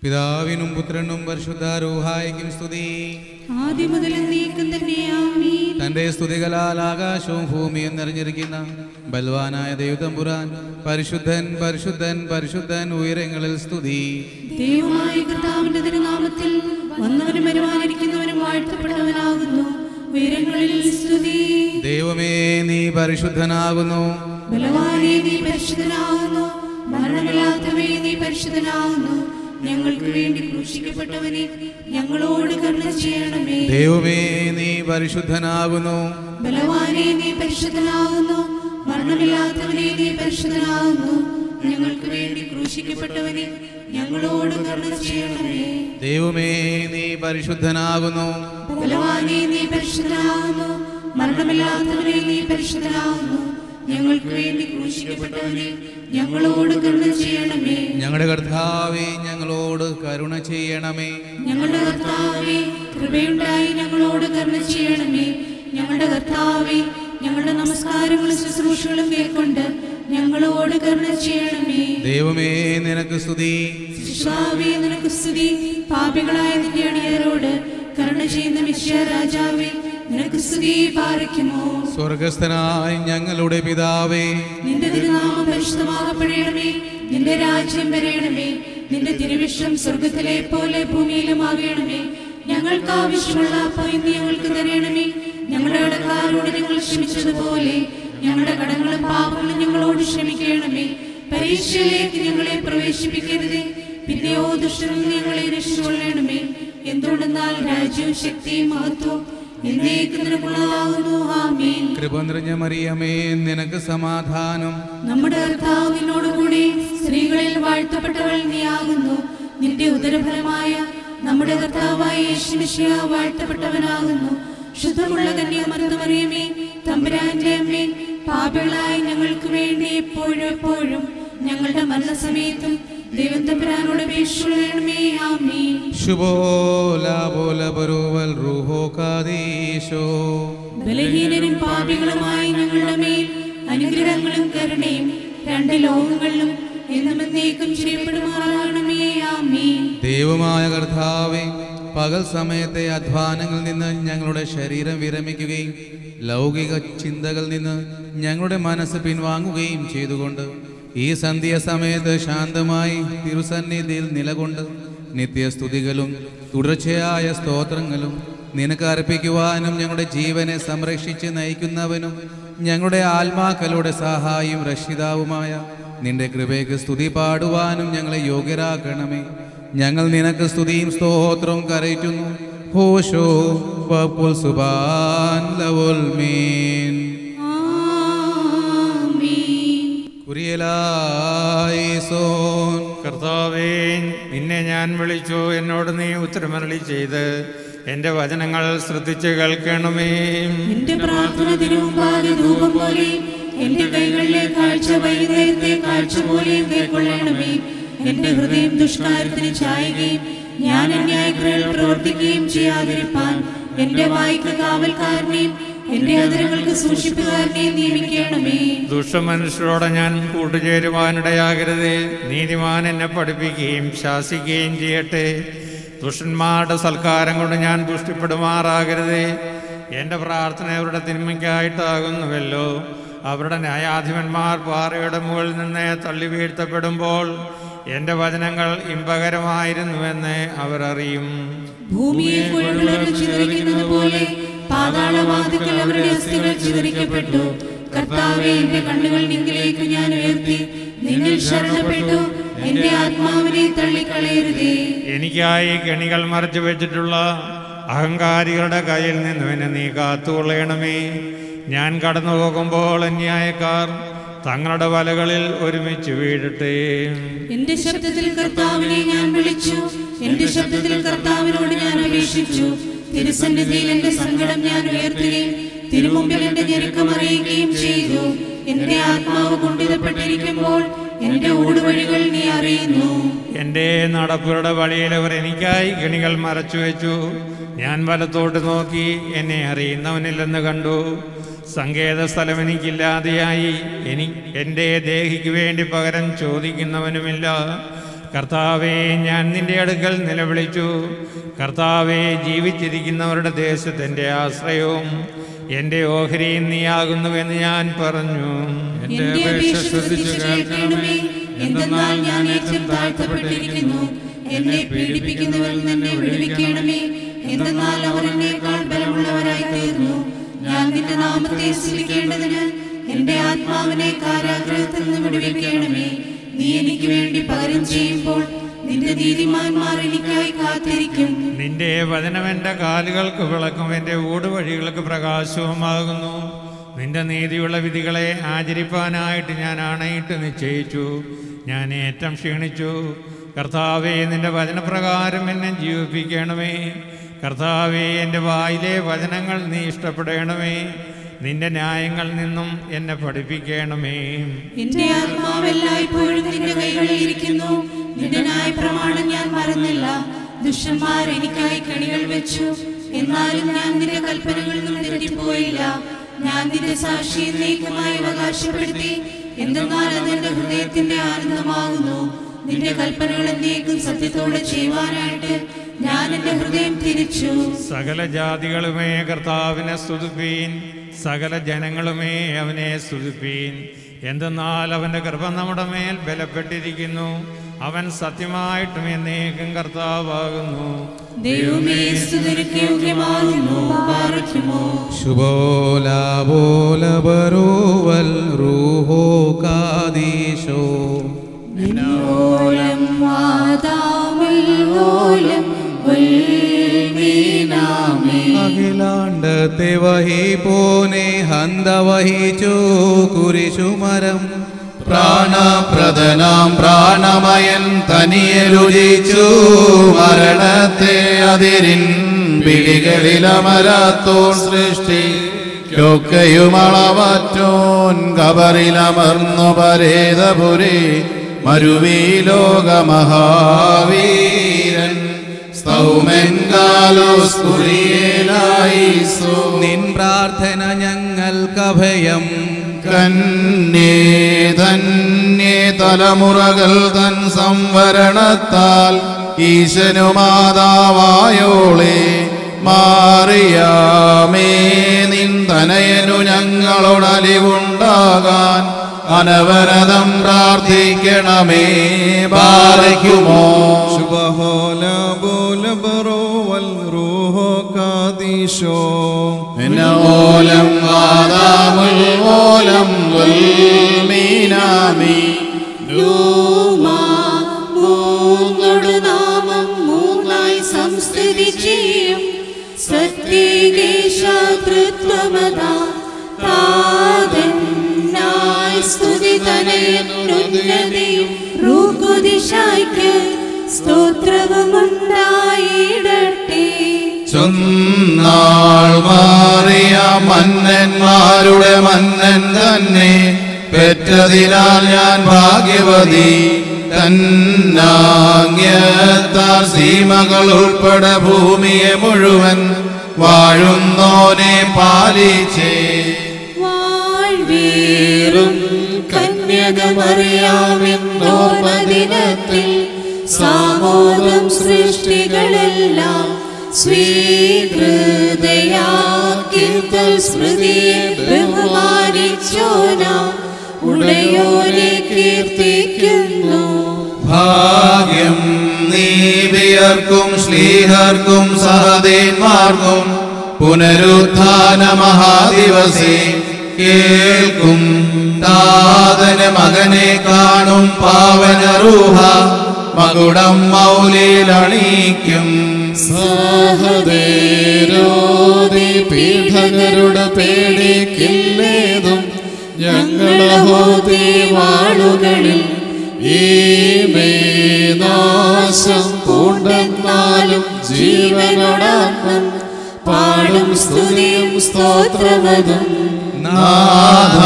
പിതാവിനും പുത്രനും പരിശുദ്ധാരൂഹായിക്കും സ്തുതി. തന്റെ സ്തുതികളാൽ ആകാശവും ഭൂമിയും നിറഞ്ഞിരിക്കുന്ന ബൽവാനായ ദൈവതമ്പുരാൻ പരിശുദ്ധൻ പരിശുദ്ധൻ പരിശുദ്ധൻ ഉയരങ്ങളിൽ സ്തുതി. ദൈവമായ കർത്താവിന്റെ തിരുനാമത്തിൽ വന്നവനും വരുവാനിരിക്കുന്നവനും വാഴ്ത്തപ്പെട്ടവനാകുന്നു. ഉയരങ്ങളിൽ സ്തുതി. ദൈവമേ നീ പരിശുദ്ധനാകുന്നു. ബലവാനേ നീ പരിശുദ്ധനാകുന്നു. മരണമില്ലാത്തവേ നീ പരിശുദ്ധനാകുന്നു. ഞങ്ങൾക്ക് വേണ്ടി ക്രൂശിക്കപ്പെട്ടവനെ ഞങ്ങളോട് കരുണ ചെയ്യണമേ. ദൈവമേ നീ പരിശുദ്ധനാകുന്നു. ബലവാനേ നീ പരിശുദ്ധനാകുന്നു. മരണമില്ലാത്തവനെ നീ പരിശുദ്ധനാകുന്നു. ഞങ്ങൾക്ക് വേണ്ടി ക്രൂശിക്കപ്പെട്ടവനെ ഞങ്ങളോട് കരുണ ചെയ്യണമേ. ദൈവമേ നീ പരിശുദ്ധനാകുന്നു. ബലവാനേ നീ പരിശുദ്ധനാകുന്നു. മരണമില്ലാത്തവനെ നീ പരിശുദ്ധനാകുന്നു. ഞങ്ങൾക്ക് വേണ്ടി ക്രൂശിക്കപ്പെട്ടവനെ ഞങ്ങളോട് കരുണ ചെയ്യണമേ. ഞങ്ങളുടെ കർത്താവേ ഞങ്ങളോട് കരുണ ചെയ്യണമേ. ഞങ്ങളുടെ കർത്താവേ കൃപയുണ്ടായി ഞങ്ങളോട് കരുണ ചെയ്യണമേ. ഞങ്ങളുടെ കർത്താവേ ഞങ്ങളുടെ നമസ്കാരങ്ങളും ശുശ്രൂഷകളും കൈക്കൊണ്ട് ഞങ്ങളോട് കരുണ ചെയ്യണമേ. ദൈവമേ നിനക്ക് സ്തുതി. കർത്താവേ നിനക്ക് സ്തുതി. പാപികളായ നിന്റെ അടിയരോട് കരുണ ചെയ്യുന്ന മിശിഹാ രാജാവേ നിനക്ക് സ്തുതി. പാർക്കുമോ. സ്വർഗസ്ഥനായ ഞങ്ങളുടെ പിതാവേ, നിന്റെ തിരുനാമം പരിശുദ്ധമാകപ്പെടണമേ. നിന്റെ രാജ്യം വരയണമേ. നിന്റെ തിരുവിഷ്ടം സ്വർഗത്തിലെ പോലെ ഭൂമിയിലും ആകണമേ. ഞങ്ങൾക്ക് ആവശ്യമുള്ള അപ്പം ഇന്ന് ഞങ്ങൾക്ക് തരണമേ. ഞങ്ങളുടെ കടക്കാരോട് ഞങ്ങൾ ക്ഷമിച്ചതുപോലെ ഞങ്ങളുടെ കടങ്ങളും പാപങ്ങളും ഞങ്ങളോട് ക്ഷമിക്കണമേ. പരീക്ഷയിലേക്ക് ഞങ്ങളെ പ്രവേശിപ്പിക്കരുതേ, പിന്നെയോ ദുഷ്ടനിൽ നിന്ന് ഞങ്ങളെ രക്ഷിച്ചുകൊള്ളണമേ. എന്തുകൊണ്ടെന്നാൽ രാജ്യവും ശക്തിയും മഹത്വവും കൃപ നിറഞ്ഞ മറിയമേ നിനക്ക് സമാധാനം. നമ്മുടെ കർത്താവ് നിന്നോടുകൂടി സ്ത്രീകളിൽ വാഴ്ത്തപ്പെട്ടവൾ നീയാകുന്നു. നിന്റെ ഉദരഫലമായ നമ്മുടെ കർത്താവായ യേശു മിശിഹാ വാഴ്ത്തപ്പെട്ടവനാകുന്നു. ശുദ്ധമുള്ള കന്യാമറിയ മറിയമേ തമ്പുരാന്റെ അമ്മേ, പാപികളായ ഞങ്ങൾക്ക് വേണ്ടി എപ്പോഴും എപ്പോഴും ഞങ്ങളുടെ മരണസമയത്തും ദൈവം തമ്പുരാനോട് അപേക്ഷിക്കണമേ. ആമേൻ. ബലഹീനരും പാപികളുമായി ഞങ്ങളുടെ മേൽ അനുഗ്രഹങ്ങളും കരുണയും രണ്ട് ലോകങ്ങളിലും എന്നും എന്നേക്കും ചെയ്യപ്പെടുമാറാകണമേ. ആമേൻ. ദൈവമായ കർത്താവേ, പകൽ സമയത്തെ അധ്വാനങ്ങളിൽ നിന്ന് ഞങ്ങളുടെ ശരീരം വിരമിക്കുകയും ലൗകിക ചിന്തകളിൽ നിന്ന് ഞങ്ങളുടെ മനസ്സ് പിൻവാങ്ങുകയും ചെയ്തുകൊണ്ട് ഈ സന്ധ്യാസമയത്ത് ശാന്തമായി തിരുസന്നിധിയിൽ നിലകൊണ്ട് നിത്യസ്തുതികളും തുടർച്ചയായ സ്തോത്രങ്ങളും നിനക്ക് അർപ്പിക്കുവാനും ഞങ്ങളുടെ ജീവനെ സംരക്ഷിച്ച് നയിക്കുന്നവനും ഞങ്ങളുടെ ആത്മാക്കളുടെ സഹായിയും രക്ഷിതാവുമായ നിന്റെ കൃപയ്ക്ക് സ്തുതി പാടുവാനും ഞങ്ങളെ യോഗ്യരാക്കണമേ. ഞങ്ങൾ നിനക്ക് സ്തുതിയും സ്തോത്രവും കരയറ്റുന്നു. ഹോശോ വപുൽ സുബാൻ ലവുൽ മീൻ. കർത്താവേ, നിന്നെ ഞാൻ വിളിച്ചു, എന്നോട് നീ ഉത്തരമരുളി ചെയ്ത് എന്റെ വചനങ്ങൾ ശ്രദ്ധിച്ച് കേൾക്കണമേ. എന്റെ പ്രാർത്ഥന തിരുമുമ്പാകെ ധൂപം പോലെ, എന്റെ കൈകളിലെ കാഴ്ച വൈകുന്നേരത്തെ കാഴ്ച പോലെയും കൈക്കൊള്ളണമേ. എന്റെ ഹൃദയം ദുഷ്കാര്യത്തിന് ചായുകയും ഞാൻ അന്യായക്രിയകൾ പ്രവർത്തിക്കുകയും ചെയ്യാതിരിപ്പാൻ എന്റെ വായ്ക്ക് കാവൽക്കാരനെയും എന്റെ അതിരുകൾക്ക് സൂക്ഷിപ്പുകാരനെയും നിയമിക്കണമേ. ദുഷ്ടമനുഷ്യരോടെ ഞാൻ കൂട്ടുചേരുവാനിടയാകരുതേ. നീതിമാൻ എന്നെ പഠിപ്പിക്കുകയും ശാസിക്കുകയും ചെയ്യട്ടെ. ദുഷ്ടന്മാരുടെ സൽക്കാരം കൊണ്ട് ഞാൻ പുഷ്ടിപ്പെടുമാറാകരുതേ. എൻ്റെ പ്രാർത്ഥന അവരുടെ തിന്മയ്ക്കായിട്ടാകുന്നുവല്ലോ. അവരുടെ ന്യായാധിപന്മാർ പാറയുടെ മുകളിൽ നിന്ന് തള്ളി വീഴ്ത്തപ്പെടുമ്പോൾ എൻ്റെ വചനങ്ങൾ ഇമ്പകരമായിരുന്നുവെന്ന് അവർ അറിയും. ഭൂമിയെ കുഴലുകൾ ചിതറിക്കുന്നത് പോലെ പാതാളവാതിക്കൽ അവരുടെ അസ്ഥികൾ ചിതറിക്കപ്പെട്ടു. കർത്താവേ, എന്റെ കണ്ണുകൾ നിന്നിലേക്ക് ഞാൻ ഉയർത്തി നിന്നിൽ ശരണപ്പെട്ടു. എന്റെ ആത്മാവിനെ തള്ളിക്കളയരുതേ. എനിക്കായി കെണികൾ മറച്ചു വെച്ചിട്ടുള്ള അഹങ്കാരികളുടെ കയ്യിൽ നിന്നും എന്നെ നീ കാത്തുകൊള്ളണമേ. ഞാൻ കടന്നു പോകുമ്പോൾ അന്യായക്കാർ തങ്ങളുടെ വലകളിൽ ഒരുമിച്ച് വീഴട്ടെ. എന്റെ ശബ്ദത്തിൽ കർത്താവിനെ ഞാൻ വിളിച്ചു, എന്റെ ശബ്ദത്തിൽ കർത്താവിനോട് ഞാൻ അപേക്ഷിച്ചു. തിരുസന്നിധിയിൽ എന്റെ സങ്കടം ഞാൻ ഉയർത്തുകയും തിരുമുമ്പിൽ എന്റെ ഞെരുക്കം അറിയുകയും ചെയ്തു. എന്റെ ആത്മാവ് കുണ്ഠിതപ്പെട്ടിരിക്കുമ്പോൾ എന്റെ ഊടുവഴികൾ നീ അറിയുന്നു. എൻ്റെ നടപ്പുകളുടെ വഴിയിൽ അവർ എനിക്കായി കെണികൾ മറച്ചു വെച്ചു. ഞാൻ വലത്തോട്ട് നോക്കി, എന്നെ അറിയുന്നവനില്ലെന്ന് കണ്ടു. സങ്കേത സ്ഥലം എനിക്കില്ലാതെയായി. എൻ്റെ ദേഹിക്ക് വേണ്ടി പകരം ചോദിക്കുന്നവനുമില്ല. കർത്താവേ, ഞാൻ നിന്റെ അടുക്കൽ നിലവിളിച്ചു. കർത്താവേ, ജീവിച്ചിരിക്കുന്നവരുടെ ദേശത്തിൻ്റെ ആശ്രയവും എൻ്റെ ഓഹരിയും നീയാകുന്നുവെന്ന് ഞാൻ പറഞ്ഞു. എന്റെ അപേക്ഷ ശ്രദ്ധിച്ചു കേൾക്കണമേ. എന്തെന്നാൽ ഞാൻ ഏറ്റവും താഴ്ത്തപ്പെട്ടിരിക്കുന്നു. എന്നെ പീഡിപ്പിക്കുന്നവരിൽ നിന്ന് വിടുവിക്കണമേ. എന്തെന്നാൽ അവർ എന്നേക്കാൾ ബലമുള്ളവരായി തീർന്നു. ഞാൻ നിന്റെ നാമത്തെ സ്തുതിക്കേണ്ടതിന് എന്റെ ആത്മാവിനെ കാരാഗ്രഹത്തിൽ നിന്ന് വിടുവിക്കണമേ. നീ എനിക്ക് വേണ്ടി പകരം ചെയ്യുമ്പോൾ നിന്റെ നീതിമാന്മാർ എനിക്കായി കാത്തിരിക്കും. നിന്റെ വചനം എൻ്റെ കാലുകൾക്ക് വിളക്കും, എൻ്റെ ഊടുവഴികൾക്ക് പ്രകാശവുമാകുന്നു. നിന്റെ നീതിയുള്ള വിധികളെ ആചരിപ്പാനായിട്ട് ഞാൻ ആണയിട്ട് നിശ്ചയിച്ചു. ഞാൻ ഏറ്റവും ക്ഷീണിച്ചു. കർത്താവേ, നിന്റെ വചനപ്രകാരം എന്നെ ജീവിപ്പിക്കണമേ. കർത്താവേ, എൻ്റെ വായിലെ വചനങ്ങൾ നീ ഇഷ്ടപ്പെടണമേ. നിന്റെ ന്യായങ്ങളിൽ നിന്നും എന്നെ പഠിപ്പിക്കണമേ. എന്റെ ആത്മാവെല്ലായ്പ്പോഴും നിന്റെ കൈകളിൽ ഇരിക്കുന്നു. നിന്റെ ന്യായപ്രമാണം ഞാൻ മറന്നില്ല. ദുഷ്ടന്മാർ എനിക്കായി കെണികൾ വെച്ചു, എന്നാലും ഞാൻ നിന്റെ കൽപ്പനകളിൽ നിന്നും തെറ്റിപ്പോയില്ല. ഞാൻ നിന്റെ സാക്ഷി എന്നേക്കുമായി അവകാശപ്പെടുത്തി. എന്തെന്നാൽ അത് എന്റെ ഹൃദയത്തിന്റെ ആനന്ദമാകുന്നു. നിന്റെ കൽപ്പനകൾ എന്നേക്കും സത്യത്തോടെ ചെയ്യുവാനായിട്ട് ഞാൻ എന്റെ ഹൃദയം തിരിച്ചു. സകല ജാതികളുമേ കർത്താവിനെ സ്തുതിപ്പീൻ. സകല ജനങ്ങളുമേ അവനെ സ്തുതിപ്പീൻ. എന്തെന്നാൽ അവൻ്റെ കൃപ നമ്മുടെ മേൽ ബലപ്പെട്ടിരിക്കുന്നു. അവൻ സത്യമായിട്ടും എന്നേക്കും കർത്താവാകുന്നു. ദൈവമേ, സ്തുതിക്ക് യോഗ്യമാകുന്നു. പാർക്കുമോ. ശുഭോലാബോലബരോവൽ റൂഹോ കാദീശോ ഓലം വാദാമുൽ അഖിലാണ്ടത്തെ വഹിപ്പോനെ ഹന്ത വഹിച്ചു കുരിശുമരം പ്രാണപ്രദനാം പ്രാണമയൻ തനിയെ രുചിച്ചു മരണത്തെ അതിരിൻ പിടികളിലമരാത്തോൻ സൃഷ്ടിക്കൊക്കെയുമളവറ്റോൻ കബറിലമർന്നു പരേതപുരി മരുവീലോകമഹാവീരൻ നിൻ പ്രാർത്ഥന ഞങ്ങൾക്കഭയം കന്യേ ധന്യേ തലമുറകൾ തൻ സംവരണത്താൽ ഈശനുമാതാവായോളെ മാറിയാമേ നിൻ തനയനു ഞങ്ങളോടലിവുണ്ടാകാൻ അനവരതം പ്രാർത്ഥിക്കണമേ. ബാരക്കുമോ. ശുഭഹോലബോലബറോവൽ റൂഹോ കാദീശോ ഓലം വാദാമുൽ ഓലം മീനാമി മൂന്നോട് നാമം മൂന്നായി സംസ്ഥിതി ചെയ്യും. സത്യേകേശാതൃത്വമതാ താതന്നായി സ്തുതി തനയനുന്നതിയും റൂകുദിശായ്ക്ക് സ്തോത്രവുമുണ്ടായിടട്ടെ. ചൊന്നാൾ മാറിയ മന്നന്മാരുടെ മന്നൻ തന്നെ പെറ്റതിനാൽ ഞാൻ ഭാഗ്യവതി തന്നാങ്യത്താൽ സീമകൾ ഉൾപ്പെടെ ഭൂമിയെ മുഴുവൻ വാഴുന്നോനെ പാലിച്ചേ. വാഴ്വീറും കന്യകമറിയാമെന്നോർമ്മദിനത്തിൽ സാമോദം സൃഷ്ടികളെല്ലാം സ്വീകൃതയാക്കിത്തൽ സ്മൃതിയെ ബഹുമാനിച്ചോനാം ഉടയോനെ കീർത്തിക്കുന്നു. ഭാഗ്യം നീവിയർക്കും ശ്ലീഹർക്കും സഹദേന്മാർക്കും പുനരുത്ഥാന മഹാദിവസേ കേൾക്കും താതന മകനെ കാണും പാവനറൂഹ മകുടം മൗലിലണിയിക്കും. സഹദേരോധി പീഠകരുടെ പേടിക്കില്ലേതും ഞങ്ങളഹോതി വാളുകളിൽ ഈ നാശം പൂണ്ടെന്നാലും ജീവനോടാത്മൻ പാടും സ്തുതിയും സ്തോത്രവതും. നാഥ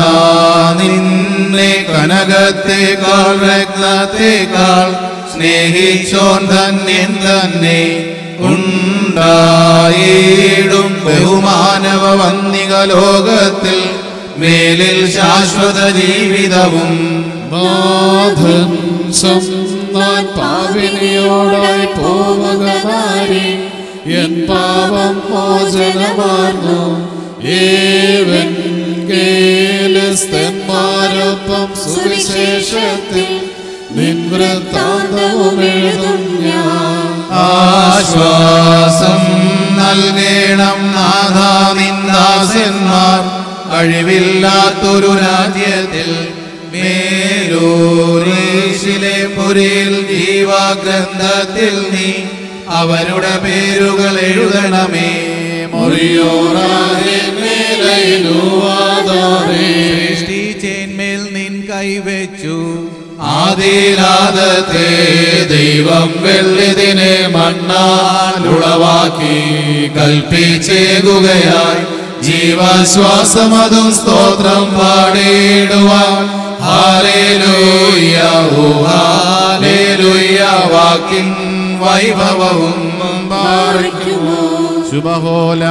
നിന്നെ കനകത്തേക്കാൾ രത്നത്തേക്കാൾ സ്നേഹിച്ചോൻ ധന്യൻ തന്നെ. ഉണ്ടായിടും ബഹുമാനവ വന്ദിക ലോകത്തിൽ മേലിൽ ശാശ്വത ജീവിതവും. നാഥൻ സ്വന്തം പാപിനിയോടായി പോവുകനാരി എൻ പാപം മോചനമാർന്നു. ഏവൻഗേലിസ്തന്മാരൊപ്പം സുവിശേഷത്തിൽ നിൻ വൃത്താന്തവും എഴുതും ഞാൻ. ആശ്വാസം നൽകണം നാഥ നിന്ദാസന്മാർ അഴിവില്ലാത്തൊരു രാജ്യത്തിൽ. മേലൂരിലെ പുരിൽ ജീവഗ്രന്ഥത്തിൽ നീ അവരുടെ പേരുകൾ എഴുതണമേ. സൃഷ്ടിച്ചേന്മേൽ നിൻ കൈവച്ചു ആദിലാദത്തെ ദൈവം വെള്ളിതിനെ മണ്ണാലുളവാക്കി കൽപ്പിച്ചേകുകയായി ജീവശ്വാസമതും സ്തോത്രം പാടിടുവാൻ. ഹല്ലേലൂയ ഓ ഹല്ലേലൂയ വാക്കിൻ വൈഭവവും പാർക്കുമോ. ശുഭഹോല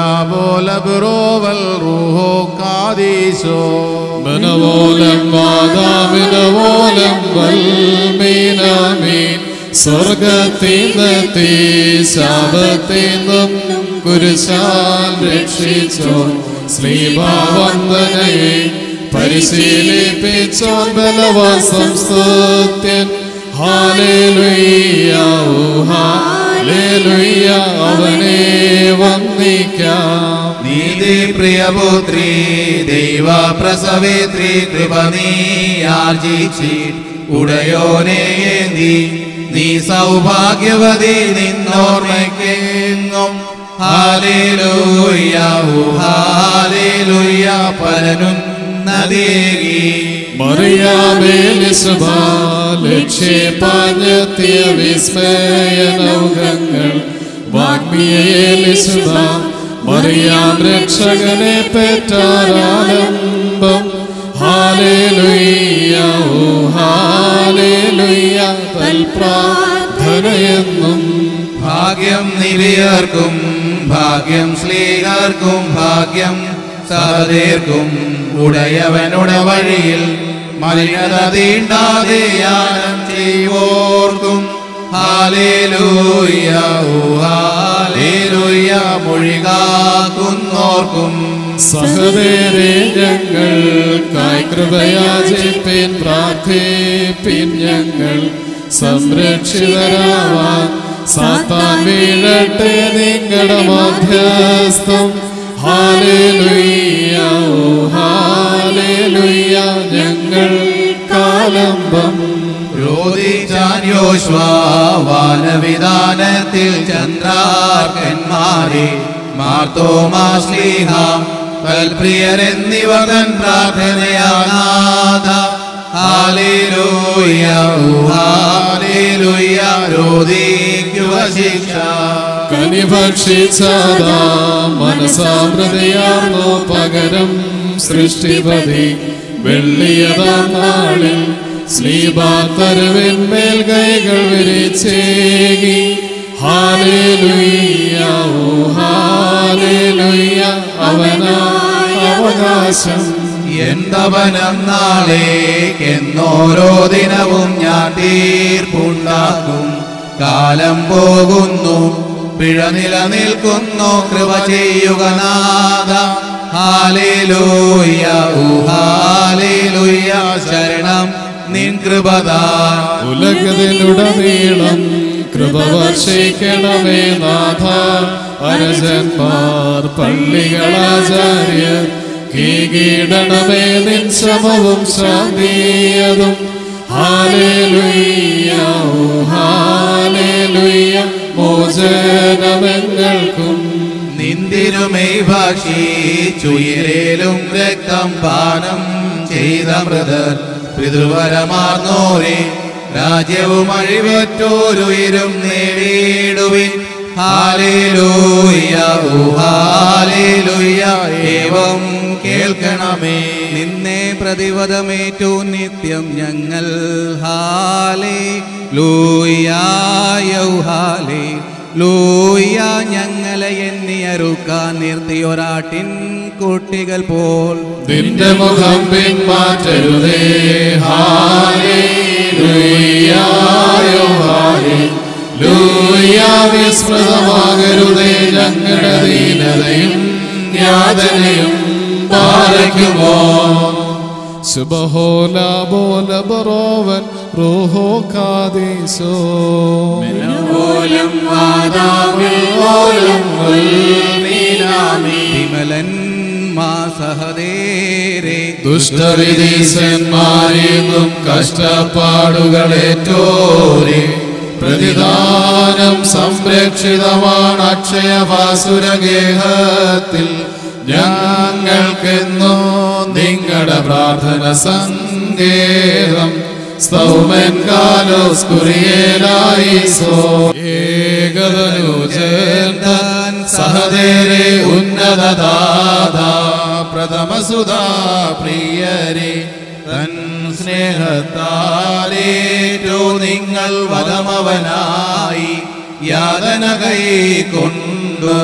ബ്രോവൽ റൂഹോ കാദീശോ മനവോലം വാദാമിനവോലം വൽമീനാമീൻ. സ്വർഗത്തിന്നെത്തി ശാപത്തിന്നും കുരിശാൽ രക്ഷിച്ചോൻ ശ്രീഭാവന്ദനയെ പരിശീലിപ്പിച്ചോൻ ബലവാസം സ്തുത്യൻ. ഹല്ലേലൂയ ഓ ഹല്ലേലൂയ അവനെ വന്ദിക്കാം. നീതി പ്രിയപുത്രി ദൈവ പ്രസവേത്രി കൃപ നീയാർജിച്ചി ഉടയോനെ നീ സൗഭാഗ്യവതി നിന്നോർമ്മയ്ക്കെങ്ങും. ഹല്ലേലൂയ ഓ ഹല്ലേലൂയ പരനുന്നതേകി. മറിയാമേലിസുബ ലക്ഷ്യപാഞ്ഞെത്തിയ വിസ്മയനൗകങ്ങൾ വാഗ്മിയേലിസുബ മറിയാം രക്ഷകനെ പെറ്റാരാലംബം. ഹല്ലേലൂയ ഓ ഹല്ലേലൂയ തൽപ്രാർത്ഥനയെന്നും. ഭാഗ്യം നിവിയർക്കും ഭാഗ്യം ശ്ലീഹർക്കും ഭാഗ്യം സഹദേർക്കും ഉടയവനുടെ വഴിയിൽ മലിനത തീണ്ടാതെ യാനം ചെയ്യോർക്കും. ഹല്ലേലൂയ ഓ ഹല്ലേലൂയ മൊഴികാക്കുന്നോർക്കും. സഹദേരേ ഞങ്ങൾക്കായി കൃപയാചിപ്പിൻ പ്രാർത്ഥിപ്പിൻ. ഞങ്ങൾ സംരക്ഷിതരാവാൻ സാത്താൻ വീഴട്ടെ നിങ്ങളുടെ മധ്യസ്ഥം. ഹല്ലേലൂയ ഓ ഹല്ലേലൂയ ഞങ്ങൾ കാലംബം. രോദിച്ചാൻ യോശുവ വാനവിധാനത്തിൽ ചന്ദ്രാർക്കന്മാരെ മാർത്തോമാ ശ്ലീഹ കൽപ്രിയരെന്നിവർ തൻ പ്രാർത്ഥനയാനാഥ. ഹല്ലേലൂയ ഓ ഹല്ലേലൂയ രോദിക്കുക ശിക്ഷ. കനി ഭക്ഷിച്ചതാ മനസാമൃതയാർന്നു പകരം സൃഷ്ടിപതി വെള്ളിയതാം നാളിൽ ശ്ലീബാത്തരുവിന്മേൽ കൈകൾ വിരിച്ചേകി ഹാലേലുയ്യ ഓ ഹാലേലുയ്യ അവനായി അവകാശം എന്തവനം നാളേക്കെന്നോരോ ദിനവും ഞാൻ തീർപ്പുണ്ടാക്കും. കാലം പോകുന്നു, പിഴ നിലനിൽക്കുന്നു, കൃപ ചെയ്യുക നാഥ. ഹാലേലൂയ ഓ ഹാലേലൂയ ശരണം നിൻ കൃപദാൻ. ഉലകത്തിലുടനീളം കൃപ വർഷിക്കണമേ നാഥ. അരജന്മാർ പള്ളികളാചാര്യർ കീടണമേ നിൻ ശ്രമവും ശാന്തിയതും. ഹാലേലുയ്യ ഓ ഹാലേലുയ്യ മോചനമെങ്ങൾക്കും. നിന്തിരുമൈ ഭക്ഷിച്ചുയിരേലും രക്തം പാനം ചെയ്ത മൃതർ പിതൃവരമാർന്നോരെ രാജ്യവും അഴിവറ്റോരുയിരും നേടിയിടുവിൻ. ഹാലേലൂയ ഓ ഹാലേലൂയ ഏവം കേൾക്കണമേ. നിന്നെ പ്രതിവദമേറ്റു നിത്യം ഞങ്ങൾ ഹാലേലൂയ ലൂയ ഞങ്ങളെ എണ്ണിയറുക്കാൻ നിർത്തിയൊരാട്ടിൻ കുട്ടികൾ പോൽ നിന്റെ മുഖം പിന്മാറ്റരുതേ. ഹാലേലൂയ ഹാലേലൂയ വിസ്മൃതമാകരുതേ ഞങ്ങളുടെ ദീനതയും യാതനയും പാലിക്കുമോ. സുബഹോല ബോല ബറോവൻ റൂഹോ കാദീസോ വിമലൻ മാസഹദേരേ ദുഷ്ടവിധീസന്മാരെയും കഷ്ടപ്പാടുകളേറ്റോരെ പ്രതിദാനം സംരക്ഷിതമാണ് അക്ഷയഭാസുരഗേഹത്തിൽ. ഞങ്ങൾക്കെന്നോ നിങ്ങളുടെ പ്രാർത്ഥന സങ്കേതം. സ്തൗമൻ കാലോസ് കുറിയേലായിസോ ഏകതനുജൻ സഹദേരേ ഉന്നതദാതാ പ്രഥമസുധാ പ്രിയരെ തൻ സ്നേഹത്താലേറ്റു നിങ്ങൾ വധമവനായി യാതന കൈക്കൊണ്ടു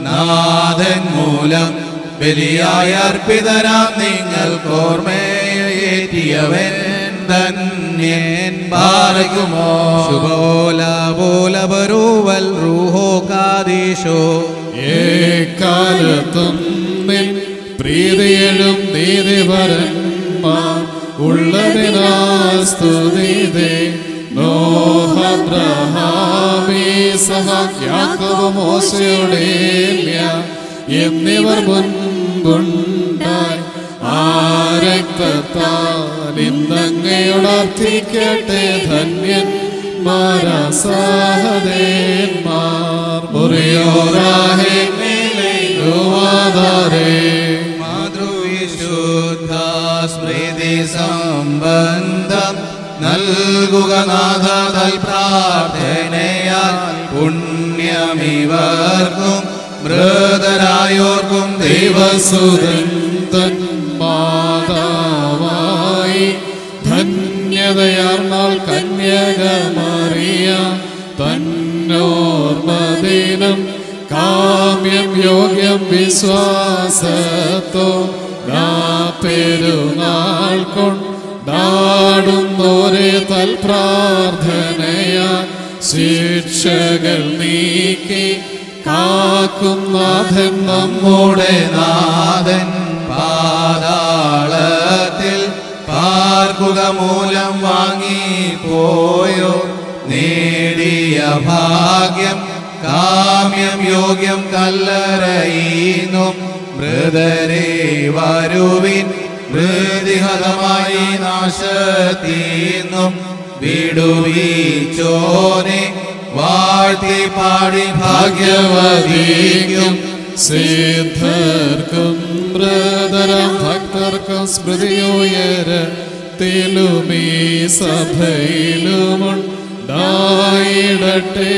നാഥൻ മൂലം ബലിയായി അർപ്പിതരാം നിങ്ങൾ കോർമയേറ്റിയവൻ ധന്യൻ പാലിക്കുമോ. ശുഭോലബോലബരൂവൽ റൂഹോ കാദീശോ ഏക്കാലത്തും നിൻ പ്രീതിയിലും നീതിപരന്മാർ ഉള്ളതിനാൽ സ്തുതിതേ. നോഹബ്രഹാമീസഹാക്ക് യാക്കോബ് മോശയുടെ എന്നിവർ മുൻപുണ്ടായി. ആ രക്തത്താൽ ഇന്നങ്ങയോടർത്ഥിക്കട്ടെ ധന്യന്മാരാ സഹദേന്മാർ. മുറിയോറാഹേ ോവാദാരേ മാതൃവിശുദ്ധ സ്മൃതി സംബന്ധം നൽകുക നാഥ തൽ പ്രാർത്ഥനയാൽ. പുണ്യമിവർക്കും മൃതരായോർക്കും ദൈവസുതൻ തൻ മാതാവായി ധന്യതയാർന്നാൾ കന്യകമറിയ തന്നോർമദിനം കാമ്യം യോഗ്യം വിശ്വാസത്തോ പെരുന്നാൾ കൊണ്ടാടുന്നോരെ തൽ പ്രാർത്ഥനയാൽ ശിക്ഷകൾ നീക്കി കാക്കും നാഥൻ നമ്മുടെ നാഥൻ. പാതാളത്തിൽ പാർക്കുക മൂലം വാങ്ങിപ്പോയോ നേടിയ ഭാഗ്യം കാമ്യം യോഗ്യം കല്ലറയുന്നു. മൃതരെ വരുവിൻ മൃതിഹതമായി നാശത്തീന്നും വിടുവീച്ചോനെ വാഴ്ത്തി പാടി ഭാഗ്യവതിക്കും. സിദ്ധർക്കും ബ്രദരം ഭക്തർക്കും സ്മൃതിയുയരത്തിലുമീ സഭയിലുമുണ്ടായിടട്ടെ.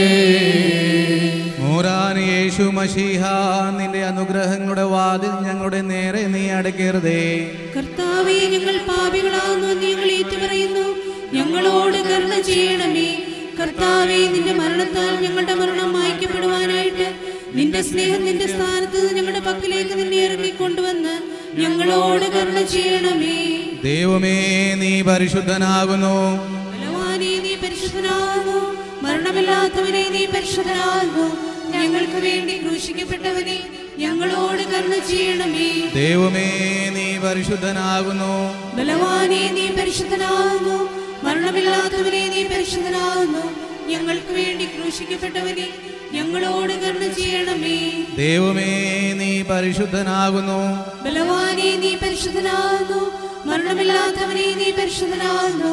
മൂരാൻ യേശു മശീഹ നിന്റെ അനുഗ്രഹങ്ങളുടെ വാതിൽ ഞങ്ങളുടെ നേരെ നീ അടയ്ക്കരുതേ. കർത്താവേ, ഞങ്ങൾ പാപികളാകുന്നു, ഞങ്ങൾ ഏറ്റുപറയുന്നു. ഞങ്ങളോട് കരുണ ചെയ്യണമേ. കർത്താവേ, നിന്റെ മരണത്താൽ ഞങ്ങളുടെ മരണം മായ്ക്കപ്പെടുവാനായിട്ട് നിന്റെ സ്നേഹം നിന്റെ സ്ഥാനത്ത് ഞങ്ങളുടെ പക്കലേക്ക് നിന്നെ ഇറങ്ങിക്കൊണ്ടുവന്ന് ഞങ്ങളോട് കരുണ ചെയ്യണമേ. ദൈവമേ, നീ പരിശുദ്ധനാകുന്നു. ബലവാനേ, നീ പരിശുദ്ധനാകുന്നു. മരണമില്ലാത്തവനെ, നീ പരിശുദ്ധനാകുന്നു. ഞങ്ങൾക്ക് വേണ്ടി ക്രൂശിക്കപ്പെട്ടവനെ, ഞങ്ങളോട് കരുണ ചെയ്യണമേ. ദൈവമേ, നീ പരിശുദ്ധനാകുന്നു. ബലവാനേ, നീ പരിശുദ്ധനാകുന്നു. മരണമില്ലാത്തവനെ, നീ പരിശുദ്ധനാകുന്നു. ഞങ്ങൾക്ക് വേണ്ടി ക്രൂശിക്കപ്പെട്ടവനെ, ഞങ്ങളോട് കരുണ ചെയ്യണമേ. ദൈവമേ, നീ പരിശുദ്ധനാകുന്നു. ബലവാനേ, നീ പരിശുദ്ധനാകുന്നു. മരണമില്ലാത്തവനെ, നീ പരിശുദ്ധനാകുന്നു.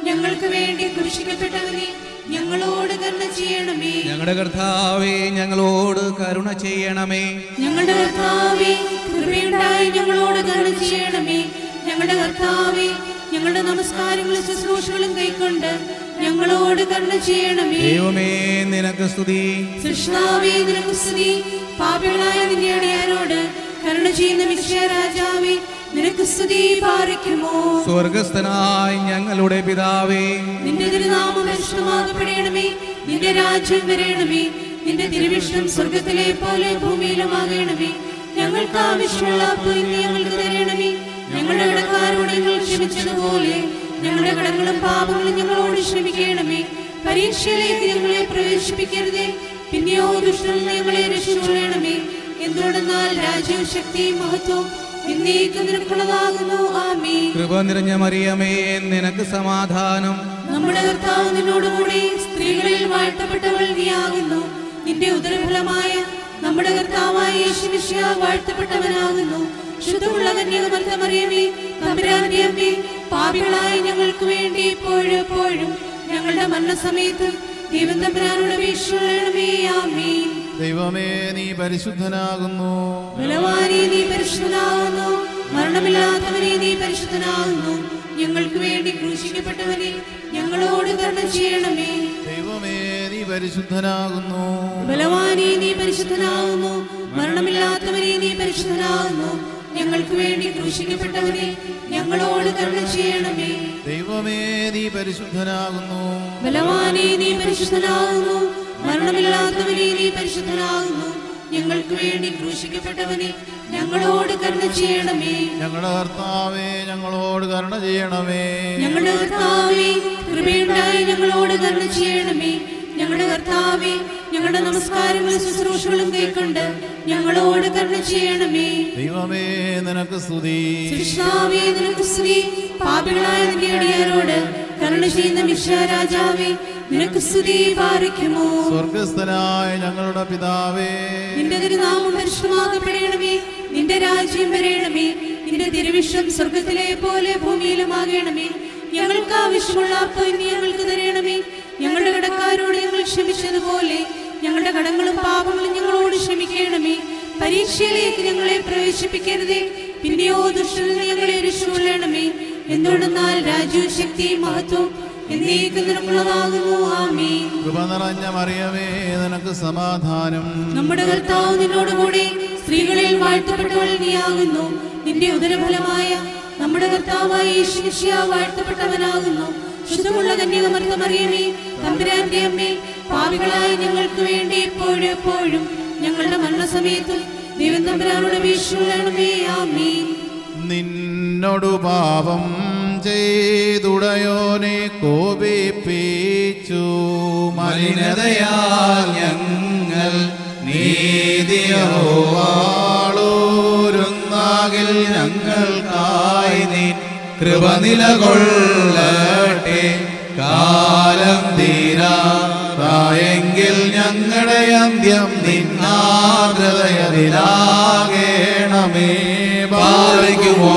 ഞങ്ങൾക്ക് വേണ്ടി ക്രൂശിക്കപ്പെട്ടവനെ, ഞങ്ങളോട് കരുണ ചെയ്യണമേ. ഞങ്ങളുടെ കർത്താവേ, ഞങ്ങളോട് കരുണ ചെയ്യണമേ. ഞങ്ങളുടെ കർത്താവേ, കൃപയുണ്ടായി ഞങ്ങളോട് കരുണ ചെയ്യണമേ. ഞങ്ങളുടെ കർത്താവേ, ഞങ്ങളുടെ നമസ്കാരങ്ങളും ശുശ്രൂഷകളും കൈക്കൊണ്ട് ഞങ്ങളോട് കരുണ ചെയ്യണമേ. ദൈവമേ, നിനക്ക് സ്തുതി. സൃഷ്ടാവേ, നിനക്ക് സ്തുതി. പാപികളായ നിന്റെ അടിയാരോട് കരുണ ചെയ്യുന്ന മിശിഹാ രാജാവേ, നിനക്ക് സ്തുതി. പാറിക്കുമോ സ്വർഗസ്ഥനായ ഞങ്ങളുടെ പിതാവേ, നിന്റെ തിരുനാമം പരിശുദ്ധമാകപ്പെടണമേ. നിന്റെ രാജ്യം വരേണമേ. നിന്റെ തിരുവിഷ്ടം സ്വർഗത്തിലെ പോലെ ഭൂമിയിലുമാകണമേ. ഞങ്ങൾക്ക് ആവശ്യമുള്ള അപ്പം ഇന്ന് ഞങ്ങൾക്ക് തരണമേ. ഞങ്ങളുടെ കടക്കാരോട് ഞങ്ങൾ ക്ഷമിച്ചതുപോലെ ഞങ്ങളുടെ കടങ്ങളും പാപങ്ങളും ഞങ്ങളോട് ക്ഷമിക്കണമേ. പരീക്ഷയിലേക്ക് ഞങ്ങളെ പ്രവേശിപ്പിക്കരുതേ, പിന്നെയോ ദുഷ്ടനിൽ നിന്ന് ഞങ്ങളെ രക്ഷിച്ചുകൊള്ളണമേ. എന്തുകൊണ്ടെന്നാൽ രാജ്യവും ശക്തിയും മഹത്വവും എന്നേക്കും നിനക്കുള്ളതാകുന്നു. ആമേൻ. കൃപ നിറഞ്ഞ മറിയമേ, നിനക്ക് സമാധാനം. നമ്മുടെ കർത്താവ് നിന്നോടുകൂടി സ്ത്രീകളിൽ വാഴ്ത്തപ്പെട്ടവൾ നീയാകുന്നു. നിന്റെ ഉദരഫലമായ നമ്മുടെ കർത്താവായ യേശു മിശിഹാ വാഴ്ത്തപ്പെട്ടവനാകുന്നു. ശുദ്ധമുള്ള കന്യക മറിയമേ, തമ്പുരാന്റെ അമ്മേ, പാപികളായ ഞങ്ങൾക്ക് വേണ്ടി ഇപ്പോഴും എപ്പോഴും ഞങ്ങളുടെ മരണസമയത്ത് ദൈവം തമ്പുരാനോട് അപേക്ഷിച്ചുകൊള്ളണമേ. ആമേൻ. ദൈവമേ, നീ പരിശുദ്ധനാകുന്നു. ബലവാനേ, നീ പരിശുദ്ധനാകുന്നു. മരണമില്ലാത്തവനെ, നീ പരിശുദ്ധനാകുന്നു. ഞങ്ങൾക്ക് വേണ്ടി ക്രൂശിക്കപ്പെട്ടവനെ, ഞങ്ങളോട് കരുണ ചെയ്യണമേ. ദൈവമേ, നീ പരിശുദ്ധനാകുന്നു. ബലവാനേ, നീ പരിശുദ്ധനാകുന്നു. മരണമില്ലാത്തവനെ, നീ പരിശുദ്ധനാകുന്നു. ഞങ്ങൾക്ക് വേണ്ടി ക്രൂശിക്കപ്പെട്ടവനെ, ഞങ്ങളോട് കരുണ ചെയ്യണമേ. ദൈവമേ, നീ പരിശുദ്ധനാകുന്നു. ബലവാനേ, നീ പരിശുദ്ധനാകുന്നു. മരണമില്ലാത്തവനെ, നീ പരിശുദ്ധനാകുന്നു. ഞങ്ങൾക്ക് വേണ്ടി ക്രൂശിക്കപ്പെട്ടവനെ, ഞങ്ങളോട് കരുണ ചെയ്യണമേ. ഞങ്ങളുടെ കർത്താവേ, ഞങ്ങളോട് കരുണ ചെയ്യണമേ. ഞങ്ങളുടെ കർത്താവേ, കൃപയുണ്ടായി ഞങ്ങളോട് കരുണ ചെയ്യണമേ. ഞങ്ങളുടെ കർത്താവേ, ഞങ്ങളുടെ നമസ്കാരങ്ങളും ശുശ്രൂഷകളും കൈക്കൊണ്ട് ഞങ്ങളോട് കരുണ ചെയ്യണമേ. ദൈവമേ, നിനക്ക് സ്തുതി. സൃഷ്ടാവേ, നിനക്ക് സ്തുതി. പാപികളായ നിന്റെ അടിയാരോട് കരുണ ചെയ്യുന്ന മിശിഹാ രാജാവേ, നിനക്ക് സ്തുതി. പാറിക്കുമോ സ്വർഗസ്ഥനായ ഞങ്ങളുടെ പിതാവേ, നിന്റെ തിരുനാമം പരിശുദ്ധമാകപ്പെടണമേ. നിന്റെ രാജ്യം വരേണമേ. നിന്റെ തിരുവിഷ്ടം സ്വർഗത്തിലെ പോലെ ഭൂമിയിലുമാകണമേ. ഞങ്ങൾക്ക് ആവശ്യമുള്ള അപ്പം ഇന്ന് ഞങ്ങൾക്ക് തരണമേ. ഞങ്ങളുടെ കടക്കാരോട് ഞങ്ങൾ ക്ഷമിച്ചതുപോലെ ഞങ്ങളുടെ കടങ്ങളും പാപങ്ങളും ഞങ്ങളോട് ക്ഷമിക്കണമേ. പരീക്ഷയിലേക്ക് ഞങ്ങളെ പ്രവേശിപ്പിക്കരുതേ, പിന്നെയോ ദുഷ്ടനിൽ നിന്ന് ഞങ്ങളെ രക്ഷിച്ചുകൊള്ളണമേ. എന്തുകൊണ്ടെന്നാൽ രാജ്യവും ശക്തിയും മഹത്വവും എന്നേക്കും നിനക്കുള്ളതാകുന്നു. ആമേൻ. കൃപ നിറഞ്ഞ മറിയമേ, നിനക്ക് സമാധാനം. നമ്മുടെ കർത്താവ് നിന്നോടുകൂടി സ്ത്രീകളിൽ വാഴ്ത്തപ്പെട്ടവൾ നീയാകുന്നു. നിന്റെ ഉദരഫലമായ നമ്മുടെ കർത്താവായ യേശു മിശിഹാ വാഴ്ത്തപ്പെട്ടവനാകുന്നു. ശുദ്ധമുള്ള കന്യക മറിയമേ, തമ്പുരാന്റെ അമ്മേ, പാപികളായ ഞങ്ങൾക്ക് വേണ്ടി ഇപ്പോഴും എപ്പോഴും ഞങ്ങളുടെ മരണസമയത്തും ദൈവം തമ്പുരാനോട് അപേക്ഷിച്ചുകൊള്ളണമേ. ആമേൻ. നിന്നോടു പാപം ചെയ്തുടയോനെ കോപിപ്പിച്ചു. മലിനതയാൽ ഞങ്ങൾ നീതിയോവാളൂരുന്നാകിൽ ഞങ്ങൾക്കായി നീ കൃപ നിലകൊള്ളട്ടെ. കാലം തീരായെങ്കിൽ ഞങ്ങളുടെ അന്ത്യം നിന്നാർദ്രതയതിലാകേണമേ. പാലിക്കുമോ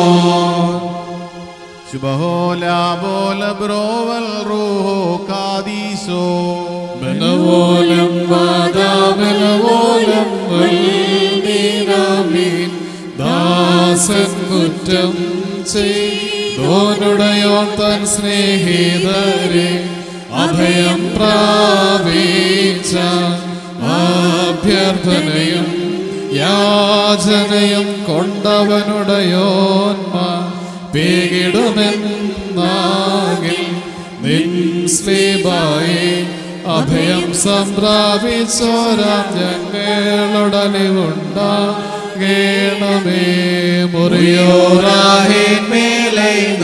ശുഭഹോലാ ബോല ബ്രോവൽ റൂഹോ കാദീശോ. ബലവോലം വാദാബലവോലം വൽമീനാമീൻ. ദാസൻ കുറ്റം ചെയ്തോനുടയോൻ തൻ സ്നേഹിതരെ അഭയം പ്രാപിച്ച അഭ്യർത്ഥനയും യാചനയും കൊണ്ടവനുടയോന്മാ പേകിടുമെന്നാകിൽ നിൻ സ്ലീബായി അഭയം സംപ്രാപിച്ചോരാം ഞങ്ങളുടലിവുണ്ടാകേണമേ. മുറിയോറാഹിൻ മേലൈനുവാദാരേൻ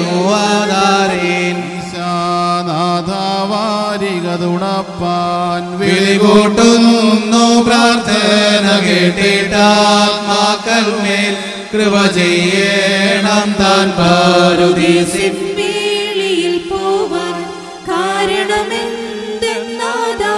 ഈശാനാഥവാരികതുണപ്പാൻ വിളികൂട്ടുന്നു പ്രാർത്ഥന കേട്ടിട്ടാത്മാക്കൾ മേൽ കൃപ ചെയ്യണം താൻ പരുദീസി വേളിയിൽ പോവാൻ കാരണമെന്തെന്നാദാ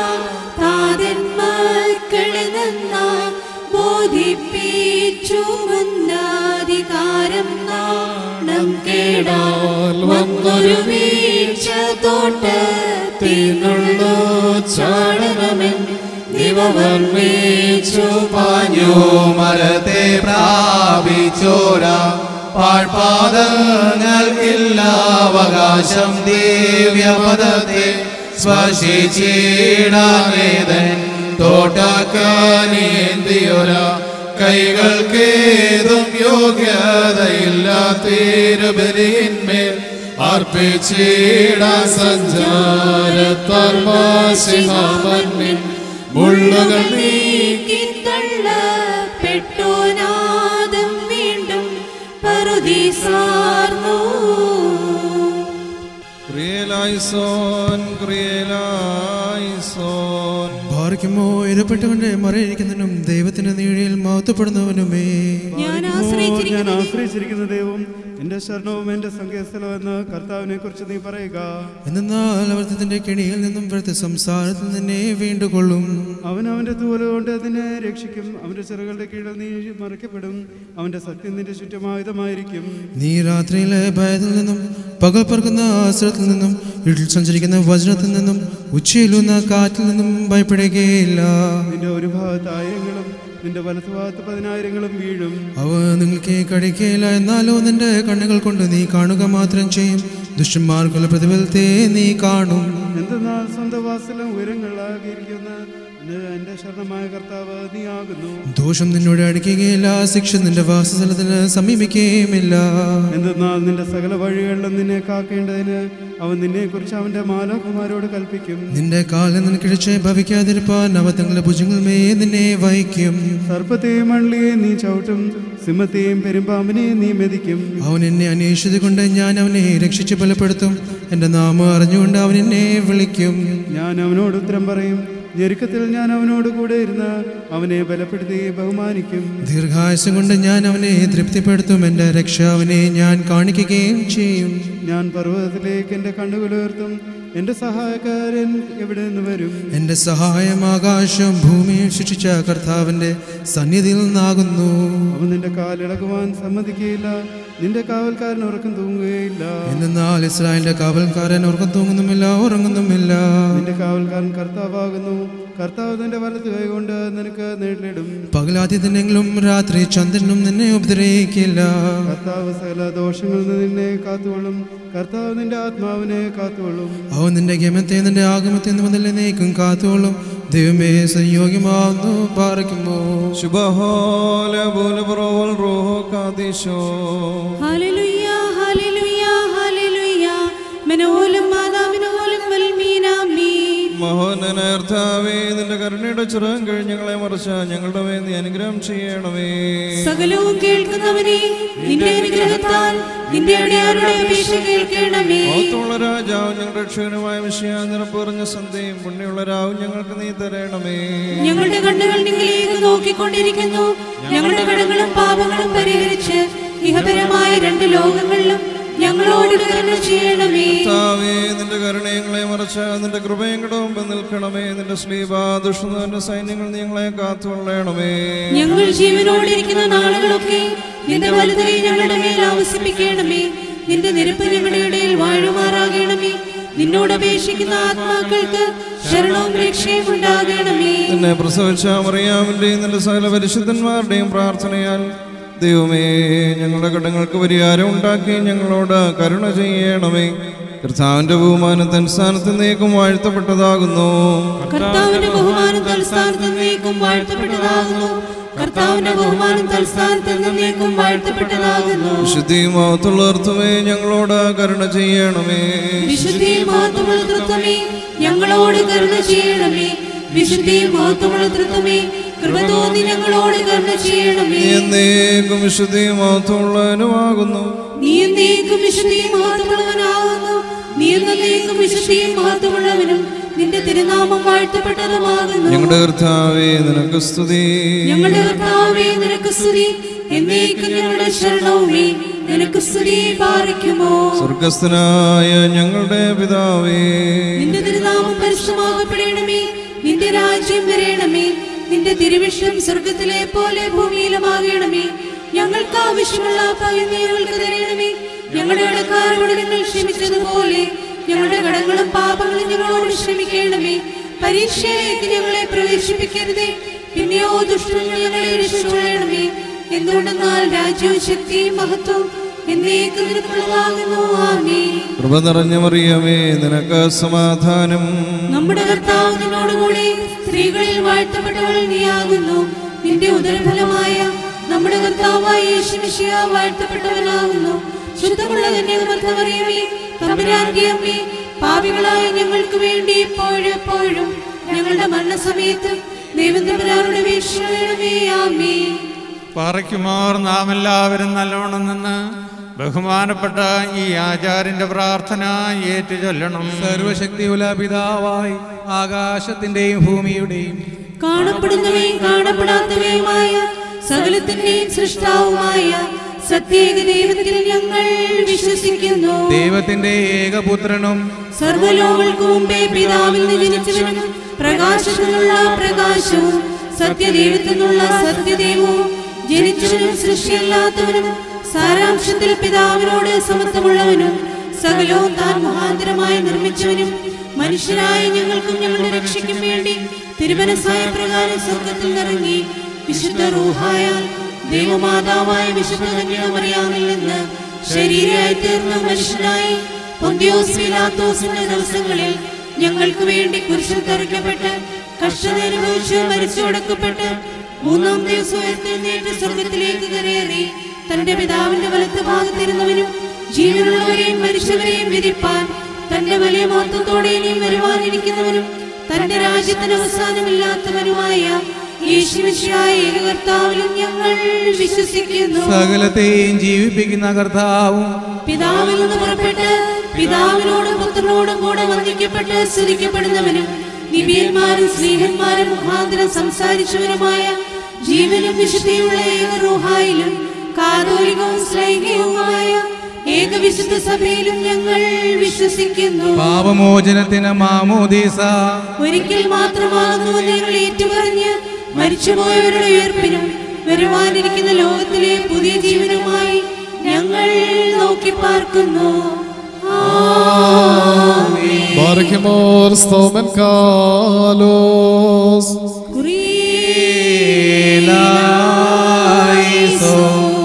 താതൻ മക്കളെ നന്നായി ബോധിപ്പിച്ചു മുന്നാധികാരം നാണം കേടാൽ വന്നൊരു വീഴ്ച തോട്ടത്തിനുള്ളു ചാടണമെൻ ദിവവർമ്മേച്ചു പാഞ്ഞു മരത്തെ പ്രാപിച്ചോരാ പാഴ്പാദങ്ങൾക്കില്ല അവകാശം ദിവ്യപദത്തെ സ്പർശിച്ചിടാവേദൻ തോട്ടക്കാനേന്തിയൊരാ കൈകൾക്കേതും യോഗ്യതയില്ലാത്തീരുബലിന്മേൽ അർപ്പിച്ചിടാ സഞ്ചാരത്താൽ മാസിഹാമന്നിൻ മുള്ളുകൾ നീക്കിത്തള്ളപ്പെട്ടു നാദം വീണ്ടും പറുദീസാർന്നു. ഭാരിക്കുമോ എഴുതപ്പെട്ടുകൊണ്ട് മറയിരിക്കുന്നതിനും ദൈവത്തിന്റെ നീഴിൽ മഹത്വപ്പെടുന്നവനുമേ. ഞാൻ ആശ്രയിച്ചിരിക്കുന്ന ദൈവം എന്റെ ശരണവും എന്റെ സങ്കേതസ്ഥലവും എന്ന് കർത്താവിനെ കുറിച്ച് നീ പറയുക. എന്നാൽ അവർത്തത്തിന്റെ കെണിയിൽ നിന്നും വെറുതെ സംസാരത്തിൽ നിന്നെ വീണ്ടുകൊള്ളും. അവൻ അവന്റെ തൂവല കൊണ്ട് അതിനെ രക്ഷിക്കും. അവന്റെ ചെറുകളുടെ കീഴിൽ നീ മറയ്ക്കപ്പെടും. അവന്റെ സത്യം നിന്റെ ചുറ്റുമായുധമായിരിക്കും. നീ രാത്രിയിലെ ഭയത്തിൽ നിന്നും പകൽ പറക്കുന്ന ആശ്രയത്തിൽ നിന്നും ഇരുട്ടിൽ സഞ്ചരിക്കുന്ന വചനത്തിൽ നിന്നും ഉച്ചയിലുന്ന കാറ്റിൽ നിന്നും ഭയപ്പെടുകയില്ല. നിന്റെ ഒരു ഭാഗത്ത് 1000-ങ്ങളും നിന്റെ വലത്ത് ഭാഗത്ത് 10,000-ങ്ങളും വീഴും. അവ നിങ്ങൾക്ക് കടിക്കയില്ല. എന്നാലോ നിന്റെ കണ്ണുകൾ കൊണ്ട് നീ കാണുക മാത്രം ചെയ്യും. ദുഷ്ടന്മാർക്കുള്ള പ്രതിഫലത്തെ നീ കാണും. എന്തെന്നാൽ സ്വന്തം വാസലും ഉയരങ്ങളിലാകിയിരിക്കുന്ന എന്റെ ശരണമായ കർത്താവ് നീ ആകുന്നു. ദോഷം നിന്നോട് അടുക്കുകയില്ല, ശിക്ഷ നിന്റെ വാസസ്ഥലത്തിന് സമീപിക്കുകയുമില്ല. എന്തെന്നാൽ നിന്റെ സകല വഴികളിലും നിന്നെ കാക്കേണ്ടതിന് അവൻ നിന്നെ കുറിച്ച് അവന്റെ മാലാഖമാരോട് കൽപ്പിക്കും. നിന്റെ കാലിൽ നിനക്കിഴച്ച് ഭവിക്കാതിരിപ്പാൻ അവ തങ്ങളുടെ ഭുജങ്ങളുമേ നിന്നെ വഹിക്കും. സർപ്പത്തെയും മണ്ണിലെയും നീ ചവിട്ടും, സിംഹത്തെയും പെരുമ്പാമ്പിനെയും നീ മെതിക്കും. അവൻ എന്നെ അന്വേഷിച്ചത് കൊണ്ട് ഞാൻ അവനെ രക്ഷിച്ച് ബലപ്പെടുത്തും. എന്റെ നാമം അറിഞ്ഞുകൊണ്ട് അവൻ എന്നെ വിളിക്കും. ഞാൻ അവനോട് ഉത്തരം പറയും. ഞെരുക്കത്തിൽ ഞാൻ അവനോട് കൂടെ ഇരുന്ന് അവനെ ബലപ്പെടുത്തി ബഹുമാനിക്കും. ദീർഘായുസ്സം കൊണ്ട് ഞാൻ അവനെ തൃപ്തിപ്പെടുത്തും. എന്റെ രക്ഷ അവനെ ഞാൻ കാണിക്കുകയും ചെയ്യും. ഞാൻ പർവ്വതത്തിലേക്ക് എന്റെ കണ്ണുകൾ ഉയർത്തും. എന്റെ സഹായക്കാരൻ എവിടെ നിന്ന് വരും? എന്റെ സഹായം ആകാശം ഭൂമിയെ സൃഷ്ടിച്ച കർത്താവിന്റെ സന്നിധിയിൽ നിന്നാകുന്നു. അവൻ നിന്റെ കാലിളകുവാൻ സമ്മതിക്കുകയില്ല. നിന്റെ കാവൽക്കാരൻ ഉറക്കം തൂങ്ങുകയില്ല. എന്നാൽ ഇസ്രായേലിന്റെ കാവൽക്കാരൻ ഉറക്കം തൂങ്ങുന്നുമില്ല, ഉറങ്ങുന്നുമില്ല. നിന്റെ കാവൽക്കാരൻ കർത്താവാകുന്നു. കർത്താവ് നിന്റെ വലത്ത് കൈകൊണ്ട് നിനക്ക് നേടിടും. പകലാദ്യത്തിനെങ്കിലും രാത്രി ചന്ദ്രനും നിന്നെ ഉപദ്രവിക്കില്ല. കർത്താവ് സകല ദോഷങ്ങളിൽ നിന്ന് നിന്നെ കാത്തുകൊള്ളും. കർത്താവ് നിന്റെ ആത്മാവിനെ കാത്തുകൊള്ളും. അവൻ നിന്റെ ഗമത്തെ നിന്റെ ആഗമത്തെ മുതൽ നീക്കും കാത്തോളും. ദൈവമേ സംയോഗ്യമാവുന്നു പാറയ്ക്കുമോ. ഹല്ലേലൂയ ഹല്ലേലൂയ ഹല്ലേലൂയ മനോലം മാതാവിനോലം വൽമീനാമീ. മഹോന്നതനായ നിന്റെ കരുണയുടെ ചിറകും കഴിഞ്ഞ് ഞങ്ങളെ മറച്ച ഞങ്ങളുടെ മേൽ നീ അനുഗ്രഹം ചെയ്യണമേ. സകലവും കേൾക്കുന്നവനെ നിന്റെ അനുഗ്രഹത്താൽ നിന്റെ അടിയാരുടെ അപേക്ഷ കേൾക്കണമേ. മഹത്വമുള്ള രാജാവ് ഞങ്ങളുടെ രക്ഷകനുമായ മിശിഹാ, നിറപ്പ് പറഞ്ഞ സന്ധ്യയും പുണ്യമുള്ള രാവും ഞങ്ങൾക്ക് നീ തരണമേ. ഞങ്ങളുടെ കണ്ണുകൾ നിങ്ങളിലേക്ക് നോക്കിക്കൊണ്ടിരിക്കുന്നു. ഞങ്ങളുടെ കടങ്ങളും പാപങ്ങളും പരിഹരിച്ച് ഇഹപരമായ 2 ലോകങ്ങളിലും ഞങ്ങളോട് കരുണ ചെയ്യണമേ. കർത്താവേ, നിന്റെ കരുണയങ്ങളെ മറച്ച നിന്റെ കൃപയങ്ങളുടെ മുമ്പ് നിൽക്കണമേ. നിന്റെ സ്ലീബാ ദുഷ്ടന്റെ സൈന്യങ്ങൾ ഞങ്ങളെ കാത്തുകൊള്ളണമേ. ഞങ്ങൾ ജീവനോടിരിക്കുന്ന നാളുകളൊക്കെ നിന്റെ വലുതൈ ഞങ്ങളുടെ മേൽ ആവസിപ്പിക്കണമേ. നിന്റെ നിരപ്പ് ഞങ്ങളുടെ ഇടയിൽ വാഴുമാറാകണമേ. നിന്നോട് അപേക്ഷിക്കുന്ന ആത്മാക്കൾക്ക് ശരണവും രക്ഷയും ഉണ്ടാകണമേ. നിന്നെ പ്രസവിച്ച മറിയാമിന്റെയും നിന്റെ സകല പരിശുദ്ധന്മാരുടെയും പ്രാർത്ഥനയാൽ ദൈവമേ, ഞങ്ങളുടെ കടങ്ങൾക്ക് പരിഹാരം ഉണ്ടാക്കി ഞങ്ങളോട് കരുണ ചെയ്യണമേ. കർത്താവിന്റെ ബഹുമാനം തൽസ്ഥാനത്ത് നീക്കും വാഴ്ത്തപ്പെട്ടതാകുന്നു. കർത്താവിന്റെ ബഹുമാനം തൽസ്ഥാനത്ത് നീക്കും വാഴ്ത്തപ്പെട്ടതാകുന്നു. കർത്താവിന്റെ ബഹുമാനം തൽസ്ഥാനത്ത് എന്നേക്കും വാഴ്ത്തപ്പെട്ടതാകുന്നു. വിശുദ്ധിയും മഹത്വമുള്ള തൃത്വമേ ഞങ്ങളോട് കരുണ ചെയ്യണമേ. വിശുദ്ധിയും മഹത്വമുള്ള തൃത്വമേ ഞങ്ങളോട് കരുണ ചെയ്യണമേ. വിശുദ്ധിയും മഹത്വമുള്ള തൃത്വമേ കൃപ തോന്നി ഞങ്ങളോട് കരുണ ചെയ്യണമേ. നീ എന്നേക്കും വിശുദ്ധിയും മഹത്വമുള്ളവനുമാകുന്നു. നീ എന്നേക്കും വിശുദ്ധിയും മഹത്വമുള്ളവനാകുന്നു. നീ എന്നേക്കും വിശുദ്ധിയും മഹത്വമുള്ളവനും നിന്റെ തിരുനാമം വാഴ്ത്തപ്പെട്ടതുമാകുന്നു. ഞങ്ങളുടെ കർത്താവേ നിനക്ക് സ്തുതി. ഞങ്ങളുടെ കർത്താവേ നിനക്ക് സ്തുതി. എന്നേക്കും ഞങ്ങളുടെ ശരണവുമേ നിനക്ക് സ്തുതി. പാറിക്കുമോ സ്വർഗസ്ഥനായ ഞങ്ങളുടെ പിതാവേ, നിന്റെ തിരുനാമം പരിശുദ്ധമാകപ്പെടണമേ. നിന്റെ രാജ്യം വരേണമേ. നിന്റെ തിരുവിഷ്ടം സ്വർഗത്തിലെ പോലെ ഭൂമിയിലുമാകണമേ. ഞങ്ങൾക്ക് ആവശ്യമുള്ള ഞങ്ങൾക്ക് തരണമേ. ഞങ്ങളുടെ കടക്കാരോട് ഞങ്ങൾ ക്ഷമിച്ചതുപോലെ ഞങ്ങളുടെ കടങ്ങളും പാപങ്ങളും ഞങ്ങളോട് ക്ഷമിക്കണമേ. പരീക്ഷയിലേക്ക് ഞങ്ങളെ പ്രവേശിപ്പിക്കരുതേ, പിന്നെയോ ദുഷ്ടങ്ങൾ ഞങ്ങളെ രക്ഷിച്ചുകൊള്ളണമേ. എന്തുകൊണ്ടെന്നാൽ രാജ്യവും ശക്തിയും മഹത്വം എന്നേക്കും നിനക്കുള്ളതാകുന്നു. ആമേൻ. കൃപ നിറഞ്ഞ മറിയമേ നിനക്ക് സമാധാനം. നമ്മുടെ കർത്താവ് നിന്നോടുകൂടി സ്ത്രീകളിൽ വാഴ്ത്തപ്പെട്ടവൾ നീയാകുന്നു. നിന്റെ ഉദരഫലമായ നമ്മുടെ കർത്താവായ യേശു മിശിഹ വാഴ്ത്തപ്പെട്ടവനാകുന്നു. ശുദ്ധമുള്ള കന്യകമറിയമേ തമ്പുരാന്റെ അമ്മേ, പാപികളായ ഞങ്ങൾക്ക് വേണ്ടി എപ്പോഴും ഞങ്ങളുടെ മരണസമയത്ത് ദൈവം തമ്പുരാനോട് അപേക്ഷിക്കണമേ. ആമേൻ. പാറയ്ക്കുമാർ നാം എല്ലാവരും നല്ലോണം നിന്ന് ബഹുമാനപ്പെട്ട ഈ ആചാര്യന്റെ പ്രാർത്ഥന ഏറ്റു ചൊല്ലണം. സർവശക്തിയുള്ള പിതാവായി ആകാശത്തിന്റെയും ഭൂമിയുടെയും കാണപ്പെടുന്നവയും കാണപ്പെടാത്തവയുമായ സകലത്തിന്റെയും സൃഷ്ടാവുമായ സത്യേക ദൈവത്തിൽ ഞങ്ങൾ വിശ്വസിക്കുന്നു. ദൈവത്തിന്റെ ഏകപുത്രനും സർവ്വലോകങ്ങൾക്ക് മുമ്പേ പിതാവിൽ നിന്ന് ജനിച്ചവനും പ്രകാശത്തിനുള്ള പ്രകാശവും സത്യദൈവത്തിൽ നിന്നുള്ള സത്യദൈവവും ജനിച്ചവനും സൃഷ്ടിയല്ലാത്തവനും സാരാംശത്തിൽ പിതാവിനോട് സമത്വമുള്ളവനും സകലവും താൻ മുഖാന്തരമായി നിർമ്മിച്ചവനും മനുഷ്യരായ ഞങ്ങൾക്കും ഞങ്ങളുടെ രക്ഷയ്ക്കും വേണ്ടി തിരുമനസ്സായ പ്രകാരം സ്വർഗ്ഗത്തിൽ നിറങ്ങി വിശുദ്ധ റൂഹായാൽ ദൈവമാതാവായ വിശുദ്ധ കന്യകമറിയാമിൽ നിന്ന് ശരീരമായി തീർന്ന മനുഷ്യനായി പൊന്തിയോസ് പീലാത്തോസിന്റെ ദിവസങ്ങളിൽ ഞങ്ങൾക്ക് വേണ്ടി കുരിശിൽ തറയ്ക്കപ്പെട്ട് കഷ്ടമനുഭവിച്ച് മരിച്ചടക്കപ്പെട്ട് മൂന്നാം ദിവസം ഉയർത്തെഴുന്നേറ്റ് സ്വർഗ്ഗത്തിലേക്ക് കയറി തന്റെ പിതാവിന്റെ വലത്ത് ഭാഗത്തിരുന്നവനും ജീവനുള്ളവരെയും മരിച്ചവരെയും വിധിപ്പാൻ തന്റെ വലിയ മഹത്വത്തോടെ ഇനിയും വരുവാനിരിക്കുന്നവനും തന്റെ രാജ്യത്തിന് അവസാനമില്ലാത്തവനുമായ യേശുമിശിഹായ ഏകകർത്താവിലും ഞങ്ങൾ വിശ്വസിക്കുന്നു. സകലത്തെയും ജീവിപ്പിക്കുന്ന കർത്താവും പിതാവിൽ നിന്ന് പുറപ്പെട്ട് പിതാവിനോടും പുത്രനോടും കൂടെ വന്ദിക്കപ്പെട്ട് സ്തുതിക്കപ്പെടുന്നവനും നിബിയന്മാരും സ്നേഹന്മാരും മുഖാന്തരം സംസാരിച്ചവനുമായ ജീവനും വിശുദ്ധിയുള്ള ഏക റൂഹായിലും കാതോലികവും ശ്ലൈഹികവുമായ ഏകവിശുദ്ധ സഭയിലും ഞങ്ങൾ വിശ്വസിക്കുന്നു. പാപമോചനത്തിന് മാമോദീസ ഒരിക്കൽ മാത്രമാകുന്നു ഞങ്ങൾ ഏറ്റുപറഞ്ഞ് മരിച്ചുപോയവരുടെ ഉയർപ്പിനും വരുവാനിരിക്കുന്ന ലോകത്തിലെ പുതിയ ജീവനുമായി ഞങ്ങൾ നോക്കി പാർക്കുന്നു. Barkimor stomen kalos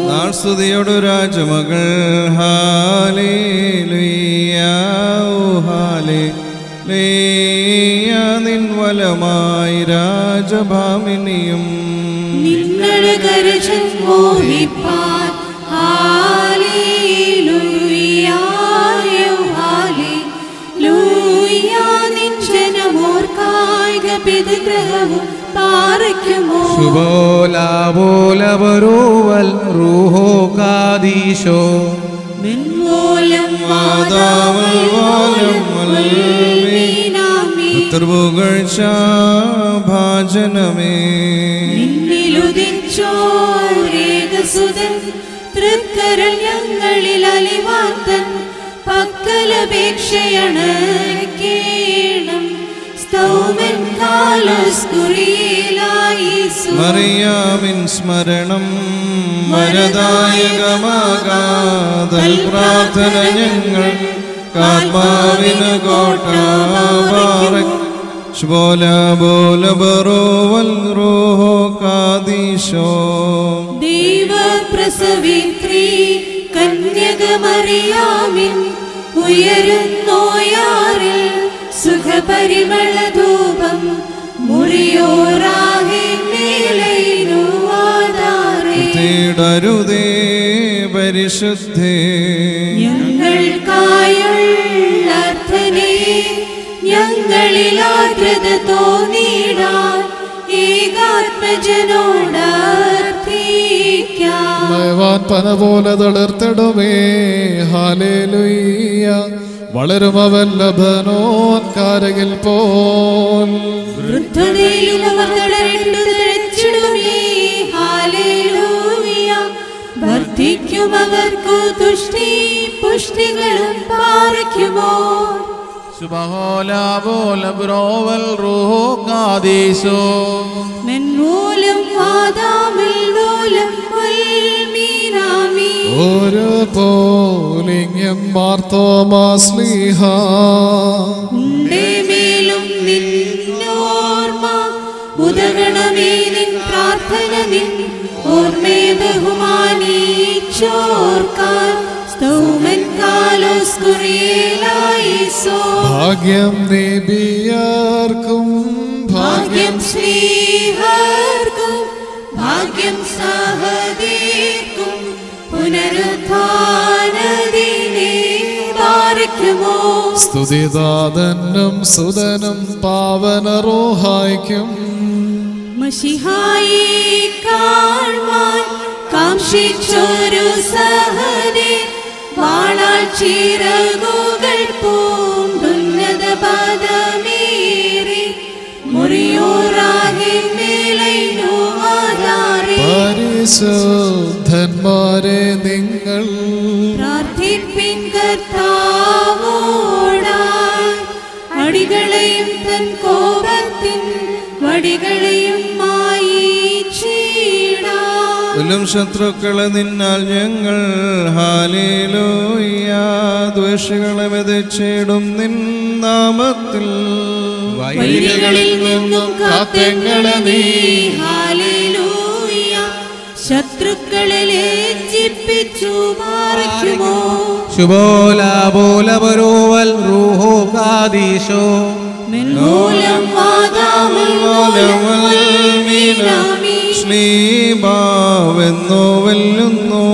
നാൾ സ്തുതിയോടു രാജമകൾ ഹാലേലുയ്യ ഹാലേലുയ്യ നിൻ വലമായി രാജഭാമിനിയും നിങ്ങളുടെ കരചൻ മോഹിപ്പാൻ ഹാലേലുയ്യ ഹാലേലുയ്യ നിൻ ജനമോർക്കായിക പിതൃഗ്രഹവും പാറയ്ക്കുമോ ശുഭോലാബോലബറോവൽ റൂഹോ കാദീശോ മെൻമൂലം മാതാവൽ വാലം പുകഴ്ച ഭാജനമേ നിന്നിലുദിച്ചോരേകസുതൻ തൃക്കരൾ ഞങ്ങളിൽ അലിവാത്തൻ പക്കലപേക്ഷയാണ് കേണം സ്തോമൻ കാലോസ്കുറിയിലായിസു മറിയാമിൻ സ്മരണം വരദായകമാകാതൽ പ്രാർത്ഥന ഞങ്ങൾ കാത്മാവിന് കോട്ടാപാറക് ശുഭോല ബോല ബറോവൽ റൂഹോ കാദീശോ ദൈവപ്രസവിത്രീ കന്യകമറിയാമിൻ ഉയരുന്നോയാറിൽ സുഖപരിമളധൂപം മുറിയോറാകെ മേലൈനുവാൻ തേടരുതേ പരിശുദ്ധേ. ഞങ്ങൾക്കായുള്ള അർത്ഥനേ ഞങ്ങളിൽ ആർദ്രത തോന്നിടാൻ ഏകാത്മജനോട് അർത്ഥിക്കാം. നയവാൻ പന പോലെ തളിർത്തിടുമേ ഹല്ലേലൂയ. വളരും അവൻ ലബനോൻ കാരകിൽ പോൽ. വൃദ്ധതയിൽ അവർ തളച്ചിടുമേ ഹല്ലേലൂയ. വർദ്ധിക്കും അവർക്കു തുഷ്ടി പുഷ്ടികളും പാർക്കുമോ. സുബഹോലാബോലബ്രോവൽ റൂഹോ കാദീസോ മെൻമൂലം ആദാമിൽ മൂലം വൽമീനാമി. ഒരു പോലിംഗം മാർത്തോമാസ്ലീഹ ഉണ്ടേ മേലും നിന്നോർമ്മ ഉദകണമേ നിൻ പ്രാർത്ഥന നിൻ ഓർമ്മേ ബഹുമാനിച്ചോർക്കാൻ. സ്തോമൻ കാലോസ് കുറിയേലായിസോ. ഭാഗ്യം നബിയാർക്കും ഭാഗ്യം ശ്രീഹർക്കും ഭാഗ്യം സഹദീർക്കും പുനരുത്ഥാനദിനെ പാർക്കുമോ. സ്തുതിദാതനും സുതനും പാവനറൂഹായ്ക്കും മശിഹായെ കാണുവാൻ കാംക്ഷിച്ചൊരു സഹദേ വാളാൽ ചിറകുകൾ പൂണ്ടുന്നത പദമേറി മുറിയോറാകെ മേലൈനോ ആധാരേ. പരിശുദ്ധന്മാരെ നിങ്ങൾ പ്രാർത്ഥിപ്പിൻ കർത്താവോടായി. അടികളെയും തൻ കോപത്തിൻ വടികളെയും മായിച്ചിടാം. ശത്രുക്കളെ നിന്നാൽ ഞങ്ങൾ ഹല്ലേലൂയ. ദ്വേഷികളെ മെതിച്ചിടും നിൻ നാമത്തിൽ. വൈരികളിൽ നിന്നും കാത്തെങ്ങളെ നീ ഹല്ലേലൂയ. ശത്രുക്കളെ ലജ്ജിപ്പിച്ചു മാറിക്കുമോ. ശുഭോലാബോലബരോവൽ റൂഹോ കാദീസോ മെൻമൂലം ആദാമിൽ മൂലം വൽമീനാമി. ശ്ലീബാവെന്നോ വെല്ലുന്നു.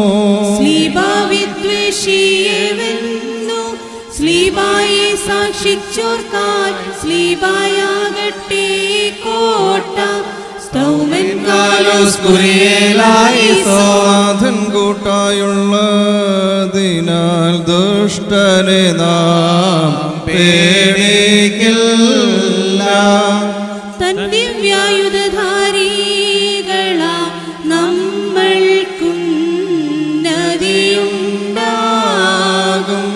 സ്ലീബാവിദ്വേഷിയെ വെന്നു. സ്ലീബായെ സാക്ഷിച്ചോർക്കാൻ സ്ലീബായാകട്ടെ കോട്ട. സ്തോമൻ കാലോസ് കുറിയേലായിസോ. നാഥൻ കൂട്ടായുള്ളതിനാൽ ദുഷ്ടനെ നാം പേടിക്കില്ല. തൻ ദിവ്യായുധധാരികളാം നമ്മൾക്കുന്നതിയുണ്ടാകും.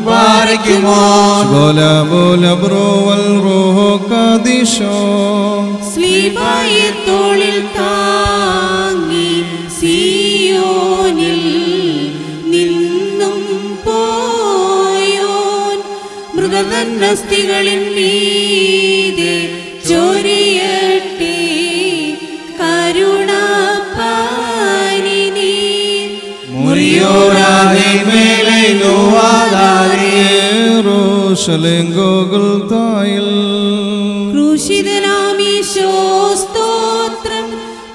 പാർക്കുമോ. ബോലബ്രോവൽ റൂഹോ കാദീസോ. സ്ലീബായെ തോളിൽ താങ്ങി സിയോനിൽ നിന്നും പോയോൻ. മൃഗതന്നസ്തികളിൻ മീതെ ചൊരിയട്ടെ കരുണാപാനി. മുറിയോറാകെ മേലൈനോ ആധാരേ. യെരൂശലേം ഗോകുൽതായിൽ ക്രൂശിതനാമീശോ സ്തോത്രം.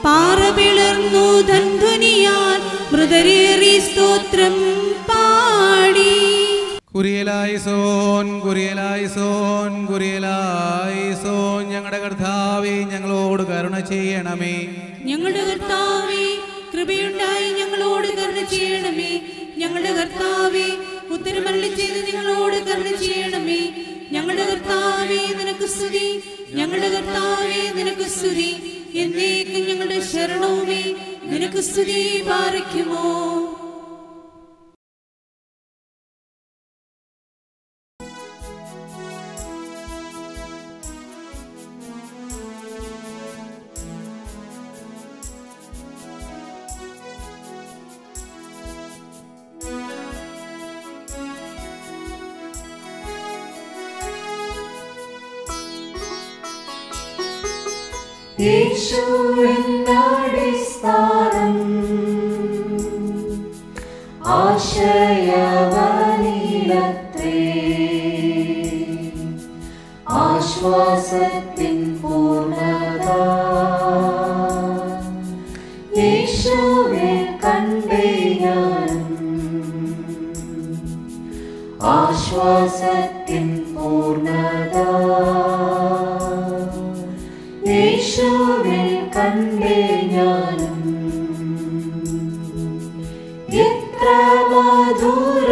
പാറ പിളർന്നു ധന്ധ്വനിയാൽ മൃതരേറി സ്തോത്രം പാടി. കുരിയലായിസോൻ കുരിയലായിസോൻ കുരിയലായിസോൻ. ഞങ്ങളുടെ കർത്താവേ ഞങ്ങളോട് കരുണ ചെയ്യണമേ. ഞങ്ങളുടെ കർത്താവേ കൃപയുണ്ടായി ഞങ്ങളോട് കരുണ ചെയ്യണമേ. ഞങ്ങളുടെ കർത്താവേ ഉത്തരമരുളി ചെയ്ത് ഞങ്ങളോട് കരുണ ചെയ്യണമേ. ഞങ്ങളുടെ കർത്താവേ നിനക്ക് സ്തുതി. ഞങ്ങളുടെ കർത്താവേ നിനക്ക് സ്തുതി. എന്നേക്കും ഞങ്ങളുടെ ശരണവുമേ നിനക്ക് സ്തുതി പാർക്കുമോ. യേശുവിനടിസ്ഥാനം ആശ്രയവനിലത്രേ. ആശ്വാസത്തിൻ പൂർണ്ണത യേശുവിൽ വിശ്വാസത്തിൻ പൂർണ്ണത യേശുവിൽ കണ്ടേ ഞാനും. എത്ര മധുരമാവൻ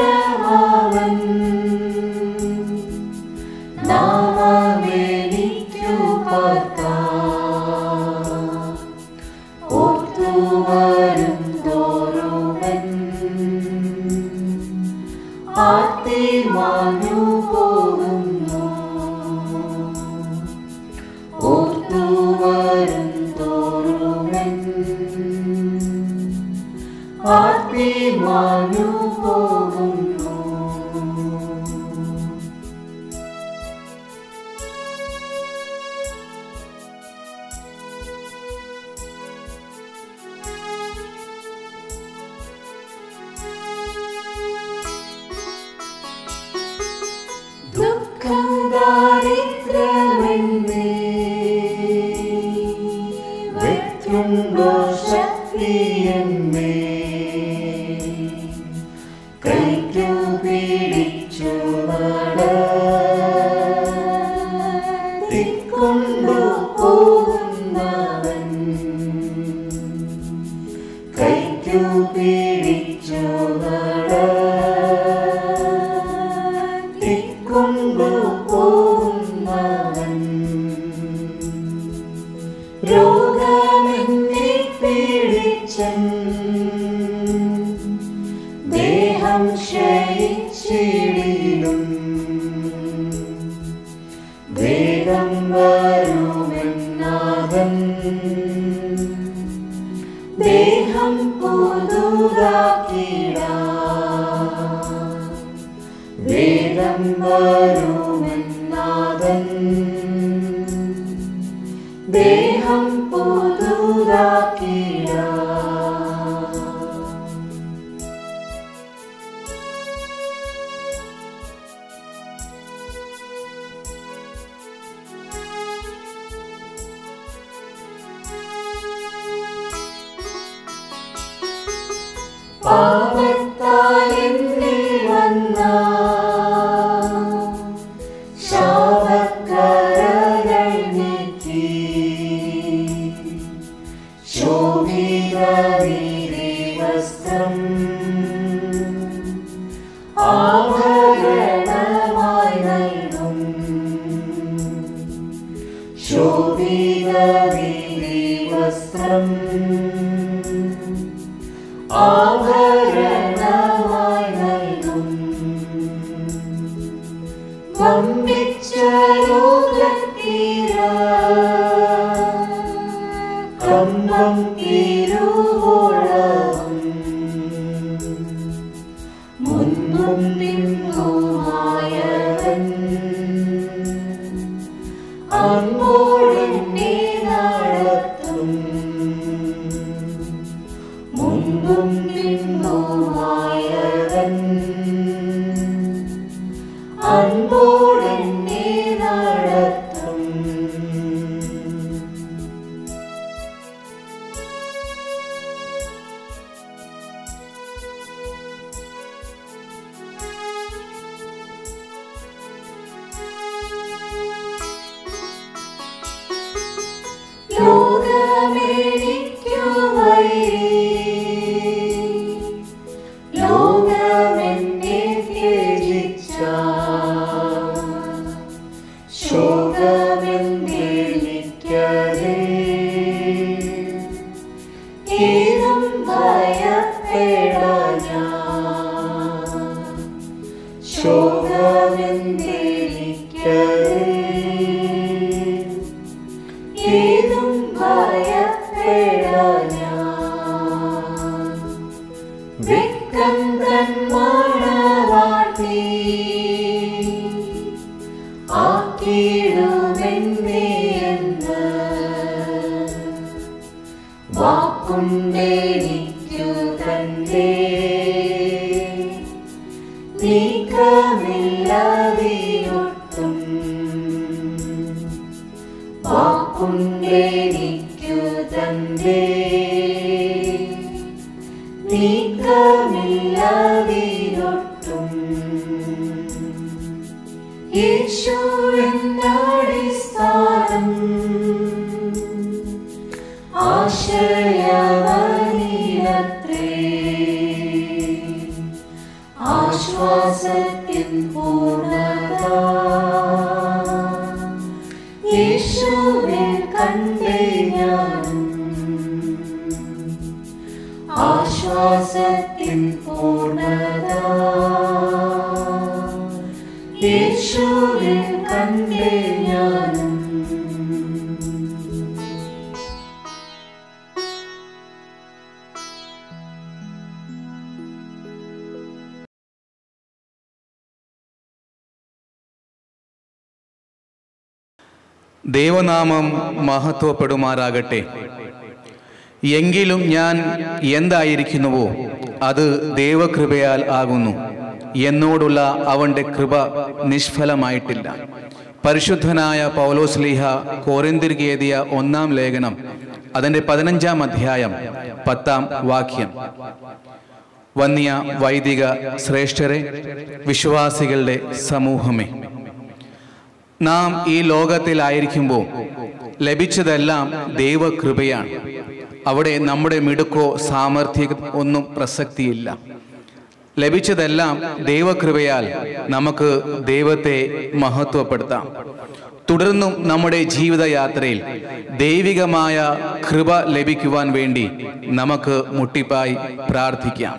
നാമമെനിക്കു പാർക്കാം. ഓർത്തുവരും തോറുമൻ ആർത്തി മാഞ്ഞു പോകുന്നു. ഓർത്തുവരും തോറുമൻ ആർത്തി മാഞ്ഞു പോകുന്നു. ദുഃഖം ദാരിദ്ര്യമെന്നേ വെറ്റുണ്ടോ ശക്തിയെന്നേ കൈക്കു പിടിച്ചു നടത്തിക്കൊണ്ടു പോകുന്നവൻ. കൈക്കു പിടിച്ചു നടത്തിക്കൊണ്ടു പോകുന്നവൻ. രോഗമെന്നെ പീഡിച്ചൻ ദേഹം ക്ഷയിച്ചിടിലും വേഗം വരുമെന്നാഥൻ. ദേഹം പുതുതാക്കിടാൻ വേഗം വരുമെന്നാഥൻ. ദേഹം പുതുതാക്കിടാൻ. പാപത്താൽ എന്നിൽ വന്ന ശാപക്കറകൾ നീക്കി ശോഭിത വസ്ത്രം ആഭരണമായി നൽകും. ശോഭിത വസ്ത്രം ആഭരണമായി നൽകും. വമ്പിച്ച ലോകത്തീര കമ്പം തിരുവോളം മുൻപും പിന്നുമായവൻ അൻപോടെന്നെ നടത്തും. മുൻപും പിന്നുമായവൻ അൻപോടെന്നെ നടത്തും. ലോകമെനിക്കു വൈരി ലോകമെന്നെ ത്യജിച്ച ശോകമെന്നിരിക്കതേ ഏതും ഭയപ്പെടാൻ ഞാൻ. ശോകമെന്നിരിക്കതേ ഏതും ഭയപ്പെടാൻ ഞാൻ. വെക്കം തന്മണവാട്ടി ആക്കിടുമെന്നേ എന്ന് വാക്കുണ്ടെനിക്കു തന്റെ നീക്കമില്ലതിയൊട്ടും. വാക്കുണ്ടെനിക്കു തന്റെ നീക്കമില്ലതിയൊട്ടും. യേശു എന്നടിസ്ഥാനം ആശ്രയമനിലത്രേ ആശ്വാസത്തിൻ പൂർണ്ണത യേശുവിൽ കണ്ടേ ഞാനും ആശ്വാസത്തിൻ പൂർണ്ണത യേശുവിൽ കണ്ടേ ഞാനും. ദൈവനാമം മഹത്വപ്പെടുമാറാകട്ടെ. എങ്കിലും ഞാൻ എന്തായിരിക്കുന്നുവോ അത് ദൈവകൃപയാൽ ആകുന്നു. എന്നോടുള്ള അവൻ്റെ കൃപ നിഷ്ഫലമായിട്ടില്ല. പരിശുദ്ധനായ പൗലോസ്ലീഹ കൊരിന്ത്യർക്ക് എഴുതിയ 1-ാം ലേഖനം അതിൻ്റെ 15-ാം അധ്യായം 10-ാം വാക്യം. വന്യ വൈദിക ശ്രേഷ്ഠരെ, വിശ്വാസികളുടെ സമൂഹമേ, നാം ഈ ലോകത്തിലായിരിക്കുമ്പോൾ ലഭിച്ചതെല്ലാം ദൈവകൃപയാണ്. അവിടെ നമ്മുടെ മിടുക്കോ സാമർഥ്യം ഒന്നും പ്രസക്തിയില്ല. ലഭിച്ചതെല്ലാം ദൈവകൃപയാൽ നമുക്ക് ദൈവത്തെ മഹത്വപ്പെടുത്താം. തുടർന്നും നമ്മുടെ ജീവിതയാത്രയിൽ ദൈവികമായ കൃപ ലഭിക്കുവാൻ വേണ്ടി നമുക്ക് മുട്ടിപ്പായി പ്രാർത്ഥിക്കാം.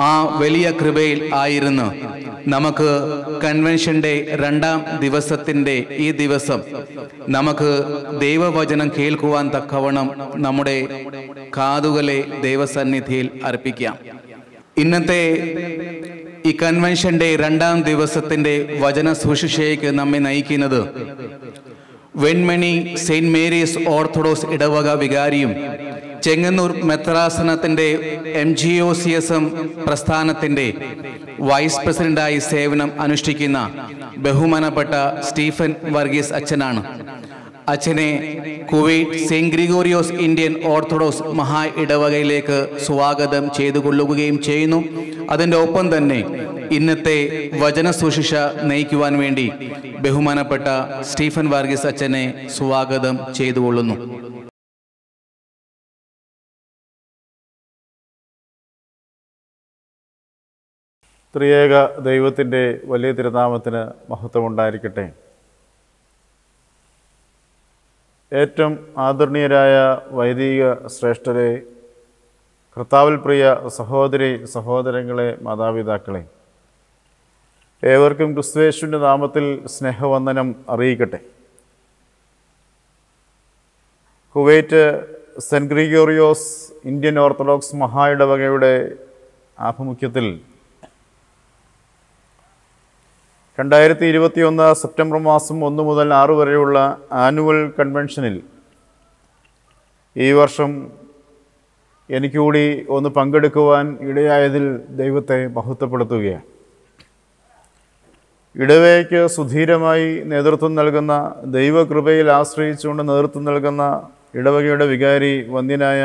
ആ വലിയ കൃപയിൽ ആയിരുന്നു നമുക്ക് കൺവെൻഷൻ്റെ 2-ാം ദിവസത്തിൻ്റെ ഈ ദിവസം നമുക്ക് ദൈവവചനം കേൾക്കുവാൻ തക്കവണ്ണം നമ്മുടെ കാതുകളെ ദൈവസന്നിധിയിൽ അർപ്പിക്കാം. ഇന്നത്തെ ഈ കൺവെൻഷൻ്റെ 2-ാം ദിവസത്തിൻ്റെ വചന ശുശ്രൂഷയ്ക്ക് നമ്മെ നയിക്കുന്നത് വെൺമണി സെയിൻറ്റ് മേരീസ് ഓർത്തഡോക്സ് ഇടവക വികാരിയും ചെങ്ങന്നൂർ മെത്രാസനത്തിൻ്റെ MGOCSM പ്രസ്ഥാനത്തിൻ്റെ വൈസ് പ്രസിഡന്റായി സേവനം അനുഷ്ഠിക്കുന്ന ബഹുമാനപ്പെട്ട സ്റ്റീഫൻ വർഗീസ് അച്ഛനാണ്. അച്ഛനെ Kuwait saint Gregorios Indian Orthodox മഹാ ഇടവകയിലേക്ക് സ്വാഗതം ചെയ്തുകൊള്ളുകയും ചെയ്യുന്നു. അതിൻ്റെ ഒപ്പം തന്നെ ഇന്നത്തെ വചന ശുശ്രൂഷ നയിക്കുവാൻ വേണ്ടി ബഹുമാനപ്പെട്ട സ്റ്റീഫൻ വർഗീസ് അച്ഛനെ സ്വാഗതം ചെയ്തുകൊള്ളുന്നു. ത്രിയേക ദൈവത്തിൻ്റെ വലിയ തിരുനാമത്തിന് മഹത്വമുണ്ടായിരിക്കട്ടെ. ഏറ്റവും ആദരണീയരായ വൈദിക ശ്രേഷ്ഠരെ, കർത്താവിൽ പ്രിയ സഹോദരി സഹോദരങ്ങളെ, മാതാപിതാക്കളെ, ഏവർക്കും ക്രിസ്തുയേശുവിൻ്റെ നാമത്തിൽ സ്നേഹവന്ദനം അറിയിക്കട്ടെ. Kuwait saint Gregorios Indian Orthodox മഹാ ഇടവകയുടെ ആഭിമുഖ്യത്തിൽ 2021 സെപ്റ്റംബർ മാസം 1 മുതൽ 6 വരെയുള്ള ആനുവൽ കൺവെൻഷനിൽ ഈ വർഷം എനിക്കുകൂടി ഒന്ന് പങ്കെടുക്കുവാൻ ഇടയായതിൽ ദൈവത്തെ മഹത്വപ്പെടുത്തുകയാണ്. ഇടവകയ്ക്ക് സുധീരമായി നേതൃത്വം നൽകുന്ന, ദൈവകൃപയിൽ ആശ്രയിച്ചുകൊണ്ട് നേതൃത്വം നൽകുന്ന ഇടവകയുടെ വികാരി വന്ദ്യനായ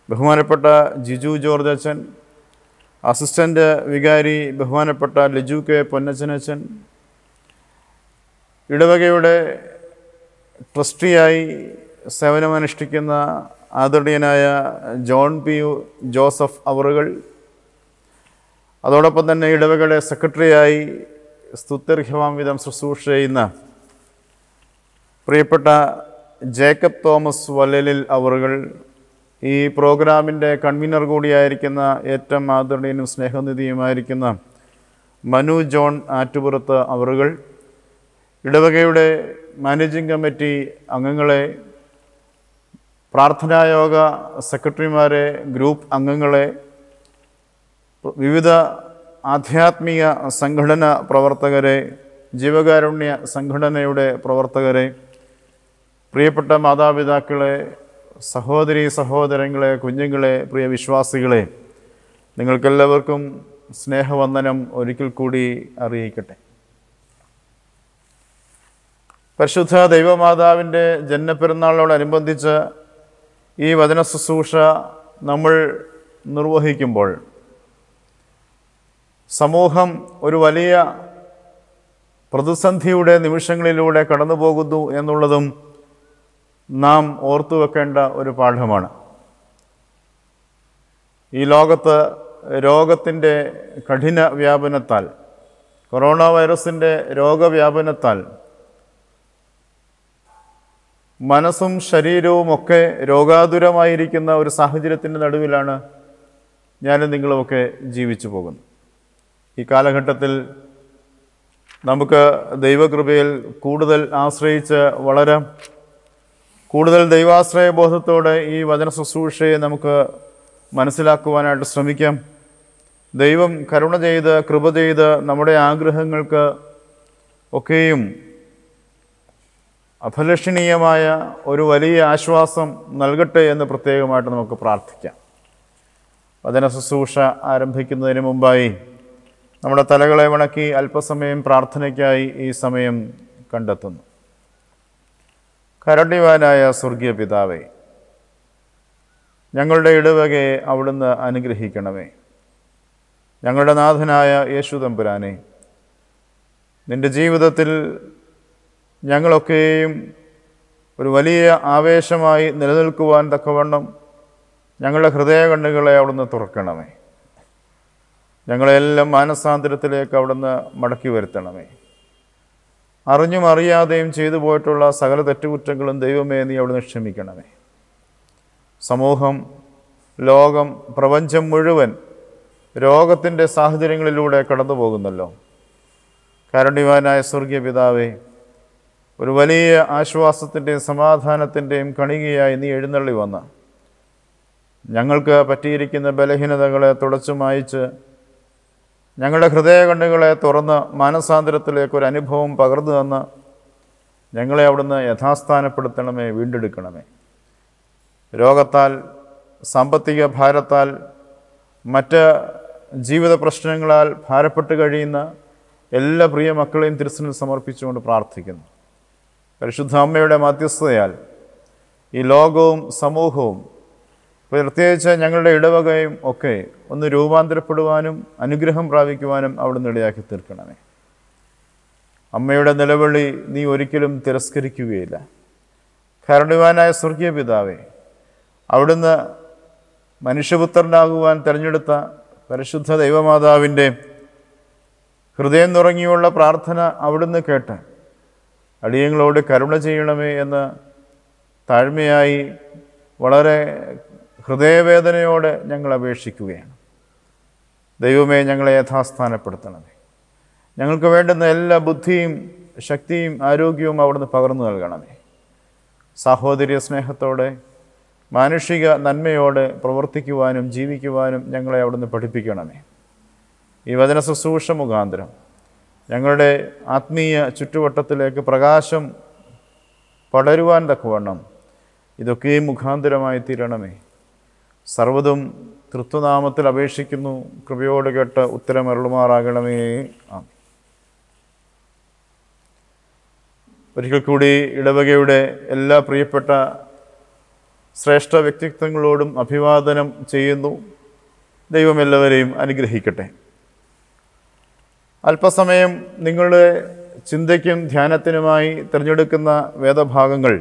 ബഹുമാനപ്പെട്ട ജിജു ജോർജ് അച്ഛൻ, അസിസ്റ്റൻ്റ് വികാരി ബഹുമാനപ്പെട്ട ലിജു കെ പൊന്നച്ചനച്ചൻ, ഇടവകയുടെ ട്രസ്റ്റിയായി സേവനമനുഷ്ഠിക്കുന്ന ആദരണീയനായ ജോൺ പി ജോസഫ് അവറുകൾ, അതോടൊപ്പം തന്നെ ഇടവകയുടെ സെക്രട്ടറിയായി സ്തുത്യർഹമാം വിധം ശുശ്രൂഷ ചെയ്യുന്ന പ്രിയപ്പെട്ട ജേക്കബ് തോമസ് വല്ലലിൽ അവറുകൾ, ഈ പ്രോഗ്രാമിൻ്റെ കൺവീനർ കൂടിയായിരിക്കുന്ന ഏറ്റവും ആദരണീയനും സ്നേഹനിധിയുമായിരിക്കുന്ന മനു ജോൺ ആറ്റുപുറത്ത് അവറുകൾ, ഇടവകയുടെ മാനേജിംഗ് കമ്മിറ്റി അംഗങ്ങളെ, പ്രാർത്ഥനായോഗ സെക്രട്ടറിമാരെ, ഗ്രൂപ്പ് അംഗങ്ങളെ, വിവിധ ആധ്യാത്മിക സംഘടന പ്രവർത്തകരെ, ജീവകാരുണ്യ സംഘടനയുടെ പ്രവർത്തകരെ, പ്രിയപ്പെട്ട മാതാപിതാക്കളെ, സഹോദരി സഹോദരങ്ങളെ, കുഞ്ഞുങ്ങളെ, പ്രിയ വിശ്വാസികളെ, നിങ്ങൾക്കെല്ലാവർക്കും സ്നേഹവന്ദനം ഒരിക്കൽ കൂടി അറിയിക്കട്ടെ. പരിശുദ്ധ ദൈവമാതാവിൻ്റെ ജന്മപ്പെരുന്നാളിനോടനുബന്ധിച്ച് ഈ വചന ശുശ്രൂഷ നമ്മൾ നിർവഹിക്കുമ്പോൾ സമൂഹം ഒരു വലിയ പ്രതിസന്ധിയുടെ നിമിഷങ്ങളിലൂടെ കടന്നു പോകുന്നു എന്നുള്ളതും നാം ഓർത്തു വെക്കേണ്ട ഒരു പാഠമാണ്. ഈ ലോകത്ത് രോഗത്തിൻ്റെ കഠിന വ്യാപനത്താൽ, കൊറോണ വൈറസിൻ്റെ രോഗവ്യാപനത്താൽ മനസ്സും ശരീരവുമൊക്കെ രോഗാതുരമായിരിക്കുന്ന ഒരു സാഹചര്യത്തിൻ്റെ നടുവിലാണ് ഞാനും നിങ്ങളുമൊക്കെ ജീവിച്ചു പോകുന്നത്. ഈ കാലഘട്ടത്തിൽ നമുക്ക് ദൈവകൃപയിൽ കൂടുതൽ ആശ്രയിച്ച് വളരാം. കൂടുതൽ ദൈവാശ്രയ ബോധത്തോടെ ഈ വചന ശുശ്രൂഷയെ നമുക്ക് മനസ്സിലാക്കുവാനായിട്ട് ശ്രമിക്കാം. ദൈവം കരുണ ചെയ്ത് കൃപ ചെയ്ത് നമ്മുടെ ആഗ്രഹങ്ങൾക്ക് ഒക്കെയും അഫലഷണീയമായ ഒരു വലിയ ആശ്വാസം നൽകട്ടെ എന്ന് പ്രത്യേകമായിട്ട് നമുക്ക് പ്രാർത്ഥിക്കാം. വചന ശുശ്രൂഷ ആരംഭിക്കുന്നതിന് മുമ്പായി നമ്മുടെ തലകളെ വണക്കി അല്പസമയം പ്രാർത്ഥനയ്ക്കായി ഈ സമയം കണ്ടെത്തുന്നു. കാരുണ്യവാനായ സ്വർഗീയ പിതാവേ, ഞങ്ങളുടെ ഇടവകയെ അവിടുന്ന് അനുഗ്രഹിക്കണമേ. ഞങ്ങളുടെ നാഥനായ യേശു തമ്പുരാനെ, നിൻ്റെ ജീവിതത്തിൽ ഞങ്ങളൊക്കെയും ഒരു വലിയ ആവേശമായി നിലനിൽക്കുവാൻ തക്കവണ്ണം ഞങ്ങളുടെ ഹൃദയകണ്ണുകളെ അവിടുന്ന് തുറക്കണമേ. ഞങ്ങളെല്ലാം മാനസാന്തരത്തിലേക്ക് അവിടുന്ന് മടക്കി വരുത്തണമേ. അറിഞ്ഞും അറിയാതെയും ചെയ്തു പോയിട്ടുള്ള സകല തെറ്റുകുറ്റങ്ങളും ദൈവമേ നീ അവിടുന്ന് ക്ഷമിക്കണമേ. സമൂഹം, ലോകം, പ്രപഞ്ചം മുഴുവൻ രോഗത്തിൻ്റെ സാഹചര്യങ്ങളിലൂടെ കടന്നു പോകുന്നല്ലോ. കാരുണ്യവാനായ സ്വർഗീയ പിതാവേ, ഒരു വലിയ ആശ്വാസത്തിൻ്റെയും സമാധാനത്തിൻ്റെയും കണികയായി നീ എഴുന്നള്ളി വന്ന് ഞങ്ങൾക്ക് പറ്റിയിരിക്കുന്ന ബലഹീനതകളെ തുടച്ചു മായിച്ച് ഞങ്ങളുടെ ഹൃദയകണ്ണുകളെ തുറന്ന് മാനസാന്തരത്തിലേക്ക് ഒരു അനുഭവം പകർന്നു തന്ന് ഞങ്ങളെ അവിടുന്ന് യഥാസ്ഥാനപ്പെടുത്തണമേ, വീണ്ടെടുക്കണമേ. രോഗത്താൽ, സാമ്പത്തിക ഭാരത്താൽ, മറ്റ് ജീവിത പ്രശ്നങ്ങളാൽ ഭാരപ്പെട്ട് കഴിയുന്ന എല്ലാ പ്രിയ മക്കളെയും തിരുസന്നിധിയിൽ സമർപ്പിച്ചുകൊണ്ട് പ്രാർത്ഥിക്കുന്നു. പരിശുദ്ധ അമ്മയുടെ മധ്യസ്ഥതയാൽ ഈ ലോകവും സമൂഹവും പ്രത്യേകിച്ച് ഞങ്ങളുടെ ഇടവകയും ഒക്കെ ഒന്ന് രൂപാന്തരപ്പെടുവാനും അനുഗ്രഹം പ്രാപിക്കുവാനും അവിടുന്ന് ഇടയാക്കി തീർക്കണമേ. അമ്മയുടെ നിലവിളി നീ ഒരിക്കലും തിരസ്കരിക്കുകയില്ല. കാരുണ്യവാനായ സ്വർഗീയ പിതാവേ, അവിടുന്ന് മനുഷ്യപുത്രനാകുവാൻ തിരഞ്ഞെടുത്ത പരിശുദ്ധ ദൈവമാതാവിൻ്റെ ഹൃദയം നുറങ്ങിയുള്ള പ്രാർത്ഥന അവിടുന്ന് കേട്ട് അടിയങ്ങളോട് കരുണ ചെയ്യണമേ എന്ന് താഴ്മയായി വളരെ ഹൃദയവേദനയോടെ ഞങ്ങൾ അപേക്ഷിക്കുകയാണ്. ദൈവമേ, ഞങ്ങളെ യഥാസ്ഥാനപ്പെടുത്തണമേ. ഞങ്ങൾക്ക് വേണ്ടുന്ന എല്ലാ ബുദ്ധിയും ശക്തിയും ആരോഗ്യവും അവിടുന്ന് പകർന്നു നൽകണമേ. സാഹോദര്യ സ്നേഹത്തോടെ മാനുഷിക നന്മയോടെ പ്രവർത്തിക്കുവാനും ജീവിക്കുവാനും ഞങ്ങളെ അവിടുന്ന് പഠിപ്പിക്കണമേ. ഈ വചന ശുശ്രൂഷ മുഖാന്തരം ഞങ്ങളുടെ ആത്മീയ ചുറ്റുവട്ടത്തിലേക്ക് പ്രകാശം പടരുവാൻ തക്കവണ്ണം ഇതൊക്കെയും മുഖാന്തരമായി തീരണമേ. സർവ്വതും തൃത്വനാമത്തിൽ അപേക്ഷിക്കുന്നു, കൃപയോട് കേട്ട് ഉത്തരമരുളുമാറാകണമേ. ഒരിക്കൽ കൂടി ഇടവകയുടെ എല്ലാ പ്രിയപ്പെട്ട ശ്രേഷ്ഠ വ്യക്തിത്വങ്ങളോടും അഭിവാദനം ചെയ്യുന്നു. ദൈവം എല്ലാവരെയും അനുഗ്രഹിക്കട്ടെ. അല്പസമയം നിങ്ങളുടെ ചിന്തയ്ക്കും ധ്യാനത്തിനുമായി തിരഞ്ഞെടുക്കുന്ന വേദഭാഗങ്ങൾ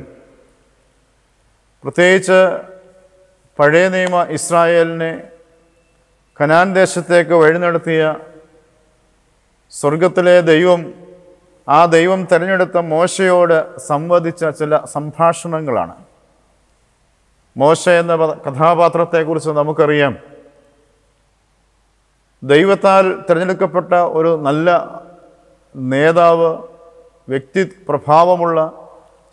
പ്രത്യേകിച്ച് പഴയ നിയമ ഇസ്രായേലിനെ കനാൻ ദേശത്തേക്ക് വഴി നടത്തിയ സ്വർഗത്തിലെ ദൈവം, ആ ദൈവം തിരഞ്ഞെടുത്ത മോശയോട് സംവദിച്ച ചില സംഭാഷണങ്ങളാണ്. മോശ എന്ന കഥാപാത്രത്തെക്കുറിച്ച് നമുക്കറിയാം. ദൈവത്താൽ തിരഞ്ഞെടുക്കപ്പെട്ട ഒരു നല്ല നേതാവ്, വ്യക്തി പ്രഭാവമുള്ള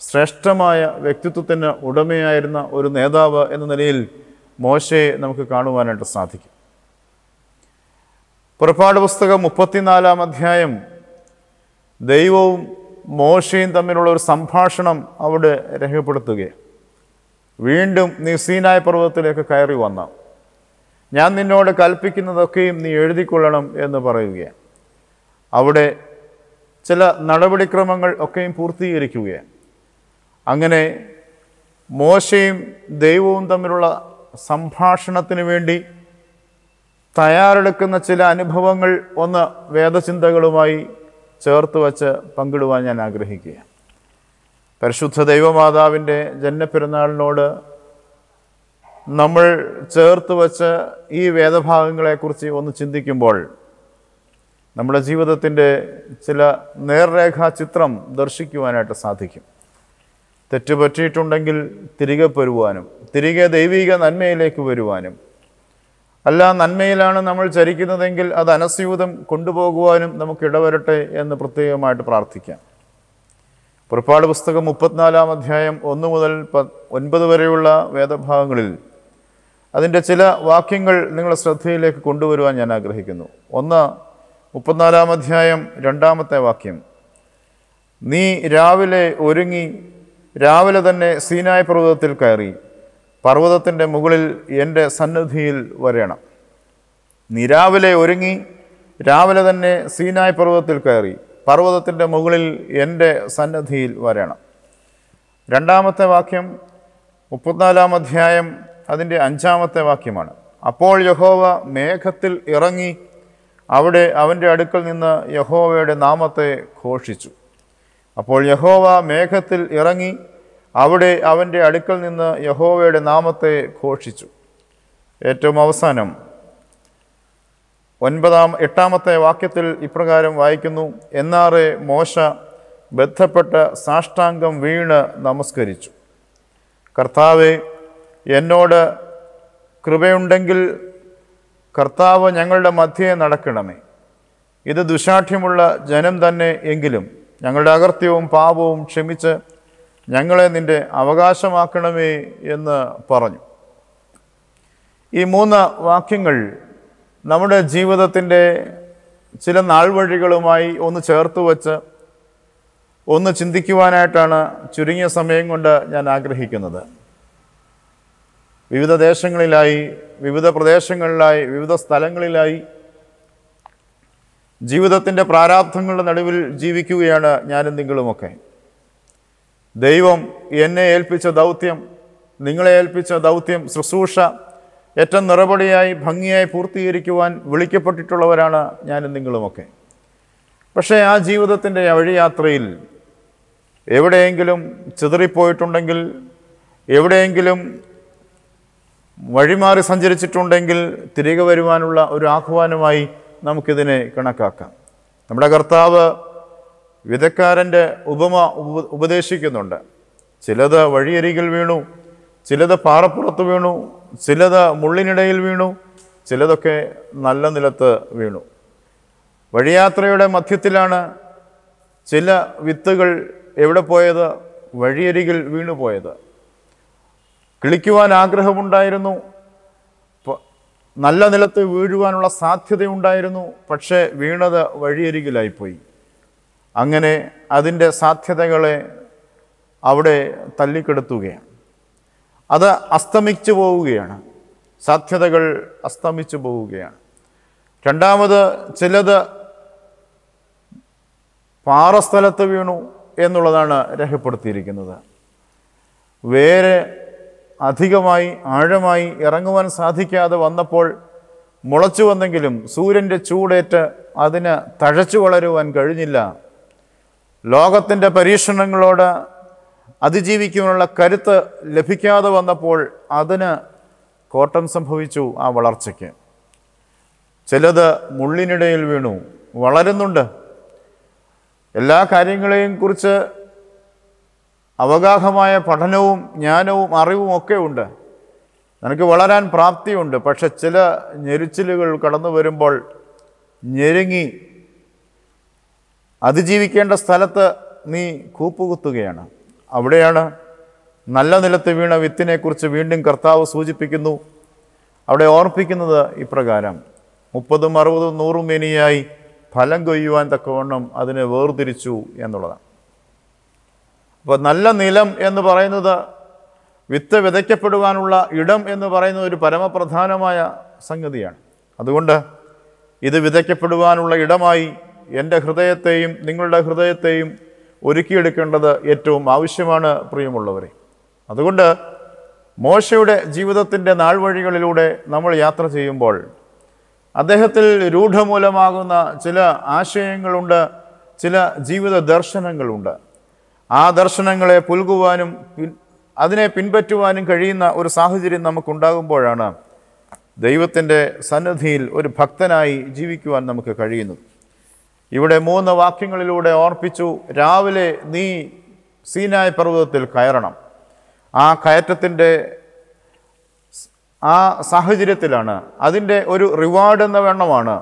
ശ്രേഷ്ഠമായ വ്യക്തിത്വത്തിന് ഉടമയായിരുന്ന ഒരു നേതാവ് എന്ന നിലയിൽ മോശയെ നമുക്ക് കാണുവാനായിട്ട് സാധിക്കും. പുറപ്പാട് പുസ്തകം 34-ാം അധ്യായം ദൈവവും മോശയും തമ്മിലുള്ള ഒരു സംഭാഷണം അവിടെ രേഖപ്പെടുത്തുകയാണ്. വീണ്ടും നീ സീനായ് പർവ്വതത്തിലേക്ക് കയറി വന്ന ഞാൻ നിന്നോട് കൽപ്പിക്കുന്നതൊക്കെയും നീ എഴുതിക്കൊള്ളണം എന്ന് പറയുകയാണ്. അവിടെ ചില നടപടിക്രമങ്ങൾ ഒക്കെയും പൂർത്തീകരിക്കുകയാണ്. അങ്ങനെ മോശയും ദൈവവും തമ്മിലുള്ള സംഭാഷണത്തിന് വേണ്ടി തയ്യാറെടുക്കുന്ന ചില അനുഭവങ്ങൾ ഒന്ന് വേദചിന്തകളുമായി ചേർത്ത് വച്ച് പങ്കിടുവാൻ ഞാൻ ആഗ്രഹിക്കുകയാണ്. പരിശുദ്ധ ദൈവമാതാവിൻ്റെ ജന്മപ്പെരുന്നാളിനോട് നമ്മൾ ചേർത്ത് വച്ച് ഈ വേദഭാഗങ്ങളെക്കുറിച്ച് ഒന്ന് ചിന്തിക്കുമ്പോൾ നമ്മുടെ ജീവിതത്തിൻ്റെ ചില നേർരേഖാ ചിത്രം ദർശിക്കുവാനായിട്ട് സാധിക്കും. തെറ്റുപറ്റിയിട്ടുണ്ടെങ്കിൽ തിരികെ വരുവാനും തിരികെ ദൈവിക നന്മയിലേക്ക് വരുവാനും, അല്ല നന്മയിലാണ് നമ്മൾ ചരിക്കുന്നതെങ്കിൽ അത് അനസ്യൂതം കൊണ്ടുപോകുവാനും നമുക്ക് ഇടവരട്ടെ എന്ന് പ്രത്യേകമായിട്ട് പ്രാർത്ഥിക്കാം. പുറപ്പാട് പുസ്തകം 34 അധ്യായം 1 മുതൽ 9 വരെയുള്ള വേദഭാഗങ്ങളിൽ അതിൻ്റെ ചില വാക്യങ്ങൾ നിങ്ങളുടെ ശ്രദ്ധയിലേക്ക് കൊണ്ടുവരുവാൻ ഞാൻ ആഗ്രഹിക്കുന്നു. 34 അധ്യായം 2-ാമത്തെ വാക്യം: നീ രാവിലെ ഒരുങ്ങി രാവിലെ തന്നെ സീനായ് പർവ്വതത്തിൽ കയറി പർവ്വതത്തിൻ്റെ മുകളിൽ എൻ്റെ സന്നിധിയിൽ വരണം. നീ രാവിലെ ഒരുങ്ങി രാവിലെ തന്നെ സീനായ് പർവ്വതത്തിൽ കയറി പർവ്വതത്തിൻ്റെ മുകളിൽ എൻ്റെ സന്നിധിയിൽ വരണം. 2-ാമത്തെ വാക്യം 34 അധ്യായം അതിൻ്റെ 5-ാമത്തെ വാക്യമാണ്: അപ്പോൾ യഹോവ മേഘത്തിൽ ഇറങ്ങി അവിടെ അവൻ്റെ അടുക്കൽ നിന്ന് യഹോവയുടെ നാമത്തെ ഘോഷിച്ചു. അപ്പോൾ യഹോവ മേഘത്തിൽ ഇറങ്ങി അവിടെ അവൻ്റെ അടുക്കൽ നിന്ന് യഹോവയുടെ നാമത്തെ ഘോഷിച്ചു. ഏറ്റവും അവസാനം 8-ാമത്തെ വാക്യത്തിൽ ഇപ്രകാരം വായിക്കുന്നു: എന്നാറെ മോശ ബന്ധപ്പെട്ട് സാഷ്ടാംഗം വീണ് നമസ്കരിച്ചു. കർത്താവേ, എന്നോട് കൃപയുണ്ടെങ്കിൽ കർത്താവ് ഞങ്ങളുടെ മധ്യേ നടക്കണമേ. ഇത് ദുശാഠ്യമുള്ള ജനം തന്നെ എങ്കിലും ഞങ്ങളുടെ അകൃത്യവും പാപവും ക്ഷമിച്ച് ഞങ്ങളെ നിൻ്റെ അവകാശമാക്കണമേ എന്ന് പറഞ്ഞു. ഈ 3 വാക്യങ്ങൾ നമ്മുടെ ജീവിതത്തിൻ്റെ ചില നാൾവഴികളുമായി ഒന്ന് ചേർത്ത് വച്ച് ഒന്ന് ചിന്തിക്കുവാനായിട്ടാണ് ചുരുങ്ങിയ സമയം കൊണ്ട് ഞാൻ ആഗ്രഹിക്കുന്നത്. വിവിധ ദേശങ്ങളിലായി, വിവിധ പ്രദേശങ്ങളിലായി, വിവിധ സ്ഥലങ്ങളിലായി ജീവിതത്തിൻ്റെ പ്രാരാബ്ധങ്ങളുടെ നടുവിൽ ജീവിക്കുകയാണ് ഞാനും നിങ്ങളുമൊക്കെ. ദൈവം എന്നെ ഏൽപ്പിച്ച ദൗത്യം, നിങ്ങളെ ഏൽപ്പിച്ച ദൗത്യം, ശുശ്രൂഷ ഏറ്റവും നിറപടിയായി ഭംഗിയായി പൂർത്തീകരിക്കുവാൻ വിളിക്കപ്പെട്ടിട്ടുള്ളവരാണ് ഞാനും നിങ്ങളുമൊക്കെ. പക്ഷേ ആ ജീവിതത്തിൻ്റെ വഴിയാത്രയിൽ എവിടെയെങ്കിലും ചിതറിപ്പോയിട്ടുണ്ടെങ്കിൽ, എവിടെയെങ്കിലും വഴിമാറി സഞ്ചരിച്ചിട്ടുണ്ടെങ്കിൽ തിരികെ വരുവാനുള്ള ഒരു ആഹ്വാനമായി നമുക്കിതിനെ കണക്കാക്കാം. നമ്മുടെ കർത്താവ് വിധക്കാരൻ്റെ ഉപമ ഉപദേശിക്കുന്നുണ്ട്. ചിലത് വഴിയരികിൽ വീണു, ചിലത് പാറപ്പുറത്ത് വീണു, ചിലത് മുള്ളിനിടയിൽ വീണു, ചിലതൊക്കെ നല്ല നിലത്ത് വീണു. വഴിയാത്രയുടെ മധ്യത്തിലാണ് ചില വിത്തുകൾ എവിടെ പോയത്? വഴിയരികിൽ വീണുപോയത്. കിളിക്കുവാൻ ആഗ്രഹമുണ്ടായിരുന്നു, നല്ല നിലത്ത് വീഴുവാനുള്ള സാധ്യതയുണ്ടായിരുന്നു, പക്ഷേ വീണത് വഴിയരികിലായിപ്പോയി. അങ്ങനെ അതിൻ്റെ സാധ്യതകളെ അവിടെ തല്ലിക്കെടുത്തുകയാണ്. അത് അസ്തമിച്ചു പോവുകയാണ്, സാധ്യതകൾ അസ്തമിച്ചു പോവുകയാണ്. രണ്ടാമത് ചിലത് പാറസ്ഥലത്ത് വീണു എന്നുള്ളതാണ് രേഖപ്പെടുത്തിയിരിക്കുന്നത്. വേറെ അധികമായി ആഴമായി ഇറങ്ങുവാൻ സാധിക്കാതെ വന്നപ്പോൾ മുളച്ചു വന്നെങ്കിലും സൂര്യൻ്റെ ചൂടേറ്റ് അതിന് തഴച്ചു വളരുവാൻ കഴിഞ്ഞില്ല. ലോകത്തിൻ്റെ പരീക്ഷണങ്ങളോട് അതിജീവിക്കുവാനുള്ള കരുത്ത് ലഭിക്കാതെ വന്നപ്പോൾ അതിന് കോട്ടം സംഭവിച്ചു ആ വളർച്ചയ്ക്ക്. ചിലത് മുള്ളിനിടയിൽ വീണു, വളരുന്നുണ്ട്. എല്ലാ കാര്യങ്ങളെയും കുറിച്ച് അവഗാഹമായ പഠനവും ജ്ഞാനവും അറിവും ഒക്കെ ഉണ്ട്, നിനക്ക് വളരാൻ പ്രാപ്തിയുണ്ട്. പക്ഷെ ചില ഞെരിച്ചിലുകൾ കടന്നു വരുമ്പോൾ ഞെരുങ്ങി അതിജീവിക്കേണ്ട സ്ഥലത്ത് നീ കൂപ്പുകുത്തുകയാണ്. അവിടെയാണ് നല്ല നിലത്ത് വീണ വിത്തിനെക്കുറിച്ച് വീണ്ടും കർത്താവ് സൂചിപ്പിക്കുന്നു. അവിടെ ഓർപ്പിക്കുന്നത് ഇപ്രകാരം: 30, 60, 100 മേനിയായി ഫലം കൊയ്യുവാൻ തക്കവണ്ണം അതിനെ വേർതിരിച്ചു എന്നുള്ളതാണ്. അപ്പോൾ നല്ല നിലം എന്ന് പറയുന്നത്, വിത്ത് വിതയ്ക്കപ്പെടുവാനുള്ള ഇടം എന്ന് പറയുന്നത് ഒരു പരമപ്രധാനമായ സംഗതിയാണ്. അതുകൊണ്ട് ഇത് വിതയ്ക്കപ്പെടുവാനുള്ള ഇടമായി എൻ്റെ ഹൃദയത്തെയും നിങ്ങളുടെ ഹൃദയത്തെയും ഒരുക്കിയെടുക്കേണ്ടത് ഏറ്റവും ആവശ്യമാണ് പ്രിയമുള്ളവരെ. അതുകൊണ്ട് മോശയുടെ ജീവിതത്തിൻ്റെ നാൾവഴികളിലൂടെ നമ്മൾ യാത്ര ചെയ്യുമ്പോൾ അദ്ദേഹത്തിൽ രൂഢമൂലമാകുന്ന ചില ആശയങ്ങളുണ്ട്, ചില ജീവിത ദർശനങ്ങളുണ്ട്. ആ ദർശനങ്ങളെ പുൽകുവാനും അതിനെ പിൻപറ്റുവാനും കഴിയുന്ന ഒരു സാഹചര്യം നമുക്കുണ്ടാകുമ്പോഴാണ് ദൈവത്തിൻ്റെ സന്നിധിയിൽ ഒരു ഭക്തനായി ജീവിക്കുവാൻ നമുക്ക് കഴിയുന്നത്. ഇവിടെ 3 വാക്യങ്ങളിലൂടെ ഓർപ്പിച്ചു, രാവിലെ നീ സീനായ് പർവ്വതത്തിൽ കയറണം. ആ കയറ്റത്തിൻ്റെ ആ സാഹചര്യത്തിലാണ്, അതിൻ്റെ ഒരു റിവാർഡ് എന്ന വണ്ണമാണ്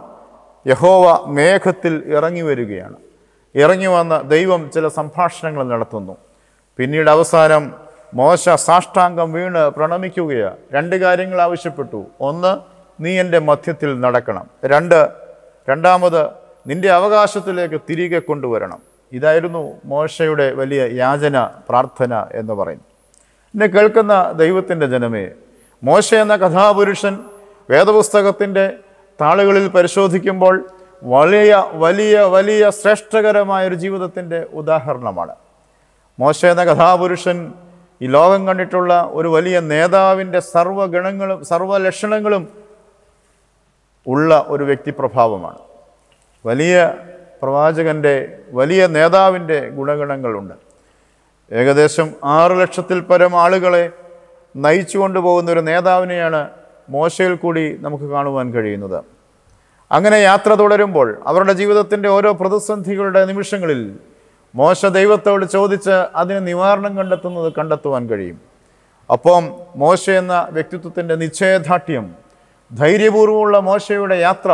യഹോവ മേഘത്തിൽ ഇറങ്ങി വരികയാണ്. ഇറങ്ങി വന്ന് ദൈവം ചില സംഭാഷണങ്ങൾ നടത്തുന്നു. പിന്നീട് അവസാനം മോശ സാഷ്ടാംഗം വീണ് പ്രണമിക്കുകയാണ്. 2 കാര്യങ്ങൾ ആവശ്യപ്പെട്ടു. 1, നീ എൻ്റെ മധ്യത്തിൽ നടക്കണം. 2, രണ്ടാമത് നിൻ്റെ അവകാശത്തിലേക്ക് തിരികെ കൊണ്ടുവരണം. ഇതായിരുന്നു മോശയുടെ വലിയ യാചന, പ്രാർത്ഥന എന്ന് പറയുന്നത്. എന്നെ കേൾക്കുന്ന ദൈവത്തിൻ്റെ ജനമേ, മോശ എന്ന കഥാപുരുഷൻ വേദപുസ്തകത്തിൻ്റെ താളുകളിൽ പരിശോധിക്കുമ്പോൾ വലിയ വലിയ വലിയ ശ്രേഷ്ഠകരമായൊരു ജീവിതത്തിൻ്റെ ഉദാഹരണമാണ്. മോശ എന്ന കഥാപുരുഷൻ ഈ ലോകം കണ്ടിട്ടുള്ള ഒരു വലിയ നേതാവിൻ്റെ സർവ്വഗുണങ്ങളും സർവ്വലക്ഷണങ്ങളും ഉള്ള ഒരു വ്യക്തിപ്രഭാവമാണ്. വലിയ പ്രവാചകൻ്റെ, വലിയ നേതാവിൻ്റെ ഗുണഗണങ്ങളുണ്ട്. ഏകദേശം 6 ലക്ഷത്തിൽ പരം ആളുകളെ നയിച്ചു കൊണ്ടുപോകുന്ന ഒരു നേതാവിനെയാണ് മോശയിൽ കൂടി നമുക്ക് കാണുവാൻ കഴിയുന്നത്. അങ്ങനെ യാത്ര തുടരുമ്പോൾ അവരുടെ ജീവിതത്തിൻ്റെ ഓരോ പ്രതിസന്ധികളുടെ നിമിഷങ്ങളിൽ മോശ ദൈവത്തോട് ചോദിച്ച് അതിന് നിവാരണം കണ്ടെത്തുവാൻ കഴിയും. അപ്പം മോശ എന്ന വ്യക്തിത്വത്തിൻ്റെ നിശ്ചയദാർഢ്യം, ധൈര്യപൂർവ്വമുള്ള മോശയുടെ യാത്ര,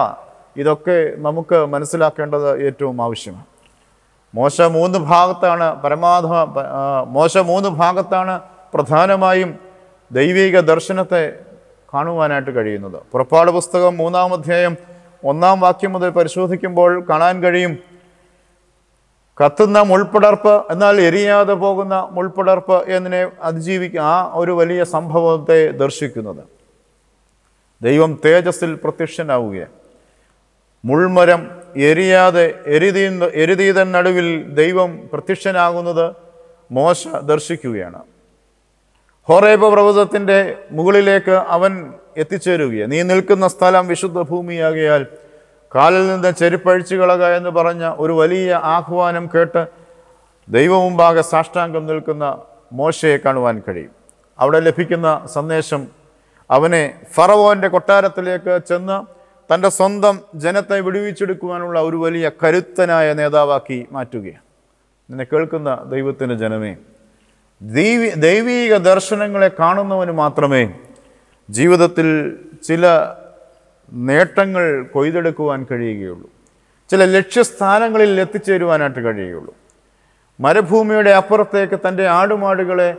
ഇതൊക്കെ നമുക്ക് മനസ്സിലാക്കേണ്ടത് ഏറ്റവും ആവശ്യമാണ്. മോശ 3 ഭാഗത്താണ് പ്രധാനമായും ദൈവിക ദർശനത്തെ കാണുവാനായിട്ട് കഴിയുന്നത്. പുറപ്പാട് പുസ്തകം 3-ാം അധ്യായം 1-ാം വാക്യം മുതൽ പരിശോധിക്കുമ്പോൾ കാണാൻ കഴിയും, കത്തുന്ന മുൾപ്പടർപ്പ് എന്നാൽ എരിയാതെ പോകുന്ന മുൾപ്പടർപ്പ് എന്നതിനെ അതിജീവിക്കുക, ആ ഒരു വലിയ സംഭവത്തെ ദർശിക്കുന്നത്. ദൈവം തേജസ്സിൽ പ്രത്യക്ഷനാവുകയാണ്. മുൾമരം എരിയാതെ എരുതീതൻ നടുവിൽ ദൈവം പ്രത്യക്ഷനാകുന്നത് മോശ ദർശിക്കുകയാണ്. ഹോറേബ് പർവ്വതത്തിൻ്റെ മുകളിലേക്ക് അവൻ എത്തിച്ചേരുകയാണ്. നീ നിൽക്കുന്ന സ്ഥലം വിശുദ്ധ ഭൂമിയാകയാൽ കാലിൽ നിന്ന് ചെരുപ്പഴിച്ചു കളക എന്ന് പറഞ്ഞ ഒരു വലിയ ആഹ്വാനം കേട്ട് ദൈവമുമ്പാകെ സാഷ്ടാംഗം നിൽക്കുന്ന മോശയെ കാണുവാൻ കഴിയും. അവിടെ ലഭിക്കുന്ന സന്ദേശം അവനെ ഫറവോൻ്റെ കൊട്ടാരത്തിലേക്ക് ചെന്ന് തൻ്റെ സ്വന്തം ജനത്തെ വിടുവിച്ചെടുക്കുവാനുള്ള ഒരു വലിയ കരുത്തനായ നേതാവാക്കി മാറ്റുകയാണ്. നിന്നെ കേൾക്കുന്ന ദൈവത്തിൻ്റെ ജനമേ, ദൈവീക ദർശനങ്ങളെ കാണുന്നവന് മാത്രമേ ജീവിതത്തിൽ ചില നേട്ടങ്ങൾ കൊയ്തെടുക്കുവാൻ കഴിയുകയുള്ളൂ, ചില ലക്ഷ്യസ്ഥാനങ്ങളിൽ എത്തിച്ചേരുവാനായിട്ട് കഴിയുകയുള്ളൂ. മരുഭൂമിയുടെ അപ്പുറത്തേക്ക് തൻ്റെ ആടുമാടുകളെ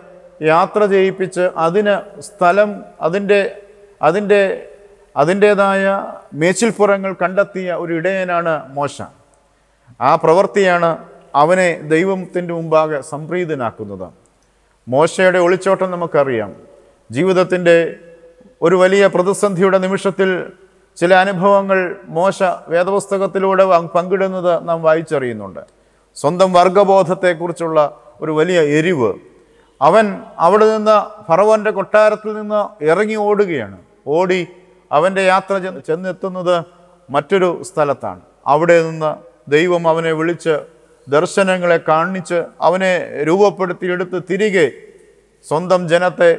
യാത്ര ചെയ്യിപ്പിച്ച് അതിന് സ്ഥലം, അതിൻ്റേതായ മേച്ചിൽപ്പുറങ്ങൾ കണ്ടെത്തിയ ഒരു ഇടയനാണ് മോശ. ആ പ്രവൃത്തിയാണ് അവനെ ദൈവത്തിൻ്റെ മുമ്പാകെ സംപ്രീതനാക്കുന്നത്. മോശയുടെ ഒളിച്ചോട്ടം നമുക്കറിയാം. ജീവിതത്തിൻ്റെ ഒരു വലിയ പ്രതിസന്ധിയുടെ നിമിഷത്തിൽ ചില അനുഭവങ്ങൾ മോശ വേദപുസ്തകത്തിലൂടെ പങ്കിടുന്നത് നാം വായിച്ചറിയുന്നുണ്ട്. സ്വന്തം വർഗബോധത്തെക്കുറിച്ചുള്ള ഒരു വലിയ എരിവ്. അവൻ അവിടെ നിന്ന് ഫറവോൻ്റെ കൊട്ടാരത്തിൽ നിന്ന് ഇറങ്ങി ഓടുകയാണ്. ഓടി അവൻ്റെ യാത്ര ചെന്നെത്തുന്നത് മറ്റൊരു സ്ഥലത്താണ്. അവിടെ നിന്ന് ദൈവം അവനെ വിളിച്ച് ദർശനങ്ങളെ കാണിച്ച് അവനെ രൂപപ്പെടുത്തിയെടുത്ത് തിരികെ സ്വന്തം ജനത്തെ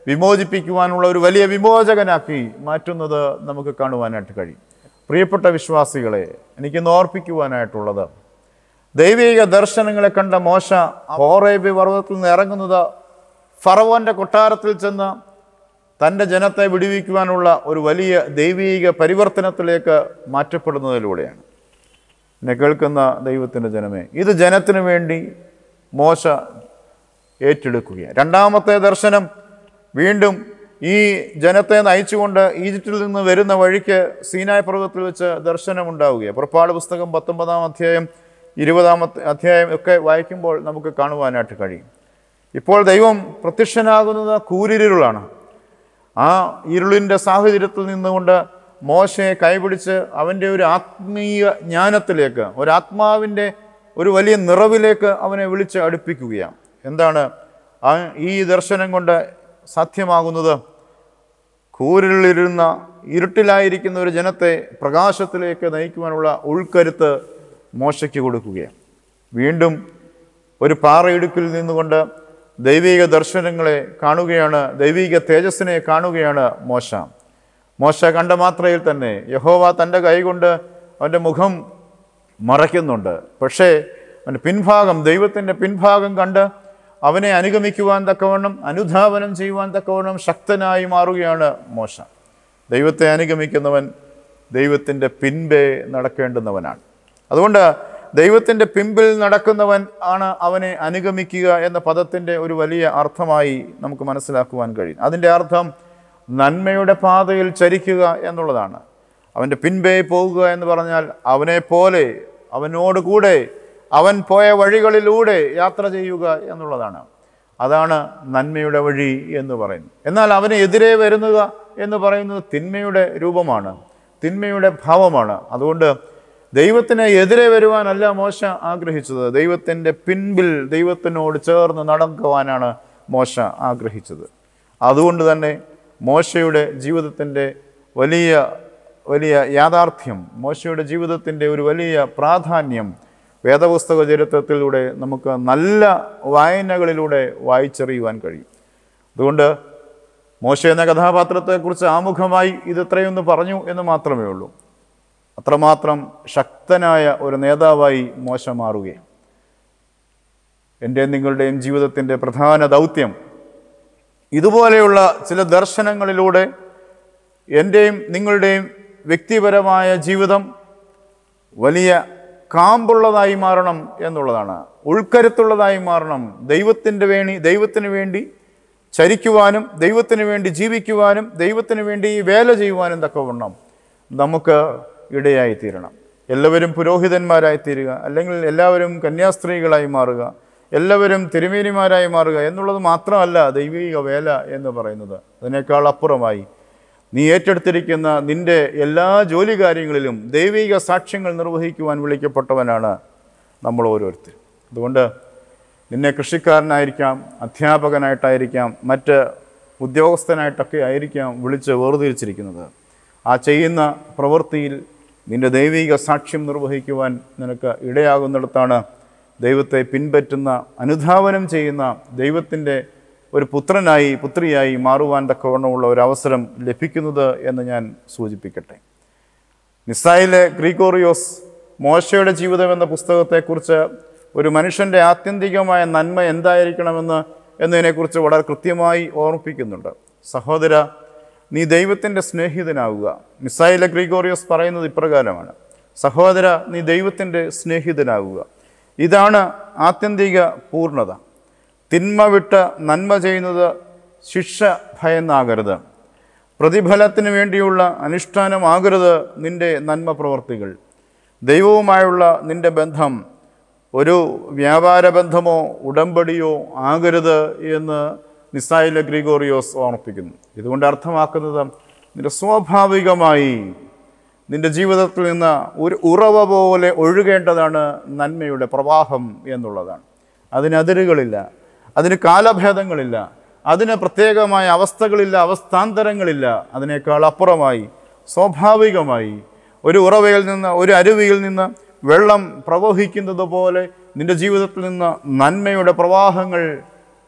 വിമോചിപ്പിക്കുവാനുള്ള ഒരു വലിയ വിമോചകനാക്കി മാറ്റുന്നത് നമുക്ക് കാണുവാനായിട്ട് കഴിയും. പ്രിയപ്പെട്ട വിശ്വാസികളെ, എനിക്കിന്ന് ഓർപ്പിക്കുവാനായിട്ടുള്ളത്, ദൈവിക ദർശനങ്ങളെ കണ്ട മോശ ഹോറേബ് പർവ്വതത്തിൽ നിന്ന് ഇറങ്ങുന്നത് ഫറവോൻ്റെ കൊട്ടാരത്തിൽ ചെന്ന് തൻ്റെ ജനത്തെ വിടുവിക്കുവാനുള്ള ഒരു വലിയ ദൈവിക പരിവർത്തനത്തിലേക്ക് മാറ്റപ്പെടുന്നതിലൂടെയാണ്. എന്നെ കേൾക്കുന്ന ദൈവത്തിൻ്റെ ജനമേ, ഇത് ജനത്തിനു വേണ്ടി മോശ ഏറ്റെടുക്കുകയാണ്. 2-ാമത്തെ ദർശനം വീണ്ടും ഈ ജനത്തെ നയിച്ചുകൊണ്ട് ഈജിപ്തിൽ നിന്ന് വരുന്ന വഴിക്ക് സീനായ് പർവ്വതത്തിൽ വെച്ച് ദർശനമുണ്ടാവുകയാണ്. പുറപ്പാട് പുസ്തകം 19-ാം അധ്യായം 20-ാം അധ്യായം ഒക്കെ വായിക്കുമ്പോൾ നമുക്ക് കാണുവാനായിട്ട് കഴിയും. ഇപ്പോൾ ദൈവം പ്രത്യക്ഷനാകുന്നത് കൂരിരുളാണ്. ആ ഇരുളിൻ്റെ സാഹചര്യത്തിൽ നിന്നുകൊണ്ട് മോശയെ കൈപിടിച്ച് അവൻ്റെ ഒരു ആത്മീയ ജ്ഞാനത്തിലേക്ക്, ഒരാത്മാവിൻ്റെ ഒരു വലിയ നിറവിലേക്ക് അവനെ വിളിച്ച് അടുപ്പിക്കുകയാണ്. എന്താണ് ഈ ദർശനം കൊണ്ട് സാധ്യമാകുന്നത്? കൂരിരുളിരുന്ന ഇരുട്ടിലായിരിക്കുന്ന ഒരു ജനത്തെ പ്രകാശത്തിലേക്ക് നയിക്കുവാനുള്ള ഉൾക്കരുത്ത് മോശയ്ക്ക് കൊടുക്കുകയാണ്. വീണ്ടും ഒരു പാറയിടുക്കിൽ നിന്നുകൊണ്ട് ദൈവിക ദർശനങ്ങളെ കാണുകയാണ്, ദൈവിക തേജസ്സിനെ കാണുകയാണ് മോശ കണ്ട മാത്രയിൽ തന്നെ യഹോവ തൻ്റെ കൈകൊണ്ട് അവൻ്റെ മുഖം മറയ്ക്കുന്നുണ്ട്. പക്ഷേ അവൻ്റെ പിൻഭാഗം, ദൈവത്തിൻ്റെ പിൻഭാഗം കണ്ട് അവനെ അനുഗമിക്കുവാൻ തക്കവണ്ണം, അനുധാവനം ചെയ്യുവാൻ തക്കവണ്ണം ശക്തനായി മാറുകയാണ് മോശ. ദൈവത്തെ അനുഗമിക്കുന്നവൻ ദൈവത്തിൻ്റെ പിൻപേ നടക്കേണ്ടുന്നവനാണ്. അതുകൊണ്ട് ദൈവത്തിൻ്റെ പിൻപിൽ നടക്കുന്നവൻ ആണ് അവനെ അനുഗമിക്കുക എന്ന പദത്തിൻ്റെ ഒരു വലിയ അർത്ഥമായി നമുക്ക് മനസ്സിലാക്കുവാൻ കഴിയും. അതിൻ്റെ അർത്ഥം നന്മയുടെ പാതയിൽ ചരിക്കുക എന്നുള്ളതാണ്. അവൻ്റെ പിൻപേ പോകുക എന്ന് പറഞ്ഞാൽ അവനെ പോലെ, അവനോടുകൂടെ, അവൻ പോയ വഴികളിലൂടെ യാത്ര ചെയ്യുക എന്നുള്ളതാണ്. അതാണ് നന്മയുടെ വഴി എന്ന് പറയുന്നത്. എന്നാൽ അവന് എതിരെ വരുന്നത് എന്ന് പറയുന്നത് തിന്മയുടെ രൂപമാണ്, തിന്മയുടെ ഭാവമാണ്. അതുകൊണ്ട് ദൈവത്തിന് എതിരെ വരുവാനല്ല മോശ ആഗ്രഹിച്ചത്, ദൈവത്തിൻ്റെ പിൻപിൽ ദൈവത്തിനോട് ചേർന്ന് നടക്കുവാനാണ് മോശ ആഗ്രഹിച്ചത്. അതുകൊണ്ട് തന്നെ മോശയുടെ ജീവിതത്തിൻ്റെ വലിയ യാഥാർത്ഥ്യം, മോശയുടെ ജീവിതത്തിൻ്റെ ഒരു വലിയ പ്രാധാന്യം വേദപുസ്തക ചരിത്രത്തിലൂടെ നമുക്ക് നല്ല വായനകളിലൂടെ വായിച്ചറിയുവാൻ കഴിയും. അതുകൊണ്ട് മോശ എന്ന കഥാപാത്രത്തെക്കുറിച്ച് ആമുഖമായി ഇത് ഇത്രയൊന്ന് പറഞ്ഞു എന്ന് മാത്രമേ ഉള്ളൂ. അത്രമാത്രം ശക്തനായ ഒരു നേതാവായി മോശ മാറുകയും എൻ്റെയും നിങ്ങളുടെയും ജീവിതത്തിൻ്റെ പ്രധാന ദൗത്യം ഇതുപോലെയുള്ള ചില ദർശനങ്ങളിലൂടെ എൻ്റെയും നിങ്ങളുടെയും വ്യക്തിപരമായ ജീവിതം വലിയ കാമ്പുള്ളതായി മാറണം എന്നുള്ളതാണ്, ഉൾക്കരുത്തുള്ളതായി മാറണം. ദൈവത്തിന് വേണ്ടി ചരിക്കുവാനും, ദൈവത്തിന് വേണ്ടി ജീവിക്കുവാനും, ദൈവത്തിന് വേണ്ടി വേല ചെയ്യുവാനും തക്കവണ്ണം നമുക്ക് ഇടയായിത്തീരണം. എല്ലാവരും പുരോഹിതന്മാരായിത്തീരുക, അല്ലെങ്കിൽ എല്ലാവരും കന്യാസ്ത്രീകളായി മാറുക, എല്ലാവരും തിരുമേനിമാരായി മാറുക എന്നുള്ളത് മാത്രമല്ല ദൈവിക വേല എന്ന് പറയുന്നത്. അതിനേക്കാൾ അപ്പുറമായി നീ ഏറ്റെടുത്തിരിക്കുന്ന നിൻ്റെ എല്ലാ ജോലി കാര്യങ്ങളിലും ദൈവിക സാക്ഷ്യങ്ങൾ നിർവഹിക്കുവാൻ വിളിക്കപ്പെട്ടവനാണ് നമ്മൾ ഓരോരുത്തരും. അതുകൊണ്ട് നിന്നെ കൃഷിക്കാരനായിരിക്കാം, അധ്യാപകനായിട്ടായിരിക്കാം, മറ്റ് ഉദ്യോഗസ്ഥനായിട്ടൊക്കെ ആയിരിക്കാം വിളിച്ച് വേർതിരിച്ചിരിക്കുന്നത്. ആ ചെയ്യുന്ന പ്രവൃത്തിയിൽ നിൻ്റെ ദൈവിക സാക്ഷ്യം നിർവഹിക്കുവാൻ നിനക്ക് ഇടയാകുന്നിടത്താണ് ദൈവത്തെ പിൻപറ്റുന്ന, അനുധാവനം ചെയ്യുന്ന ദൈവത്തിൻ്റെ ഒരു പുത്രിയായി മാറുവാൻ തക്കവണ്ണമുള്ള ഒരു അവസരം ലഭിക്കുന്നത് എന്ന് ഞാൻ സൂചിപ്പിക്കട്ടെ. നിസ്സായിലെ ഗ്രിഗോറിയോസ് മോശയുടെ ജീവിതം എന്ന പുസ്തകത്തെക്കുറിച്ച് ഒരു മനുഷ്യൻ്റെ ആത്യന്തികമായ നന്മ എന്നതിനെക്കുറിച്ച് വളരെ കൃത്യമായി ഓർമ്മിപ്പിക്കുന്നുണ്ട്. സഹോദര, നീ ദൈവത്തിൻ്റെ സ്നേഹിതനാവുക. നിസ്സായിലെ ഗ്രിഗോറിയോസ് പറയുന്നത് ഇപ്രകാരമാണ്: സഹോദര, നീ ദൈവത്തിൻ്റെ സ്നേഹിതനാവുക. ഇതാണ് ആത്യന്തിക പൂർണ്ണത. തിന്മ വിട്ട് നന്മ ചെയ്യുന്നത് ശിക്ഷ ഭയന്നാകരുത്. പ്രതിഫലത്തിന് വേണ്ടിയുള്ള അനുഷ്ഠാനമാകരുത് നിൻ്റെ നന്മ പ്രവർത്തികൾ. ദൈവവുമായുള്ള നിൻ്റെ ബന്ധം ഒരു വ്യാപാര ബന്ധമോ ഉടമ്പടിയോ ആകരുത് എന്ന് നിസ്സായിലെ ഗ്രിഗോറിയോസ് ഓർമ്മിപ്പിക്കുന്നു. ഇതുകൊണ്ട് അർത്ഥമാക്കുന്നത് നിൻ്റെ സ്വാഭാവികമായി നിൻ്റെ ജീവിതത്തിൽ നിന്ന് ഒരു ഉറവ പോലെ ഒഴുകേണ്ടതാണ് നന്മയുടെ പ്രവാഹം എന്നുള്ളതാണ്. അതിന് അതിരുകളില്ല, അതിന് കാലഭേദങ്ങളില്ല, അതിന് പ്രത്യേകമായ അവസ്ഥകളില്ല, അവസ്ഥാന്തരങ്ങളില്ല. അതിനേക്കാൾ അപ്പുറമായി സ്വാഭാവികമായി ഒരു ഉറവയിൽ നിന്ന്, ഒരു അരുവിയിൽ നിന്ന് വെള്ളം പ്രവഹിക്കുന്നത് പോലെ നിൻ്റെ ജീവിതത്തിൽ നിന്ന് നന്മയുടെ പ്രവാഹങ്ങൾ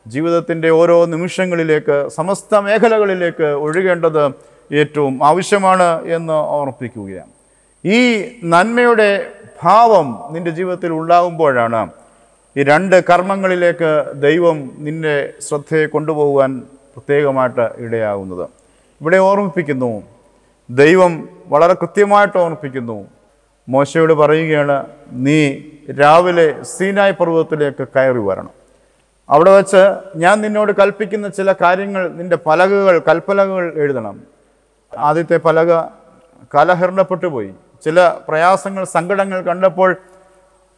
ജീവിതത്തിൻ്റെ ഓരോ നിമിഷങ്ങളിലേക്ക്, സമസ്ത മേഖലകളിലേക്ക് ഒഴുകേണ്ടത് ഏറ്റവും ആവശ്യമാണ് എന്ന് ഓർമ്മിപ്പിക്കുകയാണ്. ഈ നന്മയുടെ ഭാവം നിൻ്റെ ജീവിതത്തിൽ ഉണ്ടാകുമ്പോഴാണ് ഈ രണ്ട് കർമ്മങ്ങളിലേക്ക് ദൈവം നിന്നെ ശ്രദ്ധയെ കൊണ്ടുപോകുവാൻ പ്രത്യേകമായിട്ട് ഇടയാകുന്നത്. ഇവിടെ ഓർമ്മിപ്പിക്കുന്നു, ദൈവം വളരെ കൃത്യമായിട്ട് ഓർമ്മിപ്പിക്കുന്നു. മോശയോട് പറയുകയാണ്, നീ രാവിലെ സീനായ് പർവ്വതത്തിലേക്ക് കയറി വരണം. അവിടെ വച്ച് ഞാൻ നിന്നോട് കൽപ്പിക്കുന്ന ചില കാര്യങ്ങൾ, നിൻ്റെ കൽപ്പലകകൾ എഴുതണം. ആദ്യത്തെ പലക കാലഹരണപ്പെട്ടു പോയി. ചില പ്രയാസങ്ങൾ, സങ്കടങ്ങൾ കണ്ടപ്പോൾ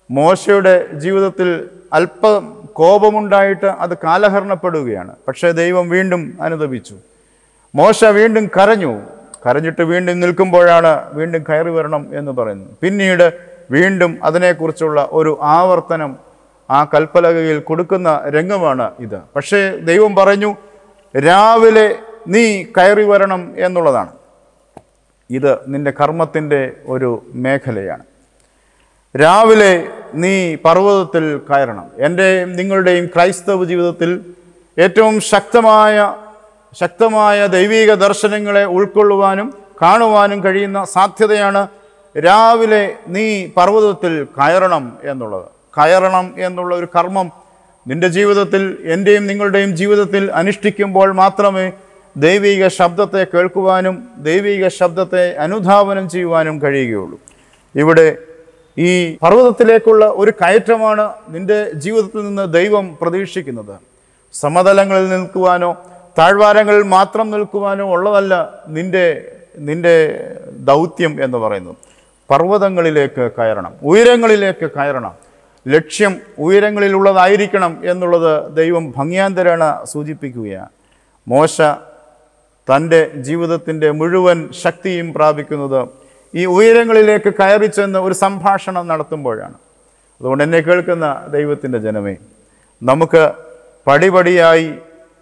മോശയുടെ ജീവിതത്തിൽ അല്പം കോപമുണ്ടായിട്ട് അത് കാലഹരണപ്പെടുകയാണ്. പക്ഷേ ദൈവം വീണ്ടും അനുതപിച്ചു. മോശ വീണ്ടും കരഞ്ഞിട്ട് വീണ്ടും നിൽക്കുമ്പോഴാണ് വീണ്ടും കയറി വരണം എന്ന് പറയുന്നത്. പിന്നീട് വീണ്ടും അതിനെക്കുറിച്ചുള്ള ഒരു ആവർത്തനം ആ കൽപ്പലകയിൽ കൊടുക്കുന്ന രംഗമാണ് ഇത്. പക്ഷേ ദൈവം പറഞ്ഞു, രാവിലെ നീ കയറി വരണം എന്നുള്ളതാണ്. ഇത് നിൻ്റെ കർമ്മത്തിൻ്റെ ഒരു മേഖലയാണ്. രാവിലെ നീ പർവ്വതത്തിൽ കയറണം. എൻ്റെയും നിങ്ങളുടെയും ക്രൈസ്തവ ജീവിതത്തിൽ ഏറ്റവും ശക്തമായ ദൈവിക ദർശനങ്ങളെ ഉൾക്കൊള്ളുവാനും കാണുവാനും കഴിയുന്ന സാധ്യതയാണ് രാവിലെ നീ പർവ്വതത്തിൽ കയറണം എന്നുള്ളത്. കയറണം എന്നുള്ള ഒരു കർമ്മം നിൻ്റെ ജീവിതത്തിൽ, എൻ്റെയും നിങ്ങളുടെയും ജീവിതത്തിൽ അനുഷ്ഠിക്കുമ്പോൾ മാത്രമേ ദൈവിക ശബ്ദത്തെ കേൾക്കുവാനും ദൈവിക ശബ്ദത്തെ അനുധാവനം ചെയ്യുവാനും കഴിയുകയുള്ളൂ. ഇവിടെ ഈ പർവ്വതത്തിലേക്കുള്ള ഒരു കയറ്റമാണ് നിൻ്റെ ജീവിതത്തിൽ നിന്ന് ദൈവം പ്രതീക്ഷിക്കുന്നത്. സമതലങ്ങളിൽ നിൽക്കുവാനോ താഴ്വാരങ്ങളിൽ മാത്രം നിൽക്കുവാനോ ഉള്ളതല്ല നിൻ്റെ ദൗത്യം എന്ന് പറയുന്നത്. പർവ്വതങ്ങളിലേക്ക് കയറണം, ഉയരങ്ങളിലേക്ക് കയറണം. ലക്ഷ്യം ഉയരങ്ങളിലുള്ളതായിരിക്കണം എന്നുള്ളത് ദൈവം ഭംഗ്യാന്തരേണ സൂചിപ്പിക്കുകയാണ്. മോശ തൻ്റെ ജീവിതത്തിൻ്റെ മുഴുവൻ ശക്തിയും പ്രാപിക്കുന്നത് ഈ ഉയരങ്ങളിലേക്ക് കയറി ചെന്ന് ഒരു സംഭാഷണം നടത്തുമ്പോഴാണ്. അതുകൊണ്ട് എന്നെ കേൾക്കുന്ന ദൈവത്തിൻ്റെ ജനമേ, നമുക്ക് പടിപടിയായി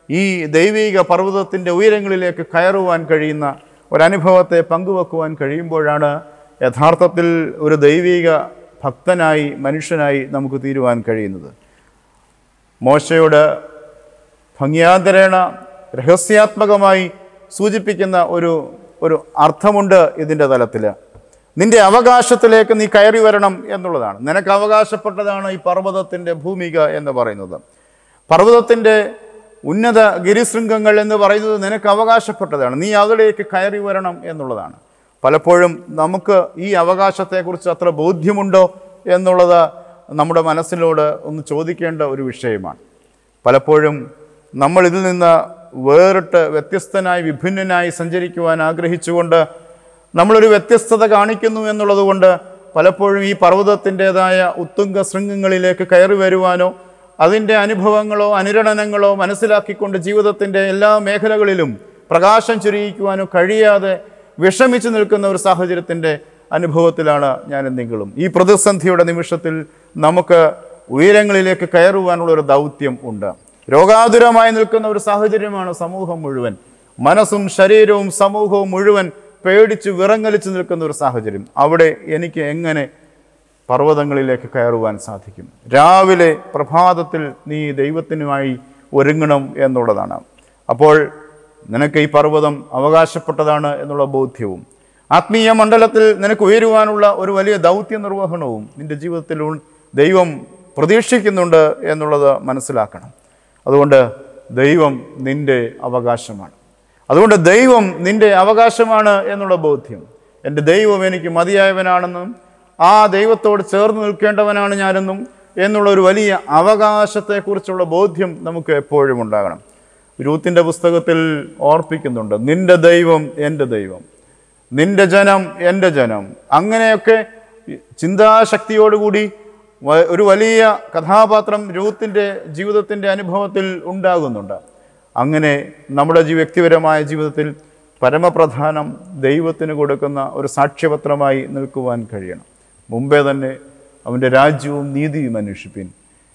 ഈ ദൈവിക പർവ്വതത്തിൻ്റെ ഉയരങ്ങളിലേക്ക് കയറുവാൻ കഴിയുന്ന ഒരനുഭവത്തെ പങ്കുവെക്കുവാൻ കഴിയുമ്പോഴാണ് യഥാർത്ഥത്തിൽ ഒരു ദൈവിക ഭക്തനായി, മനുഷ്യനായി നമുക്ക് തീരുവാൻ കഴിയുന്നത്. മോശയോട് ഭംഗ്യാന്തരേണ രഹസ്യാത്മകമായി സൂചിപ്പിക്കുന്ന ഒരു അർത്ഥമുണ്ട് ഇതിൻ്റെ തലത്തിൽ. നിൻ്റെ അവകാശത്തിലേക്ക് നീ കയറി വരണം എന്നുള്ളതാണ്. നിനക്ക് അവകാശപ്പെട്ടതാണ് ഈ പർവ്വതത്തിൻ്റെ ഭൂമിക എന്ന് പറയുന്നത്. പർവ്വതത്തിൻ്റെ ഉന്നത ഗിരിശൃംഗങ്ങൾ എന്ന് പറയുന്നത് നിനക്ക് അവകാശപ്പെട്ടതാണ്. നീ അതിലേക്ക് കയറി വരണം എന്നുള്ളതാണ്. പലപ്പോഴും നമുക്ക് ഈ അവകാശത്തെക്കുറിച്ച് അത്ര ബോധ്യമുണ്ടോ എന്നുള്ളത് നമ്മുടെ മനസ്സിനോട് ഒന്ന് ചോദിക്കേണ്ട ഒരു വിഷയമാണ്. പലപ്പോഴും നമ്മൾ ഇതിൽ നിന്ന് വേറിട്ട് വ്യത്യസ്തനായി വിഭിന്നനായി സഞ്ചരിക്കുവാൻ ആഗ്രഹിച്ചുകൊണ്ട് നമ്മളൊരു വ്യത്യസ്തത കാണിക്കുന്നു എന്നുള്ളത് കൊണ്ട് പലപ്പോഴും ഈ പർവ്വതത്തിൻ്റെതായ ഉത്തുംഗ ശൃംഗങ്ങളിലേക്ക് കയറി വരുവാനോ അതിൻ്റെ അനുഭവങ്ങളോ അനുരണനങ്ങളോ മനസ്സിലാക്കിക്കൊണ്ട് ജീവിതത്തിൻ്റെ എല്ലാ മേഖലകളിലും പ്രകാശം ചൊരിയിക്കുവാനോ കഴിയാതെ വിഷമിച്ചു നിൽക്കുന്ന ഒരു സാഹചര്യത്തിൻ്റെ അനുഭവത്തിലാണ് ഞാനും നിങ്ങളും. ഈ പ്രതിസന്ധിയുടെ നിമിഷത്തിൽ നമുക്ക് ഉയരങ്ങളിലേക്ക് കയറുവാനുള്ള ഒരു ദൗത്യം ഉണ്ട്. രോഗാതുരമായി നിൽക്കുന്ന ഒരു സാഹചര്യമാണ് സമൂഹം മുഴുവൻ. മനസ്സും ശരീരവും സമൂഹവും മുഴുവൻ പേടിച്ച് വിറങ്ങലിച്ച് നിൽക്കുന്ന ഒരു സാഹചര്യം. അവിടെ എനിക്ക് എങ്ങനെ പർവ്വതങ്ങളിലേക്ക് കയറുവാൻ സാധിക്കും? രാവിലെ പ്രഭാതത്തിൽ നീ ദൈവത്തിനുമായി ഒരുങ്ങണം എന്നുള്ളതാണ്. അപ്പോൾ നിനക്ക് ഈ പർവ്വതം അവകാശപ്പെട്ടതാണ് എന്നുള്ള ബോധ്യവും ആത്മീയ മണ്ഡലത്തിൽ നിനക്ക് ഉയരുവാനുള്ള ഒരു വലിയ ദൗത്യ നിർവഹണവും നിൻ്റെ ജീവിതത്തിൽ ദൈവം പ്രതീക്ഷിക്കുന്നുണ്ട് എന്നുള്ളത് മനസ്സിലാക്കണം. അതുകൊണ്ട് ദൈവം നിൻ്റെ അവകാശമാണ്. അതുകൊണ്ട് ദൈവം നിൻ്റെ അവകാശമാണ് എന്നുള്ള ബോധ്യം, എൻ്റെ ദൈവം എനിക്ക് മതിയായവനാണെന്നും ആ ദൈവത്തോട് ചേർന്ന് നിൽക്കേണ്ടവനാണ് ഞാനെന്നും എന്നുള്ളൊരു വലിയ അവകാശത്തെക്കുറിച്ചുള്ള ബോധ്യം നമുക്ക് എപ്പോഴും ഉണ്ടാകണം. രൂത്തിൻ്റെ പുസ്തകത്തിൽ ഓർപ്പിക്കുന്നുണ്ട്, നിൻ്റെ ദൈവം എൻ്റെ ദൈവം, നിൻ്റെ ജനം എൻ്റെ ജനം. അങ്ങനെയൊക്കെ ചിന്താശക്തിയോടുകൂടി ഒരു വലിയ കഥാപാത്രം രൂത്തിൻ്റെ ജീവിതത്തിൻ്റെ അനുഭവത്തിൽ ഉണ്ടാകുന്നുണ്ട്. അങ്ങനെ നമ്മുടെ വ്യക്തിപരമായ ജീവിതത്തിൽ പരമപ്രധാനം ദൈവത്തിന് കൊടുക്കുന്ന ഒരു സാക്ഷ്യപത്രമായി നിൽക്കുവാൻ കഴിയണം. മുമ്പേ തന്നെ അവൻ്റെ രാജ്യവും നീതിയും അന്വേഷിപ്പിൻ,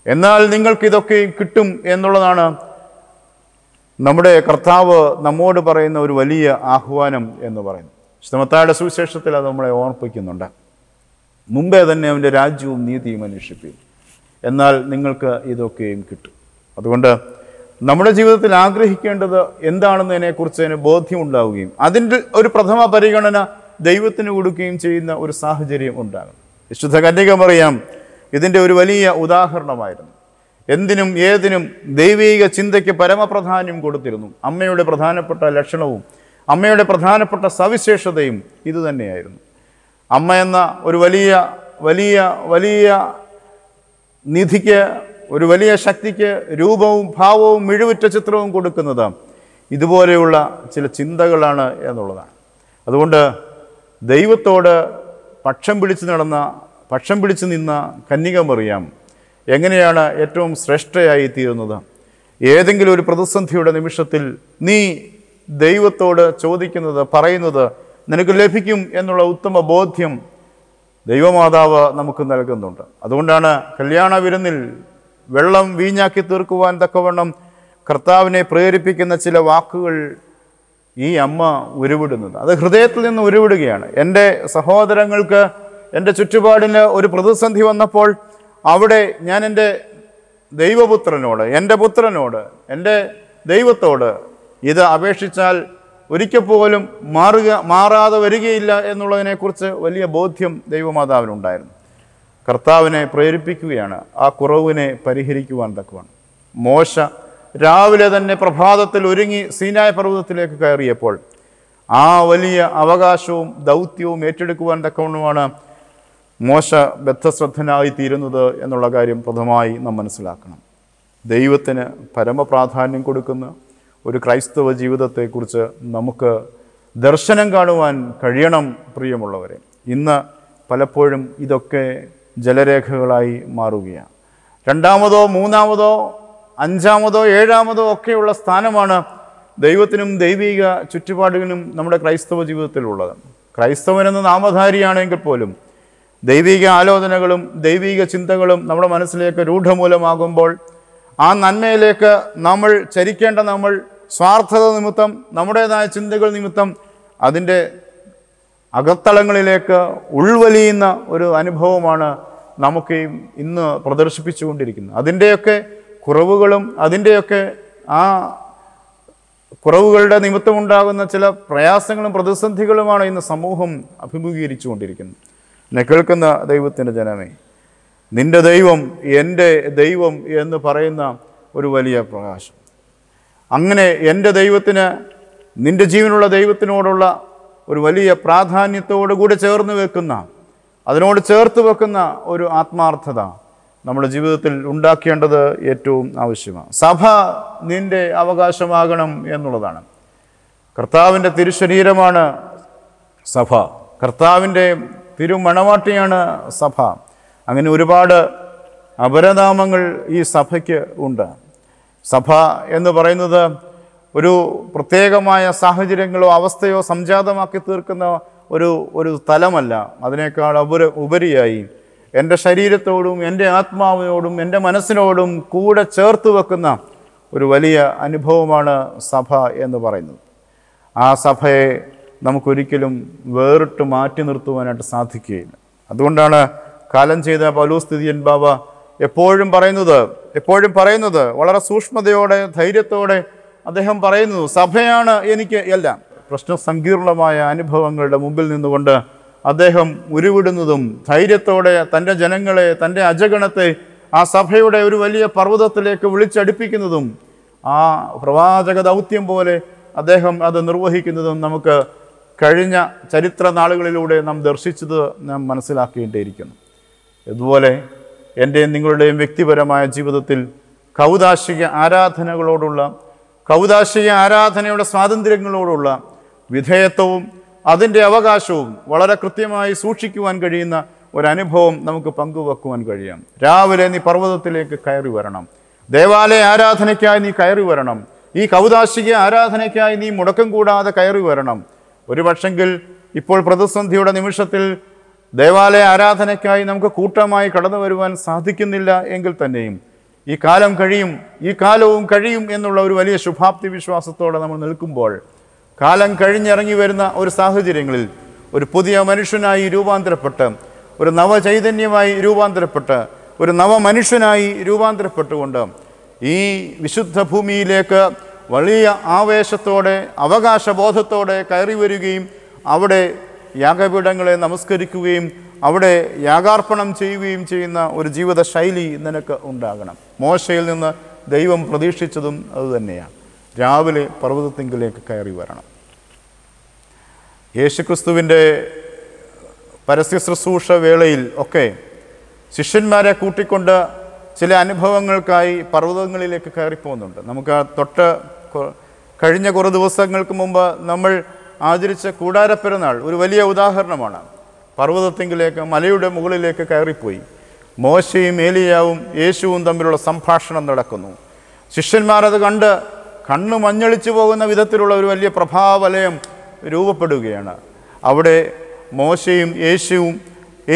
എന്നാൽ നിങ്ങൾക്കിതൊക്കെ കിട്ടും എന്നുള്ളതാണ് നമ്മുടെ കർത്താവ് നമ്മോട് പറയുന്ന ഒരു വലിയ ആഹ്വാനം എന്ന് പറയുന്നു. മത്തായിയുടെ സുവിശേഷത്തിൽ അത് നമ്മളെ ഓർപ്പിക്കുന്നുണ്ട്. മുമ്പേ തന്നെ അവൻ്റെ രാജ്യവും നീതിയും അന്വേഷിപ്പിൻ, എന്നാൽ നിങ്ങൾക്ക് ഇതൊക്കെയും കിട്ടും. അതുകൊണ്ട് നമ്മുടെ ജീവിതത്തിൽ ആഗ്രഹിക്കേണ്ടത് എന്താണെന്നതിനെക്കുറിച്ച് അതിന് ബോധ്യമുണ്ടാവുകയും അതിൻ്റെ ഒരു പ്രഥമ പരിഗണന ദൈവത്തിന് കൊടുക്കുകയും ചെയ്യുന്ന ഒരു സാഹചര്യം ഉണ്ടാകും. വിശുദ്ധ കന്യകമറിയാം ഇതിൻ്റെ ഒരു വലിയ ഉദാഹരണമായിരുന്നു. എന്തിനും ഏതിനും ദൈവിക ചിന്തയ്ക്ക് പരമപ്രാധാന്യം കൊടുത്തിരുന്നു. അമ്മയുടെ പ്രധാനപ്പെട്ട ലക്ഷണവും അമ്മയുടെ പ്രധാനപ്പെട്ട സവിശേഷതയും ഇതുതന്നെയായിരുന്നു. അമ്മ എന്ന ഒരു വലിയ വലിയ വലിയ നിധിക്ക്, ഒരു വലിയ ശക്തിക്ക് രൂപവും ഭാവവും മിഴിവുറ്റ ചിത്രവും കൊടുക്കുന്നത് ഇതുപോലെയുള്ള ചില ചിന്തകളാണ് എന്നുള്ളതാണ്. അതുകൊണ്ട് ദൈവത്തോട് പക്ഷം പിടിച്ച് നിന്ന കന്യകമറിയാം എങ്ങനെയാണ് ഏറ്റവും ശ്രേഷ്ഠയായി തീരുന്നത്? ഏതെങ്കിലും ഒരു പ്രതിസന്ധിയുടെ നിമിഷത്തിൽ നീ ദൈവത്തോട് ചോദിക്കുന്നത്, പറയുന്നത് നിനക്ക് ലഭിക്കും എന്നുള്ള ഉത്തമ ബോധ്യം ദൈവമാതാവ് നമുക്ക് നൽകുന്നുണ്ട്. അതുകൊണ്ടാണ് കല്യാണ വിരുന്നിൽ വെള്ളം വീഞ്ഞാക്കി തീർക്കുവാൻ തക്കവണ്ണം കർത്താവിനെ പ്രേരിപ്പിക്കുന്ന ചില വാക്കുകൾ ഈ അമ്മ ഉരുവിടുന്നത്. അത് ഹൃദയത്തിൽ നിന്ന് ഉരുവിടുകയാണ്. എൻ്റെ സഹോദരങ്ങൾക്ക് എൻ്റെ ചുറ്റുപാടിന് ഒരു പ്രതിസന്ധി വന്നപ്പോൾ അവിടെ ഞാൻ എൻ്റെ ദൈവപുത്രനോട്, എൻ്റെ പുത്രനോട്, എൻ്റെ ദൈവത്തോട് ഇത് അപേക്ഷിച്ചാൽ ഒരിക്കൽ പോലും മാറാതെ വരികയില്ല എന്നുള്ളതിനെക്കുറിച്ച് വലിയ ബോധ്യം ദൈവമാതാവിനുണ്ടായിരുന്നു. കർത്താവിനെ പ്രേരിപ്പിക്കുകയാണ് ആ കുറവിനെ പരിഹരിക്കുവാൻ തക്കവണ്ണം. മോശ രാവിലെ തന്നെ പ്രഭാതത്തിൽ ഒരുങ്ങി സീനായ് പർവ്വതത്തിലേക്ക് കയറിയപ്പോൾ ആ വലിയ അവകാശവും ദൗത്യവും ഏറ്റെടുക്കുവാൻ തക്കവണ്ണമാണ് മോശ ബദ്ധശ്രദ്ധനായി തീരുന്നത് എന്നുള്ള കാര്യം പ്രഥമമായി നാം മനസ്സിലാക്കണം. ദൈവത്തിന് പരമപ്രാധാന്യം കൊടുക്കുന്ന ഒരു ക്രൈസ്തവ ജീവിതത്തെക്കുറിച്ച് നമുക്ക് ദർശനം കാണുവാൻ കഴിയണം പ്രിയമുള്ളവരെ. ഇന്ന് പലപ്പോഴും ഇതൊക്കെ ജലരേഖകളായി മാറുകയാണ്. രണ്ടാമതോ മൂന്നാമതോ അഞ്ചാമതോ ഏഴാമതോ ഒക്കെയുള്ള സ്ഥാനമാണ് ദൈവത്തിനും ദൈവിക ചുറ്റുപാടുകളിലും നമ്മുടെ ക്രൈസ്തവ ജീവിതത്തിലുള്ളത്. ക്രൈസ്തവനെന്ന നാമധാരിയാണെങ്കിൽ പോലും ദൈവിക ആലോചനകളും ദൈവിക ചിന്തകളും നമ്മുടെ മനസ്സിലേക്ക് രൂഢമൂലമാകുമ്പോൾ ആ നന്മയിലേക്ക് നമ്മൾ ചരിക്കേണ്ട നമ്മൾ സ്വാർത്ഥത നിമിത്തം, നമ്മുടേതായ ചിന്തകൾ നിമിത്തം അതിൻ്റെ അകത്തളങ്ങളിലേക്ക് ഉൾവലിയുന്ന ഒരു അനുഭവമാണ് നമുക്ക് ഇന്ന് പ്രദർശിപ്പിച്ചുകൊണ്ടിരിക്കുന്നത്. അതിൻ്റെയൊക്കെ കുറവുകളും അതിൻ്റെയൊക്കെ ആ കുറവുകളുടെ നിമിത്തമുണ്ടാകുന്ന ചില പ്രയാസങ്ങളും പ്രതിസന്ധികളുമാണ് ഇന്ന് സമൂഹം അഭിമുഖീകരിച്ചു കൊണ്ടിരിക്കുന്നത്. എന്നെ കേൾക്കുന്ന ദൈവത്തിൻ്റെ ജനമേ, നിൻ്റെ ദൈവം എൻ്റെ ദൈവം എന്ന് പറയുന്ന ഒരു വലിയ പ്രകാശം. അങ്ങനെ എൻ്റെ ദൈവത്തിന് നിൻ്റെ ജീവനുള്ള ദൈവത്തിനോടുള്ള ഒരു വലിയ പ്രാധാന്യത്തോടു കൂടി ചേർന്ന് വെക്കുന്ന, അതിനോട് ചേർത്ത് വെക്കുന്ന ഒരു ആത്മാർത്ഥത നമ്മുടെ ജീവിതത്തിൽ ഉണ്ടാക്കേണ്ടത് ഏറ്റവും ആവശ്യമാണ്. സഭ നിൻ്റെ അവകാശമാകണം എന്നുള്ളതാണ്. കർത്താവിൻ്റെ തിരുശരീരമാണ് സഭ, കർത്താവിൻ്റെ തിരുമണവാട്ടിയാണ് സഭ. അങ്ങനെ ഒരുപാട് അപരനാമങ്ങൾ ഈ സഭയ്ക്ക് ഉണ്ട്. സഭ എന്ന് പറയുന്നത് ഒരു പ്രത്യേകമായ സാഹചര്യങ്ങളോ അവസ്ഥയോ സംജാതമാക്കി തീർക്കുന്ന ഒരു തലമല്ല. അതിനേക്കാൾ ഉപരിയായി എൻ്റെ ശരീരത്തോടും എൻ്റെ ആത്മാവിനോടും എൻ്റെ മനസ്സിനോടും കൂടെ ചേർത്ത് വെക്കുന്ന ഒരു വലിയ അനുഭവമാണ് സഭ എന്ന് പറയുന്നത്. ആ സഭയെ നമുക്കൊരിക്കലും വേറിട്ട് മാറ്റി നിർത്തുവാനായിട്ട് സാധിക്കുകയില്ല. അതുകൊണ്ടാണ് കാലം ചെയ്ത പൗലോസ്തിതിയൻ ബാബ എപ്പോഴും പറയുന്നത് വളരെ സൂക്ഷ്മതയോടെ ധൈര്യത്തോടെ അദ്ദേഹം പറയുന്നു, സഭയാണ് എനിക്ക് എല്ലാം. പ്രശ്നസങ്കീർണമായ അനുഭവങ്ങളുടെ മുമ്പിൽ നിന്നുകൊണ്ട് അദ്ദേഹം ഉരുവിടുന്നതും ധൈര്യത്തോടെ തൻ്റെ ജനങ്ങളെ, തൻ്റെ അജഗണത്തെ ആ സഭയുടെ ഒരു വലിയ പർവ്വതത്തിലേക്ക് വിളിച്ചടിപ്പിക്കുന്നതും ആ പ്രവാചക ദൗത്യം പോലെ അദ്ദേഹം അത് നിർവഹിക്കുന്നതും നമുക്ക് കഴിഞ്ഞ ചരിത്ര നാളുകളിലൂടെ നാം ദർശിച്ചത് നാം മനസ്സിലാക്കേണ്ടിയിരിക്കുന്നു. ഇതുപോലെ എൻ്റെയും നിങ്ങളുടെയും വ്യക്തിപരമായ ജീവിതത്തിൽ കൗദാശിക ആരാധനകളോടുള്ള, കൗദാശിക ആരാധനയുടെ സ്വാതന്ത്ര്യങ്ങളോടുള്ള വിധേയത്വവും അതിൻ്റെ അവകാശവും വളരെ കൃത്യമായി സൂക്ഷിക്കുവാൻ കഴിയുന്ന ഒരനുഭവം നമുക്ക് പങ്കുവെക്കുവാൻ കഴിയാം. രാവിലെ നീ പർവ്വതത്തിലേക്ക് കയറി വരണം, ദേവാലയ ആരാധനയ്ക്കായി നീ കയറി വരണം, ഈ കൗദാശിക ആരാധനയ്ക്കായി നീ മുടക്കം കൂടാതെ കയറി വരണം. ഒരു പക്ഷെങ്കിൽ ഇപ്പോൾ പ്രതിസന്ധിയുടെ നിമിഷത്തിൽ ദേവാലയ ആരാധനയ്ക്കായി നമുക്ക് കൂട്ടമായി കടന്നു വരുവാൻ സാധിക്കുന്നില്ല എങ്കിൽ തന്നെയും ഈ കാലവും കഴിയും എന്നുള്ള ഒരു വലിയ ശുഭാപ്തി വിശ്വാസത്തോടെ നമ്മൾ നിൽക്കുമ്പോൾ, കാലം കഴിഞ്ഞിറങ്ങി വരുന്ന ഒരു സാഹചര്യങ്ങളിൽ ഒരു പുതിയ മനുഷ്യനായി രൂപാന്തരപ്പെട്ട്, ഒരു നവചൈതന്യമായി രൂപാന്തരപ്പെട്ട്, ഒരു നവമനുഷ്യനായി രൂപാന്തരപ്പെട്ടുകൊണ്ട് ഈ വിശുദ്ധ ഭൂമിയിലേക്ക് വലിയ ആവേശത്തോടെ അവകാശബോധത്തോടെ കയറി വരികയും അവിടെ യാഗപീഠങ്ങളെ നമസ്കരിക്കുകയും അവിടെ യാഗാർപ്പണം ചെയ്യുകയും ചെയ്യുന്ന ഒരു ജീവിത ശൈലി നിനക്ക് ഉണ്ടാകണം. മോശയിൽ നിന്ന് ദൈവം പ്രതീക്ഷിച്ചതും അതുതന്നെയാണ്. രാവിലെ പർവ്വതത്തിങ്കിലേക്ക് കയറി വരണം. യേശുക്രിസ്തുവിൻ്റെ പരസ്യ ശുശ്രൂഷ വേളയിൽ ഒക്കെ ശിഷ്യന്മാരെ കൂട്ടിക്കൊണ്ട് ചില അനുഭവങ്ങൾക്കായി പർവ്വതങ്ങളിലേക്ക് കയറിപ്പോകുന്നുണ്ട്. നമുക്ക് കഴിഞ്ഞ കുറേ ദിവസങ്ങൾക്ക് മുമ്പ് നമ്മൾ ആചരിച്ച കൂടാരപ്പെരുന്നാൾ ഒരു വലിയ ഉദാഹരണമാണ്. പർവ്വതത്തിങ്കിലേക്ക്, മലയുടെ മുകളിലേക്ക് കയറിപ്പോയി. മോശയും ഏലിയാവും യേശുവും തമ്മിലുള്ള സംഭാഷണം നടക്കുന്നു. ശിഷ്യന്മാരത് കണ്ട് കണ്ണ് മഞ്ഞളിച്ചു പോകുന്ന വിധത്തിലുള്ള ഒരു വലിയ പ്രഭാവലയം രൂപപ്പെടുകയാണ്. അവിടെ മോശയും യേശുവും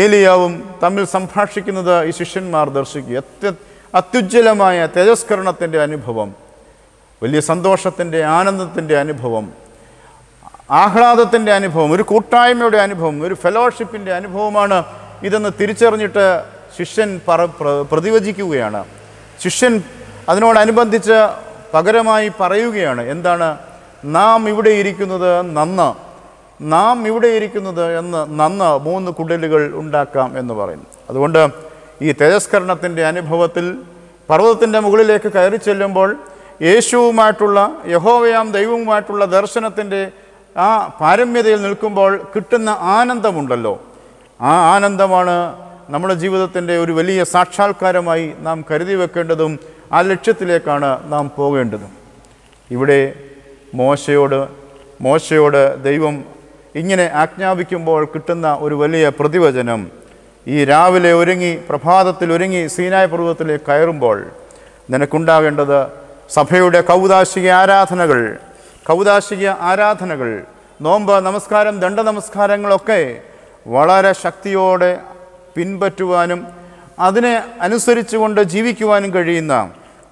ഏലിയാവും തമ്മിൽ സംഭാഷിക്കുന്നത് ഈ ശിഷ്യന്മാർ ദർശിക്കുക. അത്യുജ്വലമായ തേജസ്കരണത്തിൻ്റെ അനുഭവം, വലിയ സന്തോഷത്തിൻ്റെ, ആനന്ദത്തിൻ്റെ അനുഭവം, ആഹ്ലാദത്തിൻ്റെ അനുഭവം, ഒരു കൂട്ടായ്മയുടെ അനുഭവം, ഒരു ഫെലോഷിപ്പിൻ്റെ അനുഭവമാണ് ഇതെന്ന് തിരിച്ചറിഞ്ഞിട്ട് ശിഷ്യൻ പ്രതിവചിക്കുകയാണ്. ശിഷ്യൻ അതിനോടനുബന്ധിച്ച് പകരമായി പറയുകയാണ്. എന്താണ്? നാം ഇവിടെ ഇരിക്കുന്നത് നന്ന്, നാം ഇവിടെ ഇരിക്കുന്നത് എന്ന് നന്ന് 3 കുടിലുകൾ ഉണ്ടാക്കാം എന്ന് പറയുന്നു. അതുകൊണ്ട് ഈ തേജസ്കരണത്തിൻ്റെ അനുഭവത്തിൽ പർവ്വതത്തിൻ്റെ മുകളിലേക്ക് കയറി ചെല്ലുമ്പോൾ യേശുവുമായിട്ടുള്ള, യഹോവയാം ദൈവവുമായിട്ടുള്ള ദർശനത്തിൻ്റെ ആ പാരമ്യതയിൽ നിൽക്കുമ്പോൾ കിട്ടുന്ന ആനന്ദമുണ്ടല്ലോ, ആ ആനന്ദമാണ് നമ്മുടെ ജീവിതത്തിൻ്റെ ഒരു വലിയ സാക്ഷാത്കാരമായി നാം കരുതി വെക്കേണ്ടതും ആ ലക്ഷ്യത്തിലേക്കാണ് നാം പോകേണ്ടതും. ഇവിടെ മോശയോട് ദൈവം ഇങ്ങനെ ആജ്ഞാപിക്കുമ്പോൾ കിട്ടുന്ന ഒരു വലിയ പ്രതിവചനം, ഈ രാവിലെ പ്രഭാതത്തിൽ ഒരുങ്ങി സീനായ് പർവ്വതത്തിലേക്ക് കയറുമ്പോൾ നിനക്കുണ്ടാകേണ്ടത് സഭയുടെ കൗദാശിക ആരാധനകൾ, നോമ്പ്, നമസ്കാരം, ദണ്ഡനമസ്കാരങ്ങളൊക്കെ വളരെ ശക്തിയോടെ പിൻപറ്റുവാനും അതിനെ അനുസരിച്ചുകൊണ്ട് ജീവിക്കുവാനും കഴിയുന്ന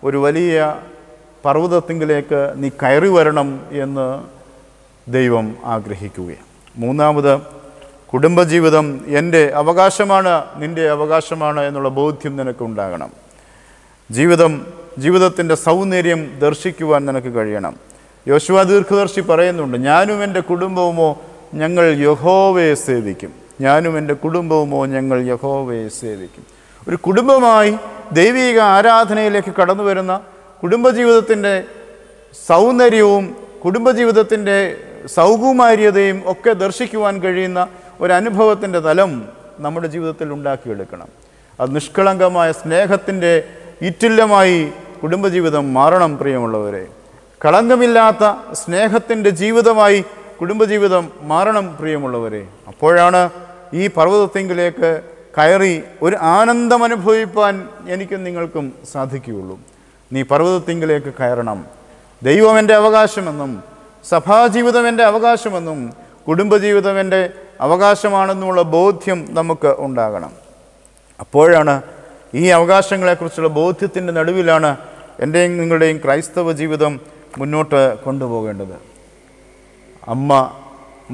ഒരു വലിയ പർവ്വതത്തിങ്കിലേക്ക് നീ കയറി വരണം എന്ന് ദൈവം ആഗ്രഹിക്കുകയാണ്. 3, കുടുംബജീവിതം എൻ്റെ അവകാശമാണ്, നിൻ്റെ അവകാശമാണ് എന്നുള്ള ബോധ്യം നിനക്കുണ്ടാകണം. ജീവിതത്തിൻ്റെ സൗന്ദര്യം ദർശിക്കുവാൻ നിനക്ക് കഴിയണം. യോശുവ ദീർഘദർശി പറയുന്നുണ്ട്, ഞാനും എൻ്റെ കുടുംബവുമോ ഞങ്ങൾ യഹോവയെ സേവിക്കും. ഒരു കുടുംബമായി ദൈവിക ആരാധനയിലേക്ക് കടന്നു വരുന്ന, കുടുംബജീവിതത്തിൻ്റെ സൗന്ദര്യവും കുടുംബജീവിതത്തിൻ്റെ സൗകുമാര്യതയും ഒക്കെ ദർശിക്കുവാൻ കഴിയുന്ന ഒരനുഭവത്തിൻ്റെ തലം നമ്മുടെ ജീവിതത്തിൽ ഉണ്ടാക്കിയെടുക്കണം. അത് നിഷ്കളങ്കമായ സ്നേഹത്തിൻ്റെ ഈറ്റില്ലമായി കുടുംബജീവിതം മാറണം. പ്രിയമുള്ളവരെ, കളങ്കമില്ലാത്ത സ്നേഹത്തിൻ്റെ ജീവിതമായി കുടുംബജീവിതം മാറണം. പ്രിയമുള്ളവരെ, അപ്പോഴാണ് ഈ പർവ്വതത്തിങ്കിലേക്ക് കയറി ഒരു ആനന്ദം അനുഭവിപ്പാൻ എനിക്കും നിങ്ങൾക്കും സാധിക്കുകയുള്ളൂ. നീ പർവ്വതത്തിങ്കിലേക്ക് കയറണം. ദൈവം എൻ്റെ അവകാശമെന്നും സഭാജീവിതം എൻ്റെ അവകാശമെന്നും കുടുംബജീവിതം എൻ്റെ അവകാശമാണെന്നുള്ള ബോധ്യം നമുക്ക് ഉണ്ടാകണം. അപ്പോഴാണ് ഈ അവകാശങ്ങളെക്കുറിച്ചുള്ള ബോധ്യത്തിൻ്റെ നടുവിലാണ് എൻ്റെയും നിങ്ങളുടെയും ക്രൈസ്തവ ജീവിതം മുന്നോട്ട് കൊണ്ടുപോകേണ്ടത്. അമ്മ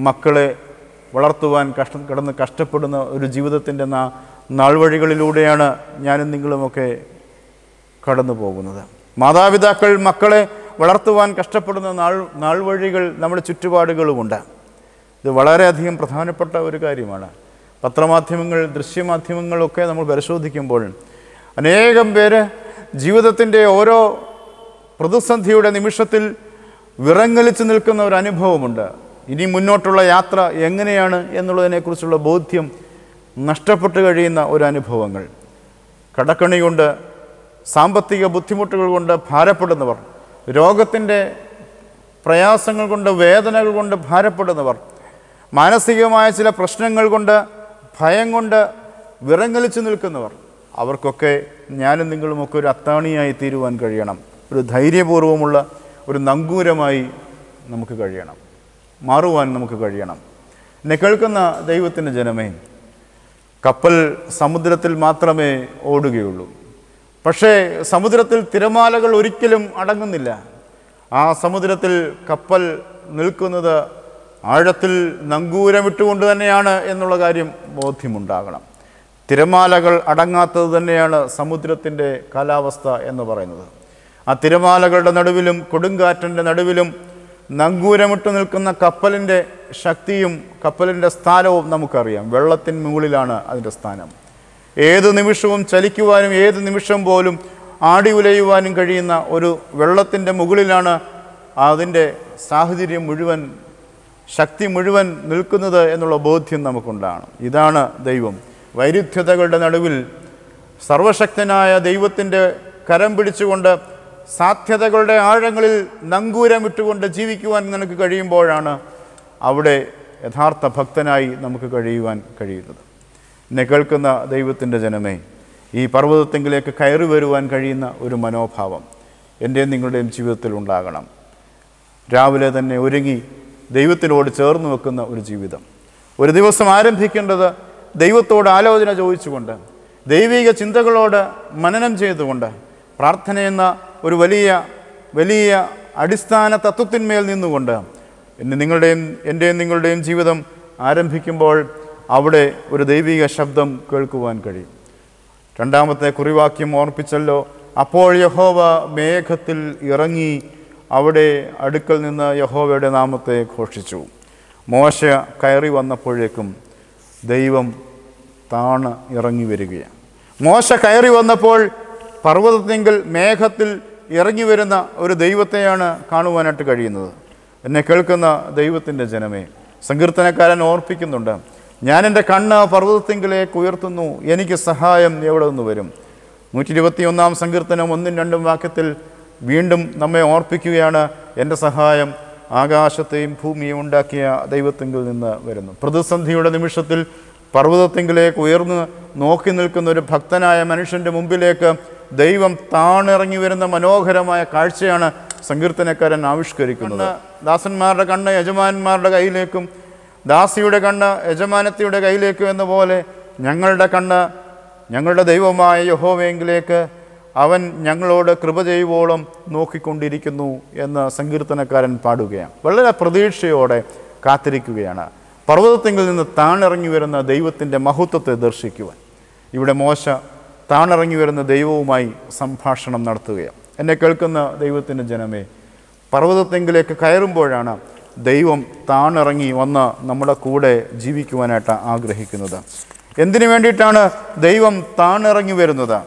മക്കളെ വളർത്തുവാൻ കഷ്ടപ്പെടുന്ന ഒരു ജീവിതത്തിൻ്റെ നാൾവഴികളിലൂടെയാണ് ഞാനും നിങ്ങളുമൊക്കെ കടന്നു പോകുന്നത്. മാതാപിതാക്കൾ മക്കളെ വളർത്തുവാൻ കഷ്ടപ്പെടുന്ന നാൾവഴികൾ നമ്മുടെ ചുറ്റുപാടുകളുമുണ്ട്. ഇത് വളരെയധികം പ്രധാനപ്പെട്ട ഒരു കാര്യമാണ്. പത്രമാധ്യമങ്ങൾ, ദൃശ്യമാധ്യമങ്ങളൊക്കെ നമ്മൾ പരിശോധിക്കുമ്പോൾ അനേകം പേര് ജീവിതത്തിൻ്റെ ഓരോ പ്രതിസന്ധിയുടെ നിമിഷത്തിൽ വിറങ്ങലിച്ച് നിൽക്കുന്ന ഒരു അനുഭവമുണ്ട്. ഇനി മുന്നോട്ടുള്ള യാത്ര എങ്ങനെയാണ് എന്നുള്ളതിനെക്കുറിച്ചുള്ള ബോധ്യം നഷ്ടപ്പെട്ട് കഴിയുന്ന ഒരനുഭവങ്ങൾ, കടക്കണി കൊണ്ട്, സാമ്പത്തിക ബുദ്ധിമുട്ടുകൾ കൊണ്ട് ഭാരപ്പെടുന്നവർ, രോഗത്തിൻ്റെ പ്രയാസങ്ങൾ കൊണ്ട്, വേദനകൾ കൊണ്ട് ഭാരപ്പെടുന്നവർ, മാനസികമായ ചില പ്രശ്നങ്ങൾ കൊണ്ട്, ഭയം കൊണ്ട് വിറങ്ങലിച്ച് നിൽക്കുന്നവർ, അവർക്കൊക്കെ ഞാനും നിങ്ങളുമൊക്കെ ഒരു അത്താണിയായി തീരുവാൻ കഴിയണം. ഒരു ധൈര്യപൂർവമുള്ള ഒരു നങ്കൂരമായി നമുക്ക് കഴിയണം, മാറുവാൻ നമുക്ക് കഴിയണം. എന്നെ കേൾക്കുന്ന ദൈവത്തിൻ്റെ ജനമേ, കപ്പൽ സമുദ്രത്തിൽ മാത്രമേ ഓടുകയുള്ളൂ. പക്ഷേ സമുദ്രത്തിൽ തിരമാലകൾ ഒരിക്കലും അടങ്ങുന്നില്ല. ആ സമുദ്രത്തിൽ കപ്പൽ നിൽക്കുന്നത് ആഴത്തിൽ നങ്കൂരമിട്ടുകൊണ്ട് തന്നെയാണ് എന്നുള്ള കാര്യം ബോധ്യമുണ്ടാകണം. തിരമാലകൾ അടങ്ങാത്തത് തന്നെയാണ് സമുദ്രത്തിൻ്റെ കാലാവസ്ഥ എന്ന് പറയുന്നത്. ആ തിരമാലകളുടെ നടുവിലും കൊടുങ്കാറ്റിൻ്റെ നടുവിലും നങ്കൂരമിട്ട് നിൽക്കുന്ന കപ്പലിൻ്റെ ശക്തിയും കപ്പലിൻ്റെ സ്ഥാനവും നമുക്കറിയാം. വെള്ളത്തിന് മുകളിലാണ് അതിൻ്റെ സ്ഥാനം. ഏത് നിമിഷവും ചലിക്കുവാനും ഏത് നിമിഷം പോലും ആടി ഉലയുവാനും കഴിയുന്ന ഒരു വെള്ളത്തിൻ്റെ മുകളിലാണ് അതിൻ്റെ സാഹചര്യം മുഴുവൻ, ശക്തി മുഴുവൻ നിൽക്കുന്നത് എന്നുള്ള ബോധ്യം നമുക്കുണ്ടാകണം. ഇതാണ് ദൈവം. വൈരുദ്ധ്യതകളുടെ നടുവിൽ സർവശക്തനായ ദൈവത്തിൻ്റെ കരം പിടിച്ചുകൊണ്ട് സാധ്യതകളുടെ ആഴങ്ങളിൽ നങ്കൂരമിട്ടുകൊണ്ട് ജീവിക്കുവാൻ നിനക്ക് കഴിയുമ്പോഴാണ് അവിടെ യഥാർത്ഥ ഭക്തനായി നമുക്ക് കഴിയുവാൻ കഴിയുന്നത്. എന്നെ കേൾക്കുന്ന ദൈവത്തിൻ്റെ ജനമേ, ഈ പർവ്വതത്തെങ്കിലേക്ക് കയറി വരുവാൻ കഴിയുന്ന ഒരു മനോഭാവം എൻ്റെയും നിങ്ങളുടെയും ജീവിതത്തിൽ ഉണ്ടാകണം. രാവിലെ തന്നെ ഒരുങ്ങി ദൈവത്തിനോട് ചേർന്ന് വെക്കുന്ന ഒരു ജീവിതം. ഒരു ദിവസം ആരംഭിക്കേണ്ടത് ദൈവത്തോട് ആലോചന ചോദിച്ചുകൊണ്ട്, ദൈവിക ചിന്തകളോട് മനനം ചെയ്തുകൊണ്ട്, പ്രാർത്ഥനയെന്ന ഒരു വലിയ അടിസ്ഥാന തത്വത്തിന്മേൽ നിന്നുകൊണ്ട് എൻ്റെയും നിങ്ങളുടെയും ജീവിതം ആരംഭിക്കുമ്പോൾ അവിടെ ഒരു ദൈവിക ശബ്ദം കേൾക്കുവാൻ കഴിയും. രണ്ടാമത്തെ കുറിവാക്യം ഓർപ്പിച്ചല്ലോ, അപ്പോൾ യഹോവ മേഘത്തിൽ ഇറങ്ങി അവിടെ അടുക്കൽ നിന്ന് യഹോവയുടെ നാമത്തെ ഘോഷിച്ചു. മോശ കയറി വന്നപ്പോഴേക്കും ദൈവം താണ് ഇറങ്ങി വരികയാണ്. മോശ കയറി വന്നപ്പോൾ പർവ്വതത്തിങ്കിൽ മേഘത്തിൽ ഇറങ്ങി വരുന്ന ഒരു ദൈവത്തെയാണ് കാണുവാനായിട്ട് കഴിയുന്നത്. എന്നെ കേൾക്കുന്ന ദൈവത്തിൻ്റെ ജനമേ, സങ്കീർത്തനക്കാരൻ ഓർപ്പിക്കുന്നുണ്ട്, ഞാൻ എൻ്റെ കണ്ണ് പർവ്വതത്തിങ്കിലേക്ക് ഉയർത്തുന്നു, എനിക്ക് സഹായം എവിടെ നിന്ന് വരും. 121 സങ്കീർത്തനം 1-2 വാക്യത്തിൽ വീണ്ടും നമ്മെ ഓർപ്പിക്കുകയാണ്, എൻ്റെ സഹായം ആകാശത്തെയും ഭൂമിയും ഉണ്ടാക്കിയ ദൈവത്തിങ്കിൽ നിന്ന് വരുന്നു. പ്രതിസന്ധിയുടെ നിമിഷത്തിൽ പർവ്വതത്തിങ്കിലേക്ക് ഉയർന്ന് നോക്കി നിൽക്കുന്ന ഒരു ഭക്തനായ മനുഷ്യൻ്റെ മുമ്പിലേക്ക് ദൈവം താണിറങ്ങി വരുന്ന മനോഹരമായ കാഴ്ചയാണ് സങ്കീർത്തനക്കാരൻ ആവിഷ്കരിക്കുന്നത്. ദാസന്മാരുടെ കണ്ണ് യജമാനന്മാരുടെ കയ്യിലേക്കും ദാസിയുടെ കണ്ണ് യജമാനത്തിയുടെ കയ്യിലേക്കും എന്ന പോലെ ഞങ്ങളുടെ കണ്ണ് ഞങ്ങളുടെ ദൈവമായ യഹോവയെങ്കിലേക്ക് അവൻ ഞങ്ങളോട് കൃപ ചെയ്യുവോളം നോക്കിക്കൊണ്ടിരിക്കുന്നു എന്ന് സങ്കീർത്തനക്കാരൻ പാടുകയാണ്. വളരെ പ്രതീക്ഷയോടെ കാത്തിരിക്കുകയാണ് പർവ്വതത്തിങ്കിൽ നിന്ന് താണിറങ്ങി വരുന്ന ദൈവത്തിൻ്റെ മഹത്വത്തെ ദർശിക്കുവാൻ. ഇവിടെ മോശ താണിറങ്ങി വരുന്ന ദൈവവുമായി സംഭാഷണം നടത്തുകയാണ്. എന്നെ കേൾക്കുന്ന ദൈവത്തിൻ്റെ ജനമേ, പർവ്വതത്തിങ്കിലേക്ക് കയറുമ്പോഴാണ് ദൈവം താണിറങ്ങി വന്ന് നമ്മുടെ കൂടെ ജീവിക്കുവാനായിട്ട് ആഗ്രഹിക്കുന്നത്. എന്തിനു വേണ്ടിയിട്ടാണ് ദൈവം താണിറങ്ങി വരുന്നത്?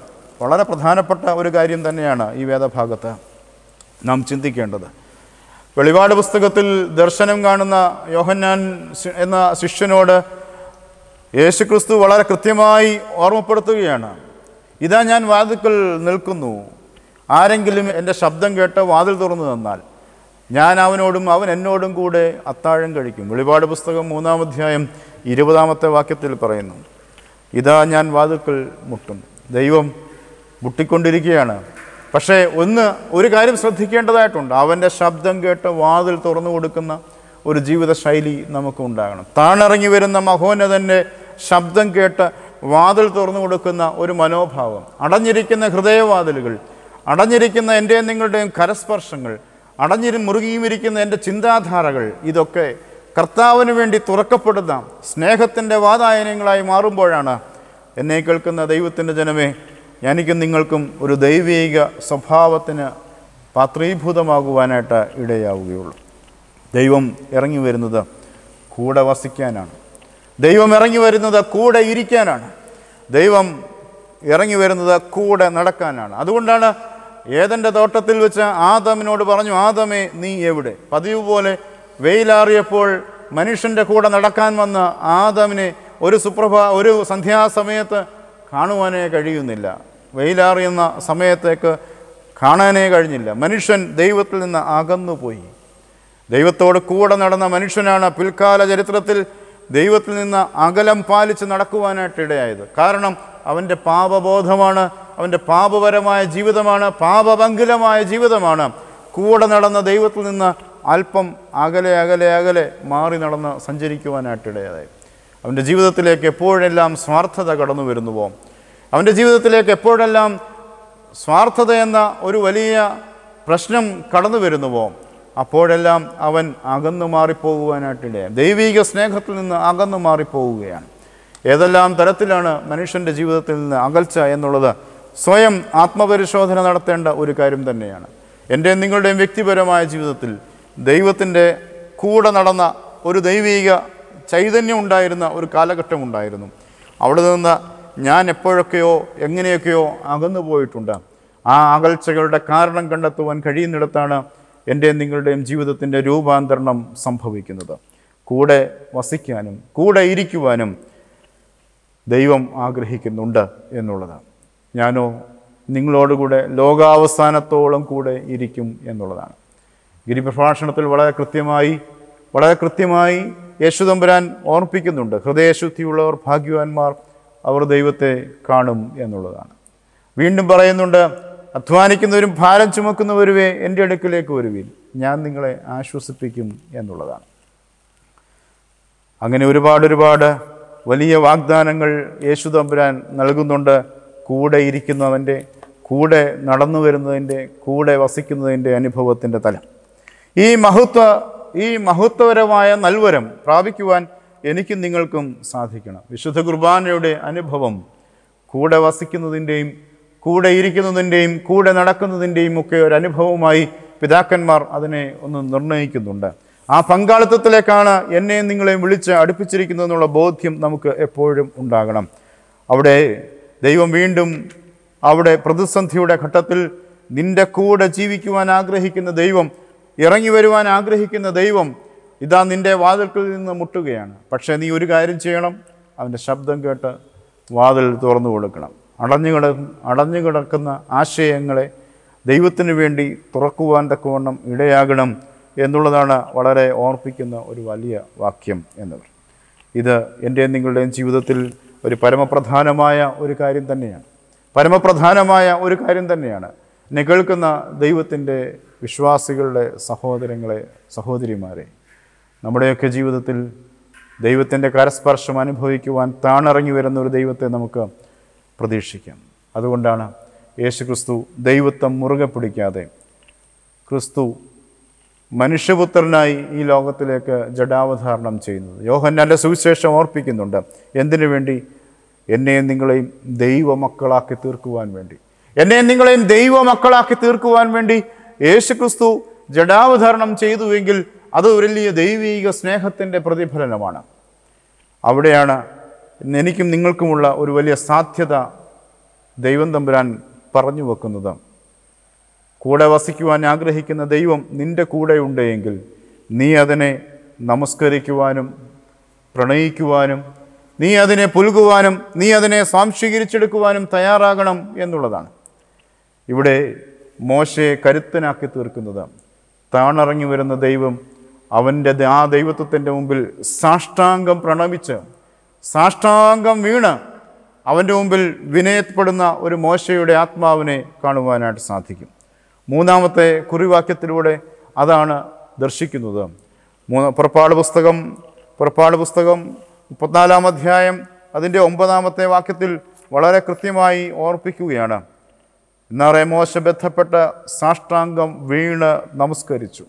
വളരെ പ്രധാനപ്പെട്ട ഒരു കാര്യം തന്നെയാണ് ഈ വേദഭാഗത്ത് നാം ചിന്തിക്കേണ്ടത്. വെളിപാട് പുസ്തകത്തിൽ ദർശനം കാണുന്ന യോഹന്നാൻ എന്ന ശിഷ്യനോട് യേശുക്രിസ്തു വളരെ കൃത്യമായി ഓർമ്മപ്പെടുത്തുകയാണ്, ഇതാ ഞാൻ വാതിൽക്കൽ നിൽക്കുന്നു, ആരെങ്കിലും എൻ്റെ ശബ്ദം കേട്ട് വാതിൽ തുറന്നു തന്നാൽ ഞാൻ അവനോടും അവൻ എന്നോടും കൂടെ അത്താഴം കഴിക്കും. വെളിപാട് പുസ്തകം 3-ാം അധ്യായം 20-ാമത്തെ വാക്യത്തിൽ പറയുന്നു, ഇതാ ഞാൻ വാതിൽക്കൽ മുട്ടും. ദൈവം മുട്ടിക്കൊണ്ടിരിക്കുകയാണ്. പക്ഷേ ഒരു കാര്യം ശ്രദ്ധിക്കേണ്ടതായിട്ടുണ്ട്, അവൻ്റെ ശബ്ദം കേട്ട് വാതിൽ തുറന്നു കൊടുക്കുന്ന ഒരു ജീവിത ശൈലി നമുക്ക് ഉണ്ടാകണം. താണിറങ്ങി വരുന്ന മഹോന്നതൻ്റെ ശബ്ദം കേട്ട് വാതിൽ തുറന്നു കൊടുക്കുന്ന ഒരു മനോഭാവം, അടഞ്ഞിരിക്കുന്ന ഹൃദയവാതിലുകൾ, അടഞ്ഞിരിക്കുന്ന എൻ്റെയും നിങ്ങളുടെയും കരസ്പർശങ്ങൾ, മുറുകിയുമിരിക്കുന്ന എൻ്റെ ചിന്താധാരകൾ, ഇതൊക്കെ കർത്താവിന് വേണ്ടി തുറക്കപ്പെടുന്ന സ്നേഹത്തിൻ്റെ വാതായനങ്ങളായി മാറുമ്പോഴാണ് എന്നെ കേൾക്കുന്ന ദൈവത്തിൻ്റെ ജനമേ, എനിക്കും നിങ്ങൾക്കും ഒരു ദൈവിക സ്വഭാവത്തിന് പാത്രീഭൂതമാകുവാനായിട്ട് ഇടയാവുകയുള്ളൂ. ദൈവം ഇറങ്ങി വരുന്നത് കൂടെ വസിക്കാനാണ്. ദൈവം ഇറങ്ങി വരുന്നത് കൂടെ ഇരിക്കാനാണ്. ദൈവം ഇറങ്ങി വരുന്നത് കൂടെ നടക്കാനാണ്. അതുകൊണ്ടാണ് ഏദൻ്റെ തോട്ടത്തിൽ വെച്ച് ആദമിനോട് പറഞ്ഞു, ആദമേ നീ എവിടെ? പതിവ് പോലെ വെയിലാറിയപ്പോൾ മനുഷ്യൻ്റെ കൂടെ നടക്കാൻ വന്ന ആദമിനെ ഒരു സന്ധ്യാസമയത്ത് കാണുവാനേ കഴിയുന്നില്ല. വെയിലാറിയുന്ന സമയത്തേക്ക് കാണാനേ കഴിഞ്ഞില്ല. മനുഷ്യൻ ദൈവത്തിൽ നിന്ന് അകന്നുപോയി. ദൈവത്തോട് കൂടെ നടന്ന മനുഷ്യനാണ് പിൽക്കാല ചരിത്രത്തിൽ ദൈവത്തിൽ നിന്ന് അകലം പാലിച്ച് നടക്കുവാനായിട്ട് ഇടയായത്. കാരണം അവൻ്റെ പാപബോധമാണ്, അവൻ്റെ പാപപരമായ ജീവിതമാണ്, പാപഭംഗുലമായ ജീവിതമാണ് കൂടെ നടന്ന ദൈവത്തിൽ നിന്ന് അല്പം അകലെ അകലെ അകലെ മാറി നടന്ന് സഞ്ചരിക്കുവാനായിട്ടിടയായി. അവൻ്റെ ജീവിതത്തിലേക്ക് എപ്പോഴെല്ലാം സ്വാർത്ഥത കടന്നു വരുന്നുവോ, അവൻ്റെ ജീവിതത്തിലേക്ക് എപ്പോഴെല്ലാം സ്വാർത്ഥത എന്ന ഒരു വലിയ പ്രശ്നം കടന്നു വരുന്നുവോ, അപ്പോഴെല്ലാം അവൻ അകന്നു മാറിപ്പോകുവാനായിട്ടിടയാണ്. ദൈവിക സ്നേഹത്തിൽ നിന്ന് അകന്നു മാറിപ്പോവുകയാണ്. ഏതെല്ലാം തരത്തിലാണ് മനുഷ്യൻ്റെ ജീവിതത്തിൽ നിന്ന് അകൽച്ച എന്നുള്ളത് സ്വയം ആത്മപരിശോധന നടത്തേണ്ട ഒരു കാര്യം തന്നെയാണ്. എൻ്റെയും നിങ്ങളുടെയും വ്യക്തിപരമായ ജീവിതത്തിൽ ദൈവത്തിൻ്റെ കൂടെ നടന്ന ഒരു ദൈവിക ചൈതന്യം ഉണ്ടായിരുന്ന ഒരു കാലഘട്ടം ഉണ്ടായിരുന്നു. അവിടെ നിന്ന് ഞാൻ എപ്പോഴൊക്കെയോ എങ്ങനെയൊക്കെയോ അകന്നു പോയിട്ടുണ്ട്. ആ അകൽച്ചകളുടെ കാരണം കണ്ടെത്തുവാൻ കഴിയുന്നിടത്താണ് എൻ്റെയും നിങ്ങളുടെയും ജീവിതത്തിൻ്റെ രൂപാന്തരണം സംഭവിക്കുന്നത്. കൂടെ വസിക്കാനും കൂടെ ഇരിക്കുവാനും ദൈവം ആഗ്രഹിക്കുന്നുണ്ട് എന്നുള്ളതാണ്. ഞാനോ നിങ്ങളോടുകൂടെ ലോകാവസാനത്തോളം കൂടെ ഇരിക്കും എന്നുള്ളതാണ്. ഗിരിപ്രഭാഷണത്തിൽ വളരെ കൃത്യമായി യേശുതമ്പുരാൻ ഓർപ്പിക്കുന്നുണ്ട്, ഹൃദയശുദ്ധിയുള്ളവർ ഭാഗ്യവാന്മാർ, അവർ ദൈവത്തെ കാണും എന്നുള്ളതാണ്. വീണ്ടും പറയുന്നുണ്ട്, അധ്വാനിക്കുന്നവരും ഭാരം ചുമക്കുന്നവരുവേ എൻ്റെ അടുക്കിലേക്ക് വരുവിൻ, ഞാൻ നിങ്ങളെ ആശ്വസിപ്പിക്കും എന്നുള്ളതാണ്. അങ്ങനെ ഒരുപാട് വലിയ വാഗ്ദാനങ്ങൾ യേശുതമ്പുരാൻ നൽകുന്നുണ്ട്. കൂടെ ഇരിക്കുന്നവൻ്റെ, കൂടെ നടന്നു വരുന്നതിൻ്റെ, കൂടെ വസിക്കുന്നതിൻ്റെ അനുഭവത്തിൻ്റെ തലം. ഈ മഹത്വപരമായ നൽവരം പ്രാപിക്കുവാൻ എനിക്കും നിങ്ങൾക്കും സാധിക്കണം. വിശുദ്ധ കുർബാനയുടെ അനുഭവം കൂടെ വസിക്കുന്നതിൻ്റെയും കൂടെ ഇരിക്കുന്നതിൻ്റെയും കൂടെ നടക്കുന്നതിൻ്റെയും ഒക്കെ ഒരു അനുഭവമായി പിതാക്കന്മാർ അതിനെ ഒന്ന് നിർണ്ണയിക്കുന്നുണ്ട്. ആ പങ്കാളിത്തത്തിലേക്കാണ് എന്നെയും നിങ്ങളെയും വിളിച്ച് അടുപ്പിച്ചിരിക്കുന്നതെന്നുള്ള ബോധ്യം നമുക്ക് എപ്പോഴും ഉണ്ടാകണം. അവിടെ ദൈവം വീണ്ടും അവിടെ പ്രതിസന്ധിയുടെ ഘട്ടത്തിൽ നിന്റെ കൂടെ ജീവിക്കുവാൻ ആഗ്രഹിക്കുന്ന ദൈവം, ഇറങ്ങി വരുവാൻ ആഗ്രഹിക്കുന്ന ദൈവം ഇതാ നിൻ്റെ വാതിൽക്കൽ നിന്ന് മുട്ടുകയാണ്. പക്ഷേ നീ ഒരു കാര്യം ചെയ്യണം, അവൻ്റെ ശബ്ദം കേട്ട് വാതിൽ തുറന്നു കൊടുക്കണം. അടഞ്ഞു കിടക്കുന്ന ആശയങ്ങളെ ദൈവത്തിന് വേണ്ടി തുറക്കുവാൻ തക്കവണ്ണം ഇടയാകണം എന്നുള്ളതാണ് വളരെ ഓർപ്പിക്കുന്ന ഒരു വലിയ വാക്യം എന്നത്. ഇത് എൻ്റെയും നിങ്ങളുടെയും ജീവിതത്തിൽ ഒരു പരമപ്രധാനമായ ഒരു കാര്യം തന്നെയാണ്. എന്നെ കേൾക്കുന്ന ദൈവത്തിൻ്റെ വിശ്വാസികളുടെ സഹോദരങ്ങളെ, സഹോദരിമാരെ, നമ്മുടെയൊക്കെ ജീവിതത്തിൽ ദൈവത്തിൻ്റെ കരസ്പർശം അനുഭവിക്കുവാൻ താണിറങ്ങി വരുന്ന ഒരു ദൈവത്തെ നമുക്ക് പ്രതീക്ഷിക്കാം. അതുകൊണ്ടാണ് യേശുക്രിസ്തു ദൈവത്വം മുറുകെ പിടിക്കാതെ ക്രിസ്തു മനുഷ്യപുത്രനായി ഈ ലോകത്തിലേക്ക് ജഡാവതാരണം ചെയ്യുന്നത്. യോഹന്നാൻ്റെ സുവിശേഷം ഓർപ്പിക്കുന്നുണ്ട്. എന്തിനു വേണ്ടി? എന്നെയും നിങ്ങളെയും ദൈവമക്കളാക്കി തീർക്കുവാൻ വേണ്ടി യേശുക്രിസ്തു ജഡാവതാരണം ചെയ്തുവെങ്കിൽ അത് ഒരു വലിയ ദൈവീക സ്നേഹത്തിൻ്റെ പ്രതിഫലനമാണ്. അവിടെയാണ് എനിക്കും നിങ്ങൾക്കുമുള്ള ഒരു വലിയ സാധ്യത ദൈവം തമ്പുരാൻ പറഞ്ഞു വെക്കുന്നത്. കൂടെ വസിക്കുവാൻ ആഗ്രഹിക്കുന്ന ദൈവം നിൻ്റെ കൂടെ ഉണ്ടെങ്കിൽ നീ അതിനെ നമസ്കരിക്കുവാനും പ്രണയിക്കുവാനും നീ അതിനെ പുൽകുവാനും നീ അതിനെ സ്വാംശീകരിച്ചെടുക്കുവാനും തയ്യാറാകണം എന്നുള്ളതാണ്. ഇവിടെ മോശയെ കരുത്തനാക്കി തീർക്കുന്നത് താണിറങ്ങി വരുന്ന ദൈവം അവൻ്റെ ആ ദൈവത്വത്തിൻ്റെ മുമ്പിൽ സാഷ്ടാംഗം വീണ് അവൻ്റെ മുമ്പിൽ വിനയപ്പെടുന്ന ഒരു മോശയുടെ ആത്മാവിനെ കാണുവാനായിട്ട് സാധിക്കും. മൂന്നാമത്തെ കുറിവാക്യത്തിലൂടെ അതാണ് ദർശിക്കുന്നത്. പുറപ്പാട് പുസ്തകം 34 അധ്യായം അതിൻ്റെ 9 വാക്യത്തിൽ വളരെ കൃത്യമായി ഓർപ്പിക്കുകയാണ്. എന്നാറേ മോശ ബന്ധപ്പെട്ട സാഷ്ടാംഗം വീണ് നമസ്കരിച്ചു.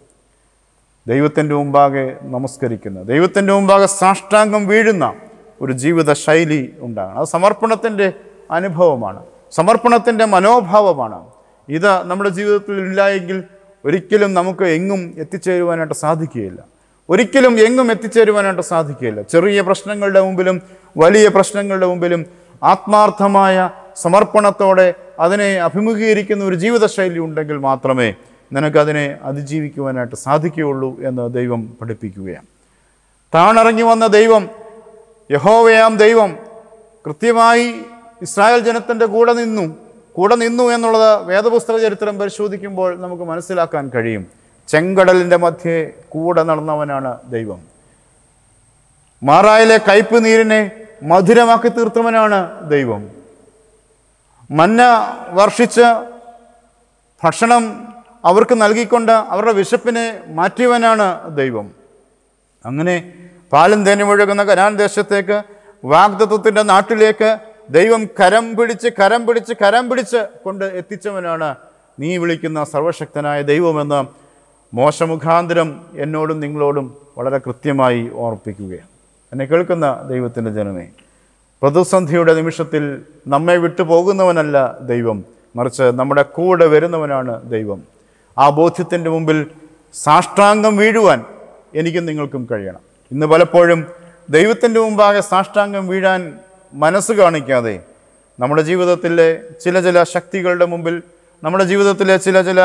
ദൈവത്തിൻ്റെ മുമ്പാകെ ദൈവത്തിൻ്റെ മുമ്പാകെ സാഷ്ടാംഗം വീഴുന്ന ഒരു ജീവിത ശൈലി ഉണ്ടാകണം. അത് സമർപ്പണത്തിൻ്റെ അനുഭവമാണ്, സമർപ്പണത്തിൻ്റെ മനോഭാവമാണ്. ഇത് നമ്മുടെ ജീവിതത്തിൽ ഇല്ലായെങ്കിൽ ഒരിക്കലും നമുക്ക് എങ്ങും എത്തിച്ചേരുവാനായിട്ട് സാധിക്കുകയില്ല. ചെറിയ പ്രശ്നങ്ങളുടെ മുമ്പിലും വലിയ പ്രശ്നങ്ങളുടെ മുമ്പിലും ആത്മാർത്ഥമായ സമർപ്പണത്തോടെ അതിനെ അഭിമുഖീകരിക്കുന്ന ഒരു ജീവിതശൈലി ഉണ്ടെങ്കിൽ മാത്രമേ നിനക്കതിനെ അതിജീവിക്കുവാനായിട്ട് സാധിക്കുകയുള്ളൂ എന്ന് ദൈവം പഠിപ്പിക്കുകയാണ്. താണിറങ്ങി വന്ന ദൈവം, യഹോവയാം ദൈവം കൃത്യമായി ഇസ്രായേൽ ജനത്തിൻ്റെ കൂടെ നിന്നു എന്നുള്ളത് വേദപുസ്തക ചരിത്രം പരിശോധിക്കുമ്പോൾ നമുക്ക് മനസ്സിലാക്കാൻ കഴിയും. ചെങ്കടലിൻ്റെ മധ്യേ കൂടെ നടന്നവനാണ് ദൈവം. മാറായിലെ കയ്പ് നീരിനെ മധുരമാക്കി തീർത്തവനാണ് ദൈവം. മന്ന വർഷിച്ച് ഭക്ഷണം അവർക്ക് നൽകിക്കൊണ്ട് അവരുടെ വിശപ്പിനെ മാറ്റിയവനാണ് ദൈവം. അങ്ങനെ പാലും തേനും ഒഴുകുന്ന കനാൻ ദേശത്തേക്ക്, വാഗ്ദത്തത്തിൻ്റെ നാട്ടിലേക്ക് ദൈവം കരം പിടിച്ച് കൊണ്ട് എത്തിച്ചവനാണ് നീ വിളിക്കുന്ന സർവശക്തനായ ദൈവമെന്ന് മോശ മുഖാന്തരം എന്നോടും നിങ്ങളോടും വളരെ കൃത്യമായി ഓർപ്പിക്കുകയാണ്. എന്നെ കേൾക്കുന്ന ദൈവത്തിൻ്റെ ജനമേ, പ്രതിസന്ധിയുടെ നിമിഷത്തിൽ നമ്മെ വിട്ടു പോകുന്നവനല്ല ദൈവം, മറിച്ച് നമ്മുടെ കൂടെ വരുന്നവനാണ് ദൈവം. ആ ബോധ്യത്തിൻ്റെ മുമ്പിൽ സാഷ്ടാംഗം വീഴുവാൻ എനിക്കും നിങ്ങൾക്കും കഴിയണം. ഇന്ന് പലപ്പോഴും ദൈവത്തിൻ്റെ മുമ്പാകെ സാഷ്ടാംഗം വീഴാൻ മനസ്സ് കാണിക്കാതെ നമ്മുടെ ജീവിതത്തിലെ ചില ശക്തികളുടെ മുമ്പിൽ, നമ്മുടെ ജീവിതത്തിലെ ചില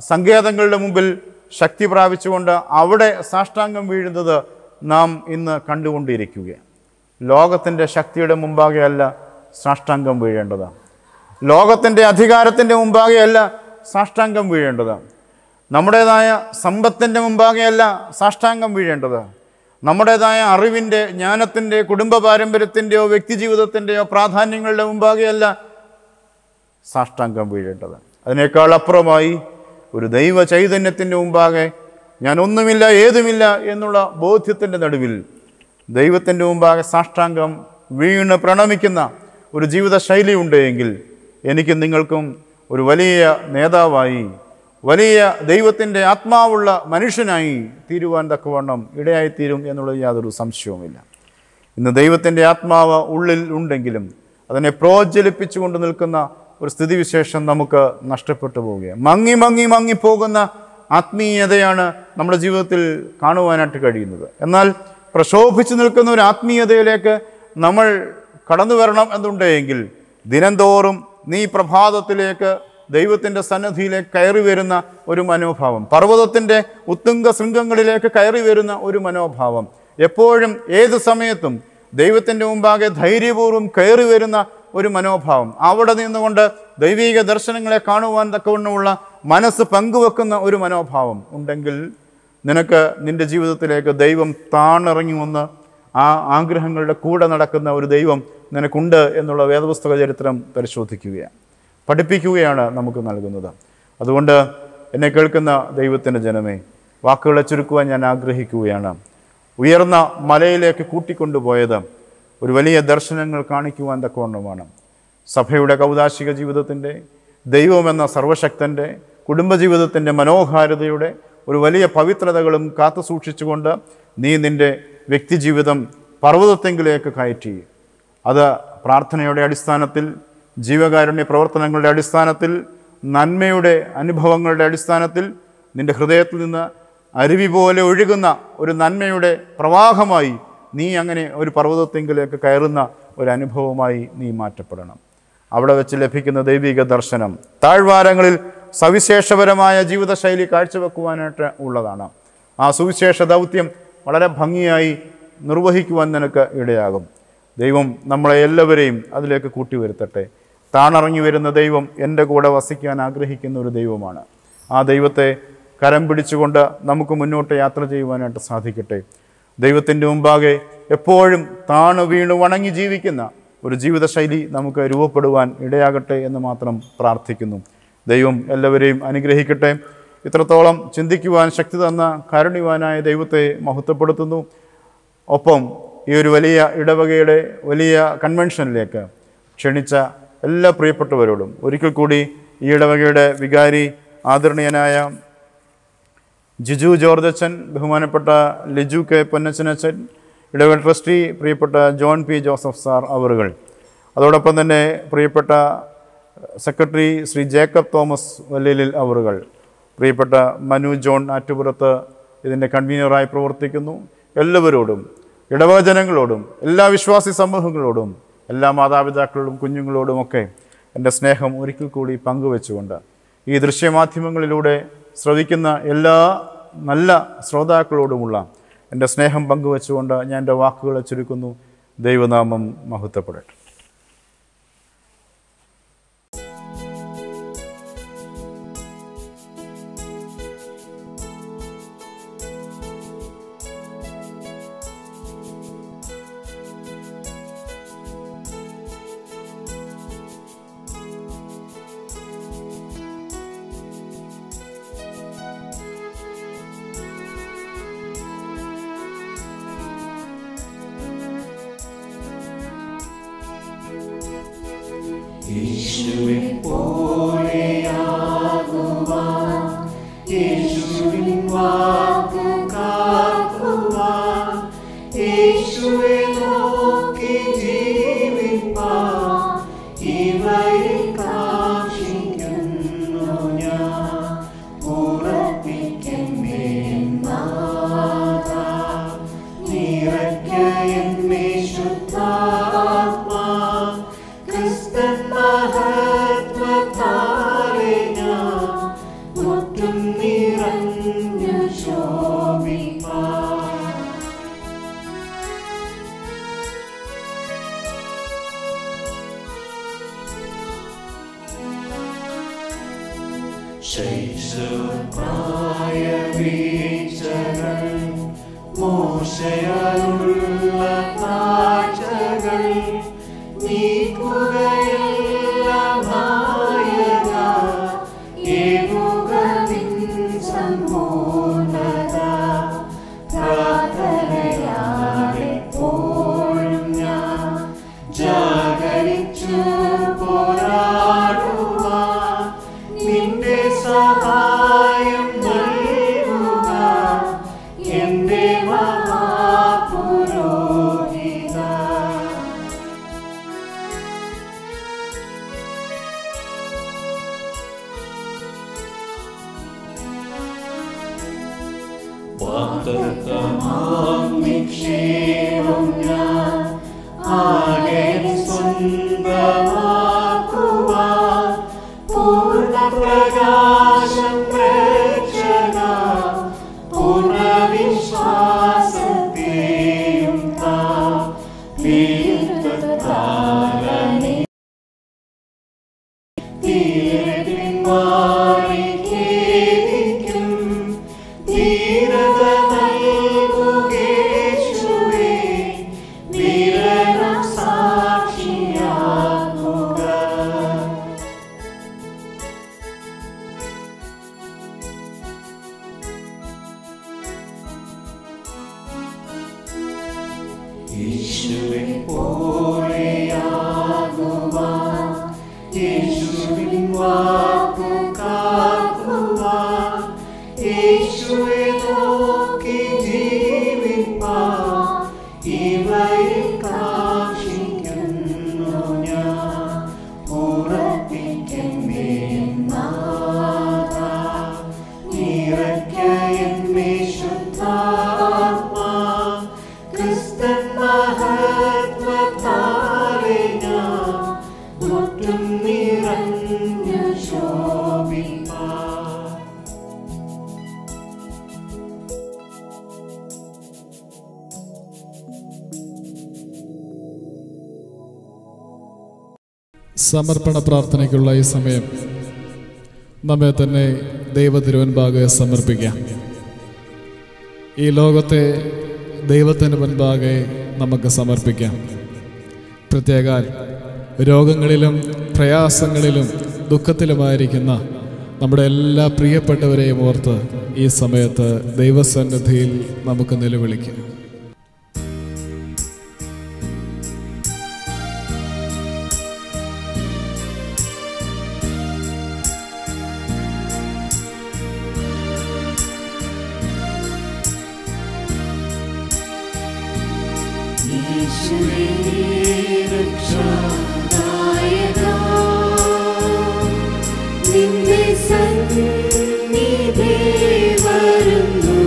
സങ്കേതങ്ങളുടെ മുമ്പിൽ ശക്തി പ്രാപിച്ചുകൊണ്ട് അവിടെ സാഷ്ടാംഗം വീഴുന്നത് നാം ഇന്ന് കണ്ടുകൊണ്ടിരിക്കുകയാണ്. ലോകത്തിൻ്റെ ശക്തിയുടെ മുമ്പാകെയല്ല സാഷ്ടാംഗം വീഴേണ്ടത്. ലോകത്തിൻ്റെ അധികാരത്തിൻ്റെ മുമ്പാകെയല്ല സാഷ്ടാംഗം വീഴേണ്ടത്. നമ്മുടേതായ സമ്പത്തിൻ്റെ മുമ്പാകെയല്ല സാഷ്ടാംഗം വീഴേണ്ടത്. നമ്മുടേതായ അറിവിൻ്റെ, ജ്ഞാനത്തിൻ്റെ, കുടുംബ പാരമ്പര്യത്തിൻ്റെയോ വ്യക്തി ജീവിതത്തിൻ്റെയോ പ്രാധാന്യങ്ങളുടെ മുമ്പാകെയല്ല സാഷ്ടാംഗം വീഴേണ്ടത്. അതിനേക്കാൾ അപ്പുറമായി ഒരു ദൈവ ചൈതന്യത്തിൻ്റെ മുമ്പാകെ ഞാൻ ഒന്നുമില്ല ഏതുമില്ല എന്നുള്ള ബോധ്യത്തിൻ്റെ നടുവിൽ ദൈവത്തിൻ്റെ മുമ്പാകെ സാഷ്ടാംഗം വീണ് പ്രണമിക്കുന്ന ഒരു ജീവിതശൈലി ഉണ്ടെങ്കിൽ എനിക്കും നിങ്ങൾക്കും ഒരു വലിയ നേതാവായി, വലിയ ദൈവത്തിൻ്റെ ആത്മാവുള്ള മനുഷ്യനായി തീരുവാൻ തക്കവണ്ണം ഇടയായിത്തീരും എന്നുള്ളത് യാതൊരു സംശയവുമില്ല. ഇന്ന് ദൈവത്തിൻ്റെ ആത്മാവ് ഉള്ളിൽ ഉണ്ടെങ്കിലും അതിനെ പ്രോജ്വലിപ്പിച്ചുകൊണ്ട് നിൽക്കുന്ന ഒരു സ്ഥിതിവിശേഷം നമുക്ക് നഷ്ടപ്പെട്ടു പോവുകയാണ്. മങ്ങിപ്പോകുന്ന ആത്മീയതയാണ് നമ്മുടെ ജീവിതത്തിൽ കാണുവാനായിട്ട് കഴിയുന്നത്. എന്നാൽ പ്രശോഭിച്ചു നിൽക്കുന്ന ഒരു ആത്മീയതയിലേക്ക് നമ്മൾ കടന്നു വരണം എന്നുണ്ടെങ്കിൽ ദിനംതോറും നീ പ്രഭാതത്തിലേക്ക് ദൈവത്തിൻ്റെ സന്നിധിയിലേക്ക് കയറി വരുന്ന ഒരു മനോഭാവം, പർവ്വതത്തിൻ്റെ ഉത്തുംഗ ശൃംഗങ്ങളിലേക്ക് കയറി വരുന്ന ഒരു മനോഭാവം, എപ്പോഴും ഏത് സമയത്തും ദൈവത്തിൻ്റെ മുമ്പാകെ ധൈര്യപൂർവ്വം കയറി വരുന്ന ഒരു മനോഭാവം, അവിടെ നിന്നുകൊണ്ട് ദൈവിക ദർശനങ്ങളെ കാണുവാൻ തക്കവണ്ണമുള്ള മനസ്സ് പങ്കുവെക്കുന്ന ഒരു മനോഭാവം ഉണ്ടെങ്കിൽ നിനക്ക് നിൻ്റെ ജീവിതത്തിലേക്ക് ദൈവം താണിറങ്ങി വന്ന് ആ ആഗ്രഹങ്ങളുടെ കൂടെ നടക്കുന്ന ഒരു ദൈവം നിനക്കുണ്ട് എന്നുള്ള വേദപുസ്തക ചരിത്രം പരിശോധിക്കുകയാണ്, പഠിപ്പിക്കുകയാണ് നമുക്ക് നൽകുന്നത്. അതുകൊണ്ട് എന്നെ കേൾക്കുന്ന ദൈവത്തിൻ്റെ ജനമേ, വാക്കുകളെ ചുരുക്കുവാൻ ഞാൻ ആഗ്രഹിക്കുകയാണ്. ഉയർന്ന മലയിലേക്ക് കൂട്ടിക്കൊണ്ടുപോയത് ഒരു വലിയ ദർശനങ്ങൾ കാണിക്കുവാൻ തക്കവണ്ണമാണ്. സഭയുടെ കൗദാശിക ജീവിതത്തിൻ്റെ, ദൈവമെന്ന സർവശക്തൻ്റെ കുടുംബജീവിതത്തിൻ്റെ മനോഹാരിതയുടെ ഒരു വലിയ പവിത്രതകളും കാത്തു സൂക്ഷിച്ചുകൊണ്ട് നീ നിൻ്റെ വ്യക്തിജീവിതം പർവ്വതത്തെങ്കിലേക്ക് കയറ്റി, അത് പ്രാർത്ഥനയുടെ അടിസ്ഥാനത്തിൽ, ജീവകാരുണ്യ പ്രവർത്തനങ്ങളുടെ അടിസ്ഥാനത്തിൽ, നന്മയുടെ അനുഭവങ്ങളുടെ അടിസ്ഥാനത്തിൽ നിൻ്റെ ഹൃദയത്തിൽ നിന്ന് അരുവി പോലെ ഒഴുകുന്ന ഒരു നന്മയുടെ പ്രവാഹമായി നീ അങ്ങനെ ഒരു പർവ്വതത്തെങ്കിലേക്ക് കയറുന്ന ഒരു അനുഭവമായി നീ മാറ്റപ്പെടണം. അവിടെ വെച്ച് ലഭിക്കുന്ന ദൈവിക ദർശനം താഴ്വാരങ്ങളിൽ സവിശേഷപരമായ ജീവിതശൈലി കാഴ്ചവെക്കുവാനായിട്ട് ഉള്ളതാണ്. ആ സുവിശേഷ ദൗത്യം വളരെ ഭംഗിയായി നിർവഹിക്കുവാൻ നിനക്ക് ഇടയാകും. ദൈവം നമ്മളെ എല്ലാവരെയും അതിലേക്ക് കൂട്ടിവരുത്തട്ടെ. താണിറങ്ങി വരുന്ന ദൈവം എൻ്റെ കൂടെ വസിക്കാൻ ആഗ്രഹിക്കുന്ന ഒരു ദൈവമാണ്. ആ ദൈവത്തെ കരം പിടിച്ചുകൊണ്ട് നമുക്ക് മുന്നോട്ട് യാത്ര ചെയ്യുവാനായിട്ട് സാധിക്കട്ടെ. ദൈവത്തിൻ്റെ മുമ്പാകെ എപ്പോഴും താണു വീണു വണങ്ങി ജീവിക്കുന്ന ഒരു ജീവിതശൈലി നമുക്ക് രൂപപ്പെടുവാൻ ഇടയാകട്ടെ എന്ന് മാത്രം പ്രാർത്ഥിക്കുന്നു. ദൈവം എല്ലാവരെയും അനുഗ്രഹിക്കട്ടെ. ഇത്രത്തോളം ചിന്തിക്കുവാൻ ശക്തി തന്ന കാരുണ്യവാനായ ദൈവത്തെ മഹത്വപ്പെടുത്തുന്നു. ഒപ്പം ഈ ഒരു വലിയ ഇടവകയുടെ വലിയ കൺവെൻഷനിലേക്ക് ക്ഷണിച്ച എല്ലാ പ്രിയപ്പെട്ടവരോടും ഒരിക്കൽ കൂടി ഈ ഇടവകയുടെ വികാരി ആദരണീയനായ ജിജു ജോർജ് അച്ഛൻ, ബഹുമാനപ്പെട്ട ലിജു കെ പൊന്നച്ചനച്ഛൻ, ഇടവക ട്രസ്റ്റി പ്രിയപ്പെട്ട ജോൺ പി ജോസഫ് സാർ അവറുകൾ, അതോടൊപ്പം തന്നെ പ്രിയപ്പെട്ട സെക്രട്ടറി ശ്രീ ജേക്കബ് തോമസ് വല്ലേലിൽ അവറുകൾ, പ്രിയപ്പെട്ട മനു ജോൺ ആറ്റുപുറത്ത് ഇതിൻ്റെ കൺവീനറായി പ്രവർത്തിക്കുന്നു. എല്ലാവരോടും, ഇടവജനങ്ങളോടും, എല്ലാ വിശ്വാസി സമൂഹങ്ങളോടും, എല്ലാ മാതാപിതാക്കളോടും കുഞ്ഞുങ്ങളോടുമൊക്കെ എൻ്റെ സ്നേഹം ഒരിക്കൽ കൂടി പങ്കുവെച്ചുകൊണ്ട് ഈ ദൃശ്യമാധ്യമങ്ങളിലൂടെ ശ്രവിക്കുന്ന എല്ലാ നല്ല ശ്രോതാക്കളോടുമുള്ള എൻ്റെ സ്നേഹം പങ്കുവെച്ചുകൊണ്ട് ഞാൻ എൻ്റെ വാക്കുകളെ ചുരുക്കുന്നു. ദൈവനാമം മഹത്വപ്പെടട്ടെ. നിന്റെ സഹായ വാഗ്ദത്തമാം നിക്ഷേപം ഞാൻ ആകെ സ്വന്തമാക്കുവാൻ പൂർണ്ണപ്രകാശം പ്രേക്ഷക പൂർണ്ണവിശ്വാസത്തെയും ും ധീരത നൽകുകേശുവേ വീരനം സാക്ഷിയാകുക. യേശുവേ പോലെയാകുവാൻ യേശുവിൻ വാക്കു കാക്കുവാൻ യേശുവെ നോക്കി ജീവിപ്പാൻ ഇവയിൽ കാക്ഷിക്കുന്നു ഞാൻ. ഉറപ്പിക്കന്നേ നാഥ നിറയ്ക്കയെന്നേ ശുദ്ധാത്മാ ക്രിസ്തൻ മഹത്വത്താലെ ഞാൻ ഒട്ടും നിറഞ്ഞു ശോഭിപ്പാൻ. സമർപ്പണ പ്രാർത്ഥനയ്ക്കുള്ള ഈ സമയം നമ്മെ തന്നെ ദൈവത്തിരുവൻപാകെ സമർപ്പിക്കാം. ഈ ലോകത്തെ ദൈവത്തിന് മുൻപാകെ നമുക്ക് സമർപ്പിക്കാം. പ്രത്യേക രോഗങ്ങളിലും പ്രയാസങ്ങളിലും ദുഃഖത്തിലുമായിരിക്കുന്ന നമ്മുടെ എല്ലാ പ്രിയപ്പെട്ടവരെയും ഓർത്ത് ഈ സമയത്ത് ദൈവസന്നിധിയിൽ നമുക്ക് നിലവിളിക്കാം. നിന്റെ സന്നിധി വരുന്നു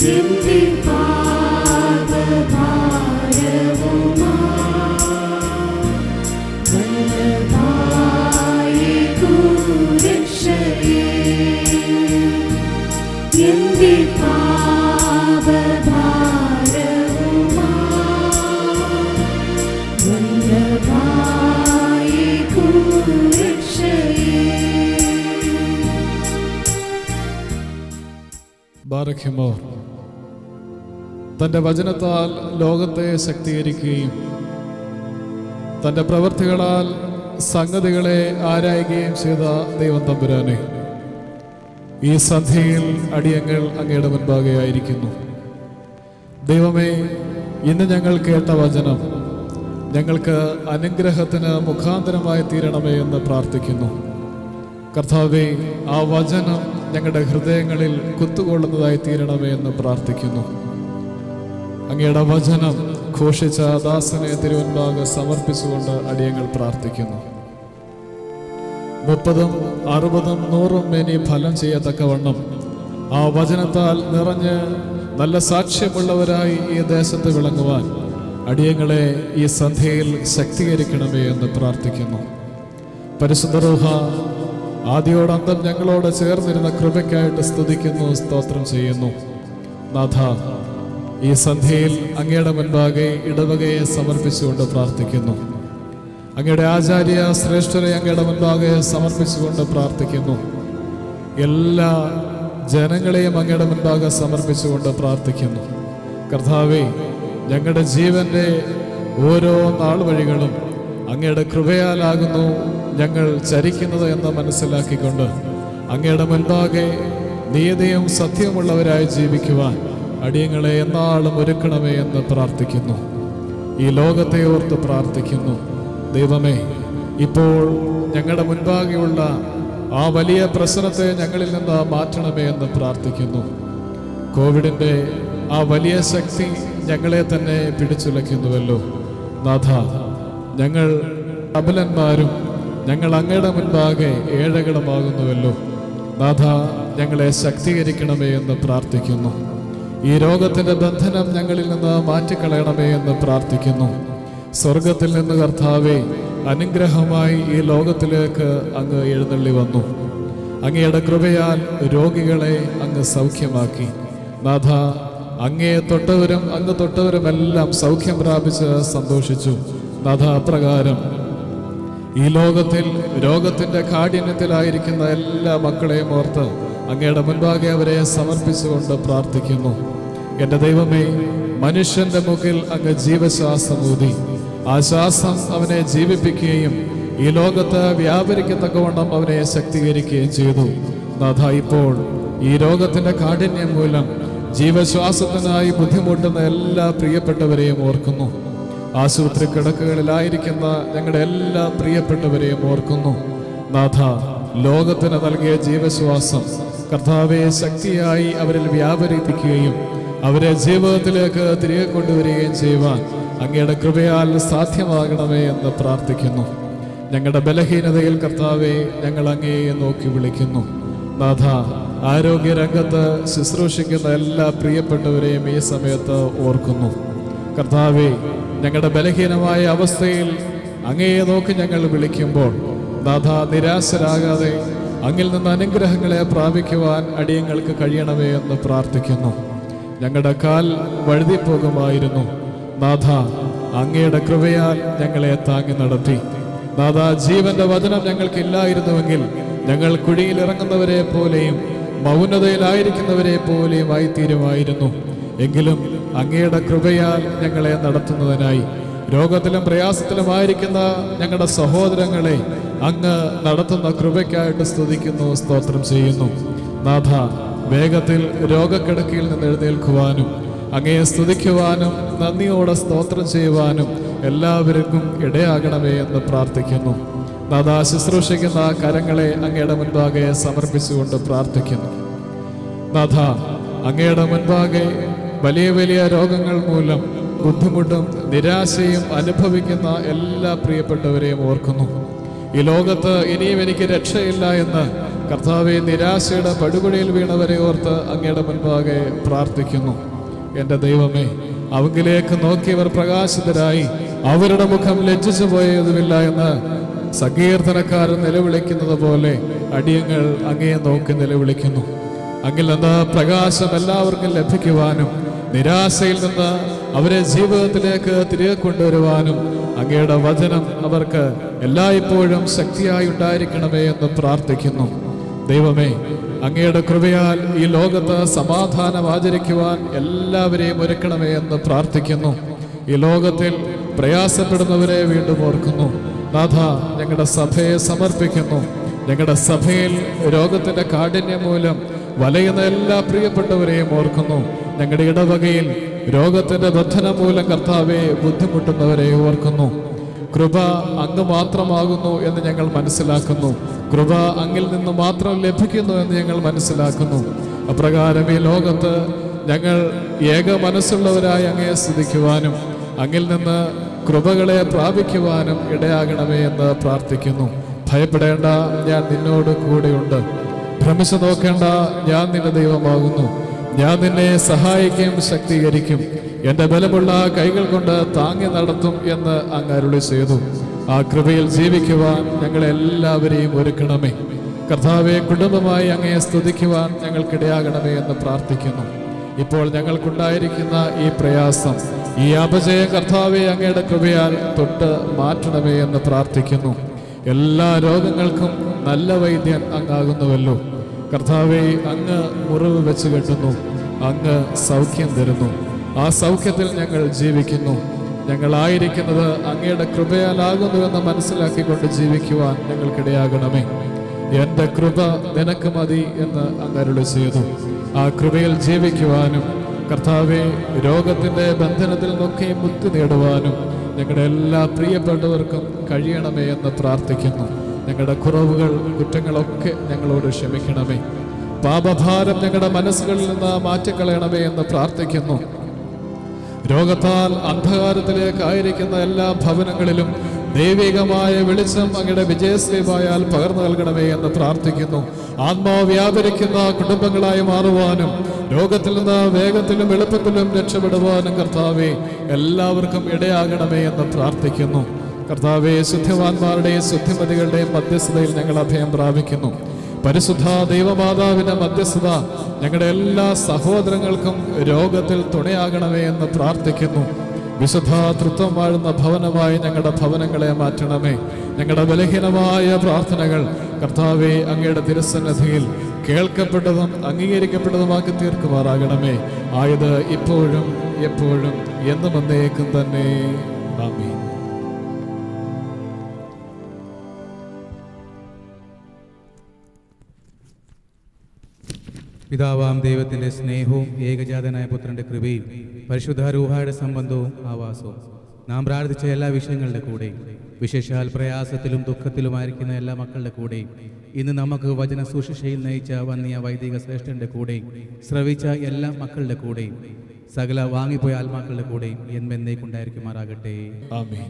നിന്റെ പാദഭാരവുമായി രക്ഷയേ നിന്റെ ബാറഖ്യമോർ തൻ്റെ വചനത്താൽ ലോകത്തെ ശക്തീകരിക്കുകയും തൻ്റെ പ്രവൃത്തികളാൽ സംഗതികളെ ആരായുകയും ചെയ്ത ദൈവം തമ്പുരാനെ, ഈ സന്ധ്യയിൽ അടിയങ്ങൾ അങ്ങയുടെ മുൻപാകെ ആയിരിക്കുന്നു. ദൈവമേ, ഇന്ന് ഞങ്ങൾ കേട്ട വചനം ഞങ്ങൾക്ക് അനുഗ്രഹത്തിന് മുഖാന്തരമായി തീരണമേ എന്ന് പ്രാർത്ഥിക്കുന്നു. കർത്താവേ, ആ വചനം ഞങ്ങളുടെ ഹൃദയങ്ങളിൽ കുത്തുകൊള്ളുന്നതായി തീരണമേ എന്ന് പ്രാർത്ഥിക്കുന്നു. അങ്ങയുടെ വചനം ഘോഷിച്ച ദാസനെ തിരുവൻപാകെ സമർപ്പിച്ചുകൊണ്ട് അടിയങ്ങൾ പ്രാർത്ഥിക്കുന്നു. 30, 60, 100 മേനി ഫലം ചെയ്യത്തക്കവണ്ണം ആ വചനത്താൽ നിറഞ്ഞ് നല്ല സാക്ഷ്യമുള്ളവരായി ഈ ദേശത്ത് വിളങ്ങുവാൻ അടിയങ്ങളെ ഈ സന്ധ്യയിൽ ശക്തീകരിക്കണമേ എന്ന് പ്രാർത്ഥിക്കുന്നു. പരിശുദ്ധ റൂഹ ആദിയോടന്തം ഞങ്ങളോട് ചേർന്നിരുന്ന കൃപയ്ക്കായിട്ട് സ്തുതിക്കുന്നു, സ്തോത്രം ചെയ്യുന്നു. നാഥ, ഈ സന്ധ്യയിൽ അങ്ങയുടെ മുൻപാകെ ഇടവകയെ സമർപ്പിച്ചുകൊണ്ട് പ്രാർത്ഥിക്കുന്നു. അങ്ങയുടെ ആചാര്യ ശ്രേഷ്ഠരെ അങ്ങയുടെ മുൻപാകെ സമർപ്പിച്ചുകൊണ്ട് പ്രാർത്ഥിക്കുന്നു. എല്ലാ ജനങ്ങളെയും അങ്ങയുടെ മുൻപാകെ സമർപ്പിച്ചുകൊണ്ട് പ്രാർത്ഥിക്കുന്നു. കർത്താവേ, ഞങ്ങളുടെ ജീവന്റെ ഓരോ നാൾ വഴികളും അങ്ങയുടെ കൃപയാലാകുന്നു ഞങ്ങൾ ചരിക്കുന്നത് എന്ന് മനസ്സിലാക്കിക്കൊണ്ട് അങ്ങയുടെ മുൻപാകെ നീതിയും സത്യമുള്ളവരായി ജീവിക്കുവാൻ അടിയങ്ങളെ എന്നാളും ഒരുക്കണമേ എന്ന് പ്രാർത്ഥിക്കുന്നു. ഈ ലോകത്തെ ഓർത്ത് പ്രാർത്ഥിക്കുന്നു. ദൈവമേ, ഇപ്പോൾ ഞങ്ങളുടെ മുൻപാകെയുള്ള ആ വലിയ പ്രശ്നത്തെ ഞങ്ങളിൽ നിന്ന് മാറ്റണമേ എന്ന് പ്രാർത്ഥിക്കുന്നു. കോവിഡിൻ്റെ ആ വലിയ ശക്തി ഞങ്ങളെ തന്നെ പിടിച്ചുലയ്ക്കുന്നുവല്ലോ. നാഥ, ഞങ്ങൾ അബലന്മാരും ഞങ്ങൾ അങ്ങയുടെ മുൻപാകെ ഏഴകളുമാകുന്നുവല്ലോ. നാഥ ഞങ്ങളെ ശക്തീകരിക്കണമേ എന്ന് പ്രാർത്ഥിക്കുന്നു. ഈ രോഗത്തിന്റെ ബന്ധനം ഞങ്ങളിൽ നിന്ന് മാറ്റിക്കളയണമേ എന്ന് പ്രാർത്ഥിക്കുന്നു. സ്വർഗത്തിൽ നിന്ന് കർത്താവേ, അനുഗ്രഹമായി ഈ ലോകത്തിലേക്ക് അങ്ങ് എഴുന്നള്ളി വന്നു. അങ്ങയുടെ കൃപയാൽ രോഗികളെ അങ്ങ് സൗഖ്യമാക്കി. നാഥ, അങ്ങയെ തൊട്ടവരും അങ്ങ് തൊട്ടവരുമെല്ലാം സൗഖ്യം പ്രാപിച്ച് സന്തോഷിച്ചു. നാഥ, അപ്രകാരം ഈ ലോകത്തിൽ രോഗത്തിന്റെ കാഠിന്യത്തിലായിരിക്കുന്ന എല്ലാ മക്കളെയും ഓർത്ത് അങ്ങയുടെ മുൻപാകെ അവരെ സമർപ്പിച്ചുകൊണ്ട് പ്രാർത്ഥിക്കുന്നു. എൻ്റെ ദൈവമേ, മനുഷ്യന്റെ മുഖിൽ അങ്ങ് ജീവശ്വാസം ഊതി. ആ ശ്വാസം അവനെ ജീവിപ്പിക്കുകയും ഈ ലോകത്ത് വ്യാപരിക്കത്തക്കവണ്ണം അവനെ ശക്തീകരിക്കുകയും ചെയ്തു. നാഥ, ഇപ്പോൾ ഈ രോഗത്തിന്റെ കാഠിന്യം മൂലം ജീവശ്വാസത്തിനായി ബുദ്ധിമുട്ടുന്ന എല്ലാ പ്രിയപ്പെട്ടവരെയും ഓർക്കുന്നു. ആശുപത്രി കിടക്കുകളിലായിരിക്കുന്ന ഞങ്ങളുടെ എല്ലാ പ്രിയപ്പെട്ടവരെയും ഓർക്കുന്നു. നാഥ, ലോകത്തിന് നൽകിയ ജീവശ്വാസം കർത്താവെ ശക്തിയായി അവരിൽ വ്യാപരിപ്പിക്കുകയും അവരെ ജീവിതത്തിലേക്ക് തിരികെ കൊണ്ടുവരികയും ചെയ്യുവാൻ അങ്ങയുടെ കൃപയാൽ സാധ്യമാകണമേ എന്ന് പ്രാർത്ഥിക്കുന്നു. ഞങ്ങളുടെ ബലഹീനതയിൽ കർത്താവെ ഞങ്ങൾ അങ്ങയെ നോക്കി വിളിക്കുന്നു. നാഥ, ആരോഗ്യരംഗത്ത് ശുശ്രൂഷിക്കുന്ന എല്ലാ പ്രിയപ്പെട്ടവരെയും ഈ സമയത്ത് ഓർക്കുന്നു. കർത്താവെ, ഞങ്ങളുടെ ബലഹീനമായ അവസ്ഥയിൽ അങ്ങയെ നോക്കി ഞങ്ങൾ വിളിക്കുമ്പോൾ നാഥ, നിരാശരാകാതെ അങ്ങിൽ നിന്ന് അനുഗ്രഹങ്ങളെ പ്രാപിക്കുവാൻ അടിയങ്ങൾക്ക് കഴിയണമേ എന്ന് പ്രാർത്ഥിക്കുന്നു. ഞങ്ങളുടെ കാൽ വഴുതിപ്പോകുമായിരുന്നു. നാഥ, അങ്ങയുടെ കൃപയാൽ ഞങ്ങളെ താങ്ങി നടത്തി. നാഥ, ജീവന്റെ വചനം ഞങ്ങൾക്കില്ലായിരുന്നുവെങ്കിൽ ഞങ്ങൾ കുഴിയിൽ ഇറങ്ങുന്നവരെ പോലെയും മൗനതയിലായിരിക്കുന്നവരെ പോലെയും ആയിത്തീരുമായിരുന്നു. എങ്കിലും അങ്ങയുടെ കൃപയാൽ ഞങ്ങളെ നടത്തുന്നതിനായി രോഗത്തിലും പ്രയാസത്തിലുമായിരിക്കുന്ന ഞങ്ങളുടെ സഹോദരങ്ങളെ അങ്ങ് നടത്തുന്ന കൃപയ്ക്കായിട്ട് സ്തുതിക്കുന്നു, സ്തോത്രം ചെയ്യുന്നു. നാഥ, വേഗത്തിൽ രോഗക്കിടക്കയിൽ നിന്ന് എഴുന്നേൽക്കുവാനും അങ്ങയെ സ്തുതിക്കുവാനും നന്ദിയോടെ സ്തോത്രം ചെയ്യുവാനും എല്ലാവർക്കും ഇടയാകണമേ എന്ന് പ്രാർത്ഥിക്കുന്നു. നാഥ, ശുശ്രൂഷിക്കുന്ന കരങ്ങളെ അങ്ങയുടെ മുൻപാകെ സമർപ്പിച്ചുകൊണ്ട് പ്രാർത്ഥിക്കുന്നു. നാഥ, അങ്ങയുടെ മുൻപാകെ വലിയ വലിയ രോഗങ്ങൾ മൂലം ബുദ്ധിമുട്ടും നിരാശയും അനുഭവിക്കുന്ന എല്ലാ പ്രിയപ്പെട്ടവരെയും ഓർക്കുന്നു. ഈ ലോകത്ത് ഇനിയും എനിക്ക് രക്ഷയില്ല എന്ന് കർത്താവെ നിരാശയുടെ പടുകുഴിയിൽ വീണവരെ ഓർത്ത് അങ്ങയുടെ മുൻപാകെ പ്രാർത്ഥിക്കുന്നു. എൻ്റെ ദൈവമേ, അവങ്കിലേക്ക് നോക്കിയവർ പ്രകാശിതരായി അവരുടെ മുഖം ലജ്ജിച്ചു പോയതുമില്ല എന്ന് സങ്കീർത്തനക്കാരൻ നിലവിളിക്കുന്നത് പോലെ അടിയങ്ങൾ അങ്ങയെ നോക്കി നിലവിളിക്കുന്നു. അങ്ങിൽ നിന്ന് പ്രകാശം എല്ലാവർക്കും ലഭിക്കുവാനും നിരാശയിൽ നിന്ന് അവരെ ജീവിതത്തിലേക്ക് തിരികെ കൊണ്ടുവരുവാനും അങ്ങയുടെ വചനം അവർക്ക് എല്ലായ്പ്പോഴും ശക്തിയായി ഉണ്ടായിരിക്കണമേ എന്ന് പ്രാർത്ഥിക്കുന്നു. ദൈവമേ, അങ്ങയുടെ കൃപയാൽ ഈ ലോകത്ത് സമാധാനം ആചരിക്കുവാൻ എല്ലാവരെയും ഒരുക്കണമേ എന്ന് പ്രാർത്ഥിക്കുന്നു. ഈ ലോകത്തിൽ പ്രയാസപ്പെടുന്നവരെ വീണ്ടും ഓർക്കുന്നു. നാഥ, ഞങ്ങളുടെ സഭയെ സമർപ്പിക്കുന്നു. ഞങ്ങളുടെ സഭയിൽ രോഗത്തിന്റെ കാഠിന്യം മൂലം വലയുന്ന എല്ലാ പ്രിയപ്പെട്ടവരെയും ഓർക്കുന്നു. ഞങ്ങളുടെ ഇടവകയിൽ രോഗത്തിന്റെ ബന്ധനം മൂലം കർത്താവെ ബുദ്ധിമുട്ടുന്നവരെ ഓർക്കുന്നു. കൃപ അങ്ങ് മാത്രമാകുന്നു എന്ന് ഞങ്ങൾ മനസ്സിലാക്കുന്നു. കൃപ അങ്ങിൽ നിന്ന് മാത്രം ലഭിക്കുന്നു എന്ന് ഞങ്ങൾ മനസ്സിലാക്കുന്നു. അപ്രകാരം ഈ ലോകത്ത് ഞങ്ങൾ ഏക മനസ്സുള്ളവരായി അങ്ങയെ സ്തുതിക്കുവാനും അങ്ങിൽ നിന്ന് കൃപകളെ പ്രാപിക്കുവാനും ഇടയാകണമേ എന്ന് പ്രാർത്ഥിക്കുന്നു. ഭയപ്പെടേണ്ട, ഞാൻ നിന്നോട് കൂടെയുണ്ട്. ഭ്രമിച്ചു നോക്കേണ്ട, ഞാൻ നിന്റെ ദൈവമാകുന്നു. ഞാൻ നിന്നെ സഹായിക്കും, ശക്തീകരിക്കും. എൻ്റെ ബലമുള്ള കൈകൾ കൊണ്ട് താങ്ങി നടത്തും എന്ന് അങ്ങ് അരുളി ചെയ്തു. ആ കൃപയിൽ ജീവിക്കുവാൻ ഞങ്ങളെല്ലാവരെയും ഒരുക്കണമേ. കർത്താവെ, കുടുംബമായി അങ്ങയെ സ്തുതിക്കുവാൻ ഞങ്ങൾക്കിടയാകണമേ എന്ന് പ്രാർത്ഥിക്കുന്നു. ഇപ്പോൾ ഞങ്ങൾക്കുണ്ടായിരിക്കുന്ന ഈ പ്രയാസം, ഈ അപജയം കർത്താവെ അങ്ങയുടെ കൃപയാൽ തൊട്ട് മാറ്റണമേ എന്ന് പ്രാർത്ഥിക്കുന്നു. എല്ലാ രോഗങ്ങൾക്കും നല്ല വൈദ്യൻ അങ്ങാകുന്നുവല്ലോ. കർത്താവെ, അങ്ങ് മുറിവ് വെച്ച് കെട്ടുന്നു, അങ്ങ് സൗഖ്യം തരുന്നു. ആ സൗഖ്യത്തിൽ ഞങ്ങൾ ജീവിക്കുന്നു. ഞങ്ങളായിരിക്കുന്നത് അങ്ങയുടെ കൃപയാലാകുന്നുവെന്ന് മനസ്സിലാക്കിക്കൊണ്ട് ജീവിക്കുവാൻ ഞങ്ങൾക്കിടയാകണമേ. എൻ്റെ കൃപ നിനക്ക് മതി എന്ന് അങ്ങ് അരുളി ചെയ്തു. ആ കൃപയിൽ ജീവിക്കുവാനും കർത്താവെ രോഗത്തിൻ്റെ ബന്ധനത്തിൽ നിന്നൊക്കെ മുക്തി നേടുവാനും ഞങ്ങളുടെ എല്ലാ പ്രിയപ്പെട്ടവർക്കും കഴിയണമേ എന്ന് പ്രാർത്ഥിക്കുന്നു. ഞങ്ങളുടെ കുറവുകൾ, കുറ്റങ്ങളൊക്കെ ഞങ്ങളോട് ക്ഷമിക്കണമേ. പാപഭാരം ഞങ്ങളുടെ മനസ്സുകളിൽ നിന്ന് മാറ്റിക്കളയണമേ എന്ന് പ്രാർത്ഥിക്കുന്നു. രോഗത്താൽ അന്ധകാരത്തിലേക്കായിരിക്കുന്ന എല്ലാ ഭവനങ്ങളിലും ദൈവികമായ വെളിച്ചം അങ്ങയുടെ വിജയശ്രീമായാൽ പകർന്നു നൽകണമേ എന്ന് പ്രാർത്ഥിക്കുന്നു. ആത്മാവ് വ്യാപരിക്കുന്ന കുടുംബങ്ങളായി മാറുവാനും രോഗത്തിൽ നിന്ന് വേഗത്തിലും എളുപ്പത്തിലും രക്ഷപ്പെടുവാനും കർത്താവെ എല്ലാവർക്കും ഇടയാകണമേ എന്ന് പ്രാർത്ഥിക്കുന്നു. കർത്താവെ, ശുദ്ധിവാന്മാരുടെയും ശുദ്ധിമതികളുടെയും മധ്യസ്ഥതയിൽ ഞങ്ങൾ അഭയം പ്രാപിക്കുന്നു. പരിശുദ്ധ ദൈവമാതാവിന്റെ മധ്യസ്ഥത ഞങ്ങളുടെ എല്ലാ സഹോദരങ്ങൾക്കും രോഗത്തിൽ തുണയാകണമേ എന്ന് പ്രാർത്ഥിക്കുന്നു. വിശുദ്ധ തൃത്വം വാഴുന്ന ഭവനമായി ഞങ്ങളുടെ ഭവനങ്ങളെ മാറ്റണമേ. ഞങ്ങളുടെ ബലഹീനമായ പ്രാർത്ഥനകൾ കർത്താവെ അങ്ങയുടെ തിരുസന്നിധിയിൽ കേൾക്കപ്പെട്ടതും അംഗീകരിക്കപ്പെട്ടതുമാക്കി തീർക്കുമാറാകണമേ. ആയത് ഇപ്പോഴും എപ്പോഴും എന്നും എന്നേക്കും തന്നെ. ആമീൻ. പിതാവാം ദൈവത്തിൻ്റെ സ്നേഹവും ഏകജാതനായ പുത്രൻ്റെ കൃപയും പരിശുദ്ധ റൂഹായുടെ സംബന്ധവും ആവാസവും നാം പ്രാർത്ഥിച്ച എല്ലാ വിഷയങ്ങളുടെ കൂടെയും വിശേഷാൽ പ്രയാസത്തിലും ദുഃഖത്തിലുമായിരിക്കുന്ന എല്ലാ മക്കളുടെ കൂടെയും ഇന്ന് നമുക്ക് വചന ശുശ്രൂഷയിൽ നയിച്ച വന്നിയ വൈദിക ശ്രേഷ്ഠൻ്റെ കൂടെയും ശ്രവിച്ച എല്ലാ മക്കളുടെ കൂടെയും സകല വാങ്ങിപ്പോയ ആത്മാക്കളുടെ കൂടെയും എന്നേക്കുണ്ടായിരിക്കുമാറാകട്ടെ. ആമീൻ.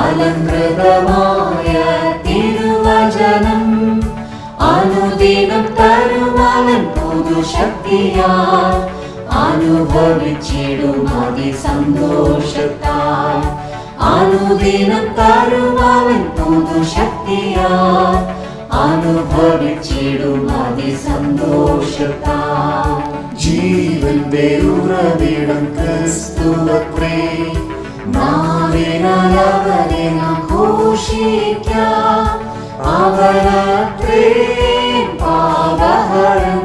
അലങ്കൃതമായ തിരുവചനം അനുദിനം തരുമവൻ പുതുശക്തിയാൽ അനുഭവിച്ചിടും അതിസന്തോഷത്താൽ അനുദിനം തരുമവൻ പുതുശക്തിയാൽ അനുഭവിച്ചിടും അതിസന്തോഷത്താൽ ജീവന്റെ ഉറവിടം ക്രിസ്തുവത്രേ നാവിനവനെ നാം ഘോഷിക്കാം അവനത്രേ പാപഹരൻ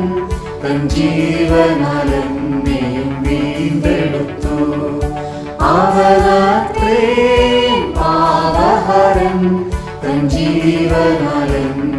തൻ ജീവനലെന്നെയും വീണ്ടെടുത്തു അവനത്രേ പാപഹരൻ തൻ ജീവനലെന്നെയും